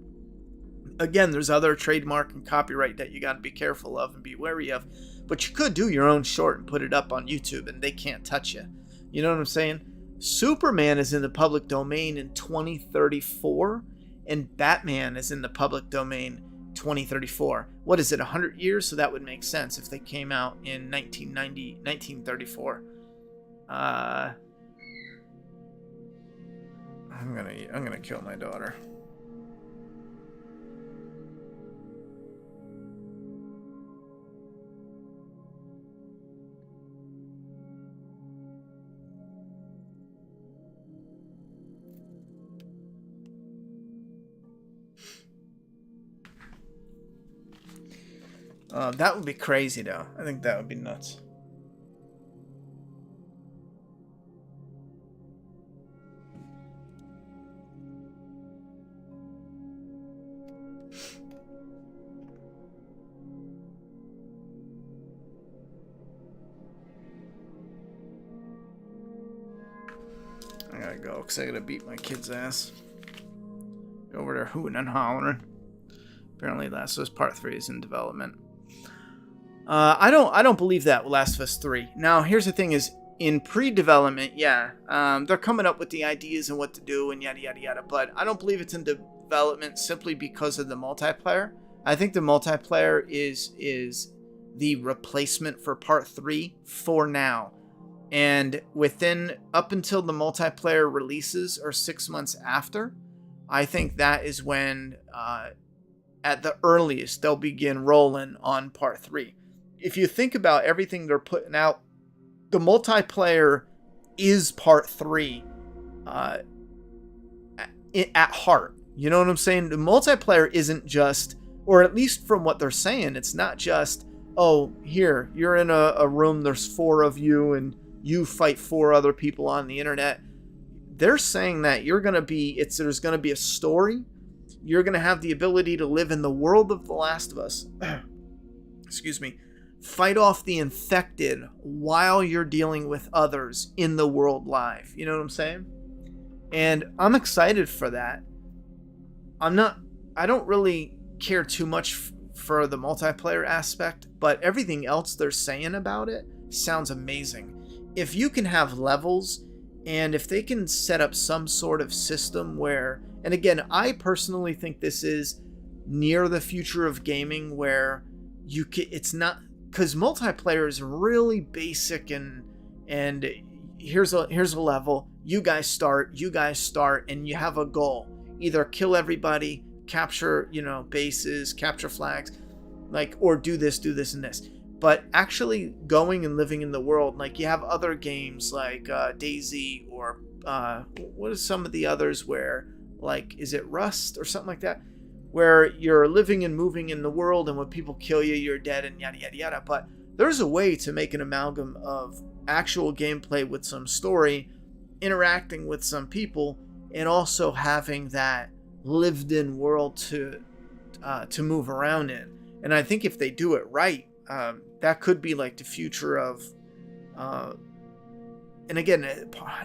Again, there's other trademark and copyright that you got to be careful of and be wary of. But you could do your own short and put it up on YouTube, and they can't touch you. You know what I'm saying? Superman is in the public domain in 2034. And Batman is in the public domain 2034. What is it, 100 years? So that would make sense if they came out in 1934. I'm gonna kill my daughter. That would be crazy, though. I think that would be nuts. I gotta go, because I gotta beat my kid's ass. Go over there hooting and hollering. Apparently, Last of Us Part 3 is in development. I don't believe that Last of Us 3. Now, here's the thing: is in pre-development, yeah, they're coming up with the ideas and what to do and yada yada yada. But I don't believe it's in development simply because of the multiplayer. I think the multiplayer is the replacement for Part 3 for now, and up until the multiplayer releases or 6 months after, I think that is when at the earliest they'll begin rolling on Part 3. If you think about everything they're putting out, the multiplayer is Part 3 at heart. You know what I'm saying? The multiplayer isn't just, or at least from what they're saying, it's not just, oh, here, you're in a room, there's 4 of you, and you fight 4 other people on the internet. They're saying that there's going to be a story. You're going to have the ability to live in the world of The Last of Us. Excuse me. Fight off the infected while you're dealing with others in the world live. You know what I'm saying? And I'm excited for that. I don't really care too much for the multiplayer aspect, but everything else they're saying about it sounds amazing. If you can have levels, and if they can set up some sort of system where, and again, I personally think this is near the future of gaming, where it's not, because multiplayer is really basic, and here's a level, you guys start, and you have a goal: either kill everybody, capture bases, capture flags, or do this and this. But actually going and living in the world, like you have other games like Daisy, or what are some of the others where, is it Rust or something like that, where you're living and moving in the world, and when people kill you, you're dead, and yada yada yada. But there's a way to make an amalgam of actual gameplay with some story, interacting with some people, and also having that lived-in world to move around in. And I think if they do it right, that could be like the future of. And again,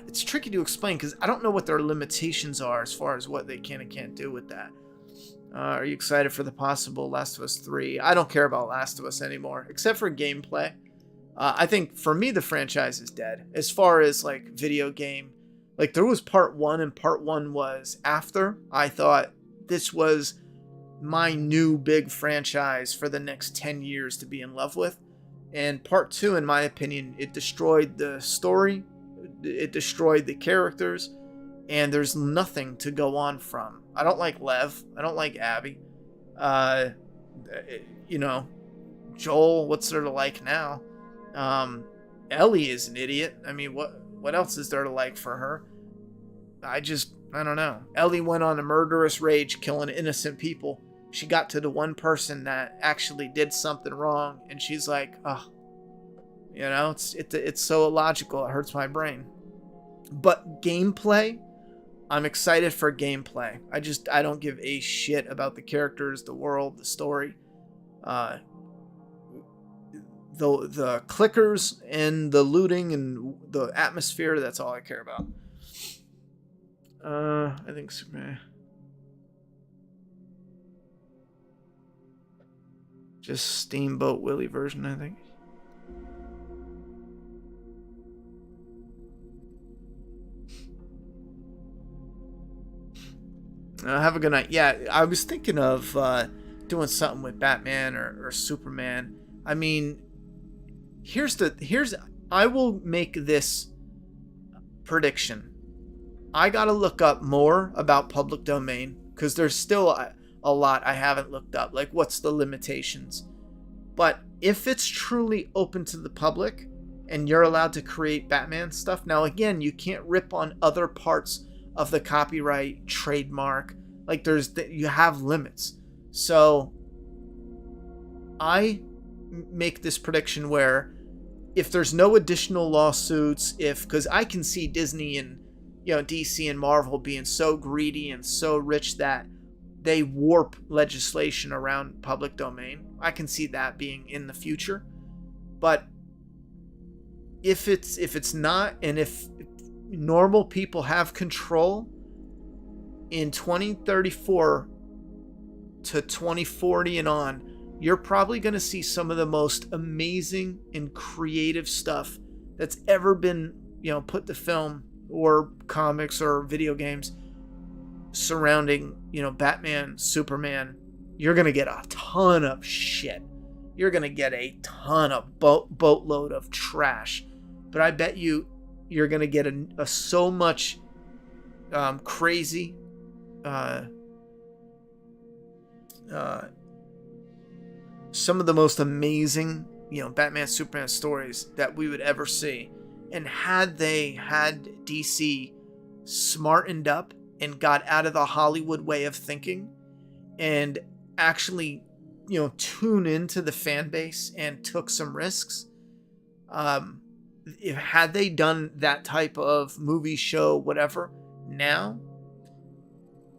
it's tricky to explain because I don't know what their limitations are as far as what they can and can't do with that. Are you excited for the possible Last of Us 3? I don't care about Last of Us anymore, except for gameplay. I think for me the franchise is dead. As far as video game, there was Part 1, and Part 1 was after. I thought this was my new big franchise for the next 10 years to be in love with. And Part 2, in my opinion, it destroyed the story, it destroyed the characters, and there's nothing to go on from. I don't like Lev. I don't like Abby. You know, Joel, what's there to like now? Ellie is an idiot. I mean, what else is there to like for her? I don't know. Ellie went on a murderous rage, killing innocent people. She got to the one person that actually did something wrong, and she's like, oh, you know, it's so illogical. It hurts my brain. But gameplay, I'm excited for gameplay. I don't give a shit about the characters, the world, the story. The clickers and the looting and the atmosphere, that's all I care about. I think Superman. Just Steamboat Willie version, I think. Have a good night. Yeah, I was thinking of doing something with Batman or Superman. I mean, I will make this prediction. I gotta look up more about public domain, because there's still a lot I haven't looked up. Like, what's the limitations? But if it's truly open to the public and you're allowed to create Batman stuff, now again, you can't rip on other parts of the copyright, trademark. Like, you have limits. So I make this prediction where if there's no additional lawsuits, because I can see Disney and, you know, DC and Marvel being so greedy and so rich that they warp legislation around public domain. I can see that being in the future. But if it's not, and if normal people have control, in 2034 to 2040 and on, you're probably going to see some of the most amazing and creative stuff that's ever been, you know, put to film or comics or video games surrounding, you know, Batman, Superman. You're going to get a ton of shit. You're going to get a ton of boatload of trash. But I bet you're going to get a so much crazy some of the most amazing, you know, Batman, Superman stories that we would ever see. And had DC smartened up and got out of the Hollywood way of thinking and actually, you know, tune into the fan base and took some risks, had they done that type of movie, show, whatever, now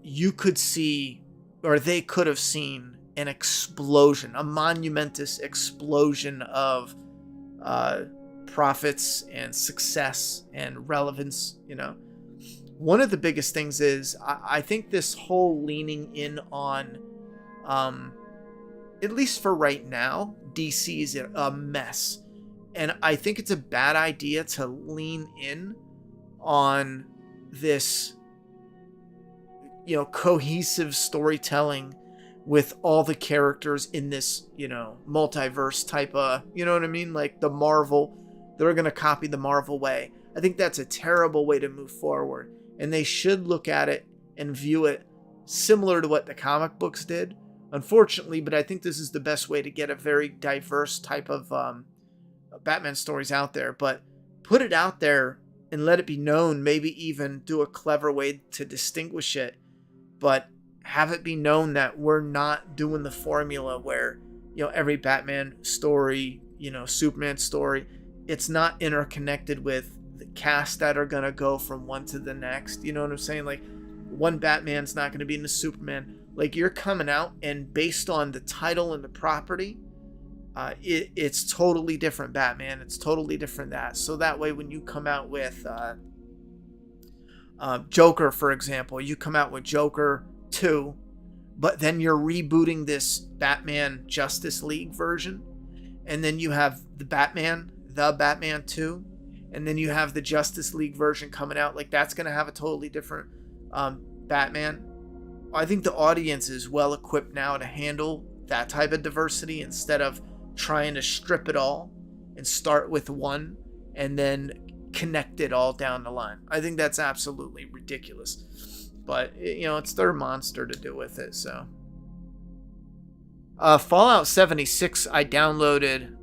you could see, or they could have seen, an explosion, a monumentous explosion of profits and success and relevance. You know, one of the biggest things is I think this whole leaning in on, at least for right now, DC is a mess. And I think it's a bad idea to lean in on this, you know, cohesive storytelling with all the characters in this, you know, multiverse type of, you know what I mean? Like the Marvel, they're going to copy the Marvel way. I think that's a terrible way to move forward. And they should look at it and view it similar to what the comic books did. Unfortunately, but I think this is the best way to get a very diverse type of Batman stories out there. But put it out there and let it be known, maybe even do a clever way to distinguish it. But have it be known that we're not doing the formula where, you know, every Batman story, you know, Superman story, it's not interconnected with the cast that are going to go from one to the next. You know what I'm saying? Like, one Batman's not going to be in the Superman. Like, you're coming out and based on the title and the property, it's totally different Batman. It's totally different that. So that way when you come out with Joker, for example, you come out with Joker 2, but then you're rebooting this Batman Justice League version, and then you have the Batman 2, and then you have the Justice League version coming out. Like, that's going to have a totally different Batman. I think the audience is well equipped now to handle that type of diversity instead of trying to strip it all and start with one and then connected all down the line. I think that's absolutely ridiculous. But, you know, it's their monster to do with it, so. Fallout 76 I downloaded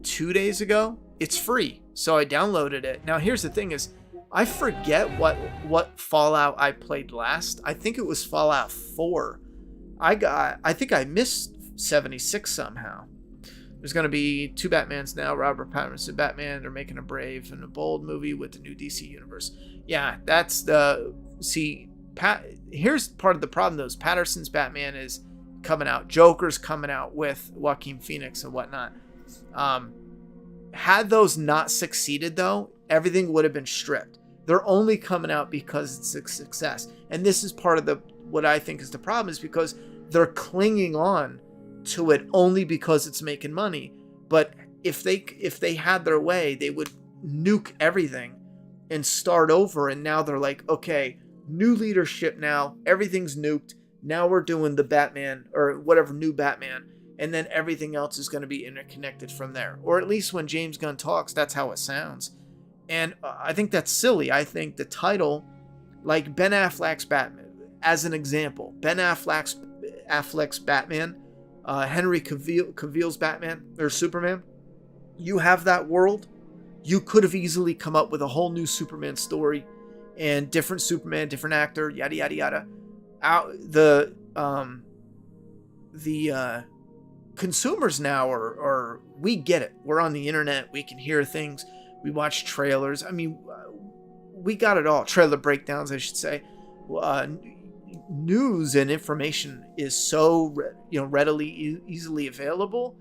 2 days ago. It's free, so I downloaded it. Now, here's the thing is, I forget what Fallout I played last. I think it was Fallout 4. I think I missed 76 somehow. There's going to be 2 Batmans now. Robert Pattinson Batman. They're making a brave and a bold movie with the new DC universe. Yeah, that's the... See, here's part of the problem, though. Patterson's Batman is coming out. Joker's coming out with Joaquin Phoenix and whatnot. Had those not succeeded, though, everything would have been stripped. They're only coming out because it's a success. And this is part of what I think is the problem, is because they're clinging on to it only because it's making money. But if they had their way, they would nuke everything and start over. And now they're like, okay, new leadership now, everything's nuked. Now we're doing the Batman or whatever, new Batman. And then everything else is going to be interconnected from there. Or at least when James Gunn talks, that's how it sounds. And I think that's silly. I think the title, like Ben Affleck's Batman, as an example, Ben Affleck's Batman, Henry Cavill's Batman or Superman, you have that world. You could have easily come up with a whole new Superman story and different Superman, different actor, yada yada yada. The consumers now are we get it. We're on the internet. We can hear things. We watch trailers. I mean, we got it all. Trailer breakdowns, I should say. News and information is so readily, easily available.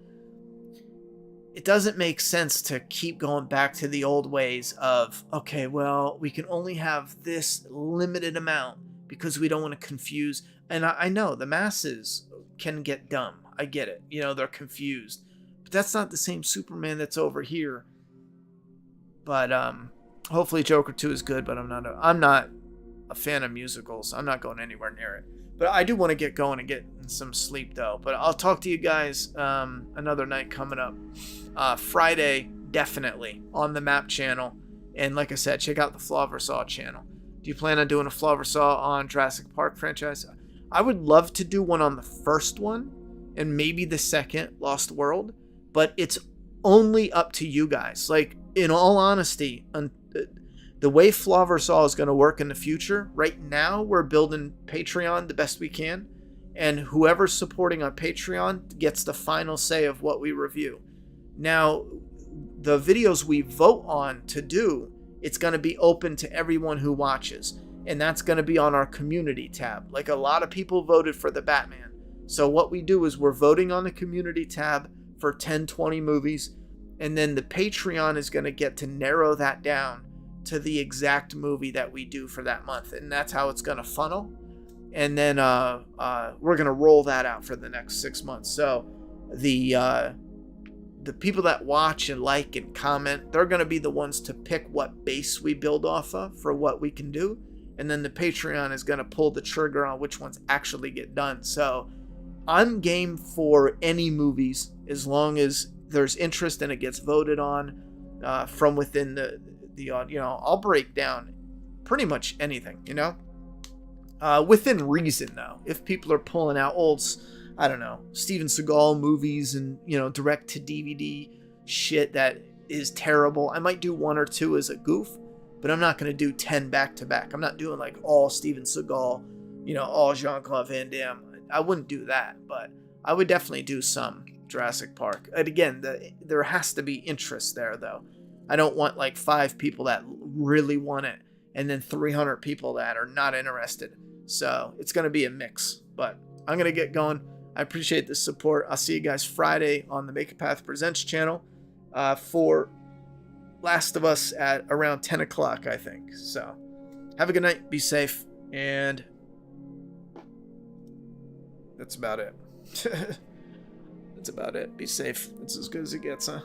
It doesn't make sense to keep going back to the old ways of, okay, well, we can only have this limited amount because we don't want to confuse. And I know the masses can get dumb. I get it. They're confused. But that's not the same Superman that's over here. But hopefully Joker 2 is good, but I'm not a fan of musicals. I'm not going anywhere near it. But I do want to get going and get some sleep, though. But I'll talk to you guys another night coming up. Friday, definitely, on the MAPP channel. And like I said, check out the Flaw vs. Saw channel. Do you plan on doing a Flaw vs. Saw on Jurassic Park franchise? I would love to do one on the first one and maybe the second, Lost World. But it's only up to you guys. Like, in all honesty, the way Flaw vs. Saw is going to work in the future, right now we're building Patreon the best we can, and whoever's supporting on Patreon gets the final say of what we review. Now, the videos we vote on to do, it's going to be open to everyone who watches, and that's going to be on our community tab. Like, a lot of people voted for the Batman. So what we do is we're voting on the community tab for 10, 20 movies, and then the Patreon is going to get to narrow that down to the exact movie that we do for that month. And that's how it's going to funnel. And then we're going to roll that out for the next 6 months. So the people that watch and like and comment, they're going to be the ones to pick what base we build off of for what we can do. And then the Patreon is going to pull the trigger on which ones actually get done. So I'm game for any movies as long as there's interest and it gets voted on from within the I'll break down pretty much anything, within reason, though. If people are pulling out old, I don't know, Steven Seagal movies and, direct to DVD shit that is terrible, I might do 1 or 2 as a goof, but I'm not going to do 10 back to back. I'm not doing like all Steven Seagal, all Jean-Claude Van Damme. I wouldn't do that, but I would definitely do some Jurassic Park. And again, there has to be interest there, though. I don't want like 5 people that really want it and then 300 people that are not interested. So it's going to be a mix, but I'm going to get going. I appreciate the support. I'll see you guys Friday on the Make a Path Presents channel for Last of Us at around 10 o'clock, I think. So have a good night. Be safe. And that's about it. That's about it. Be safe. It's as good as it gets, huh?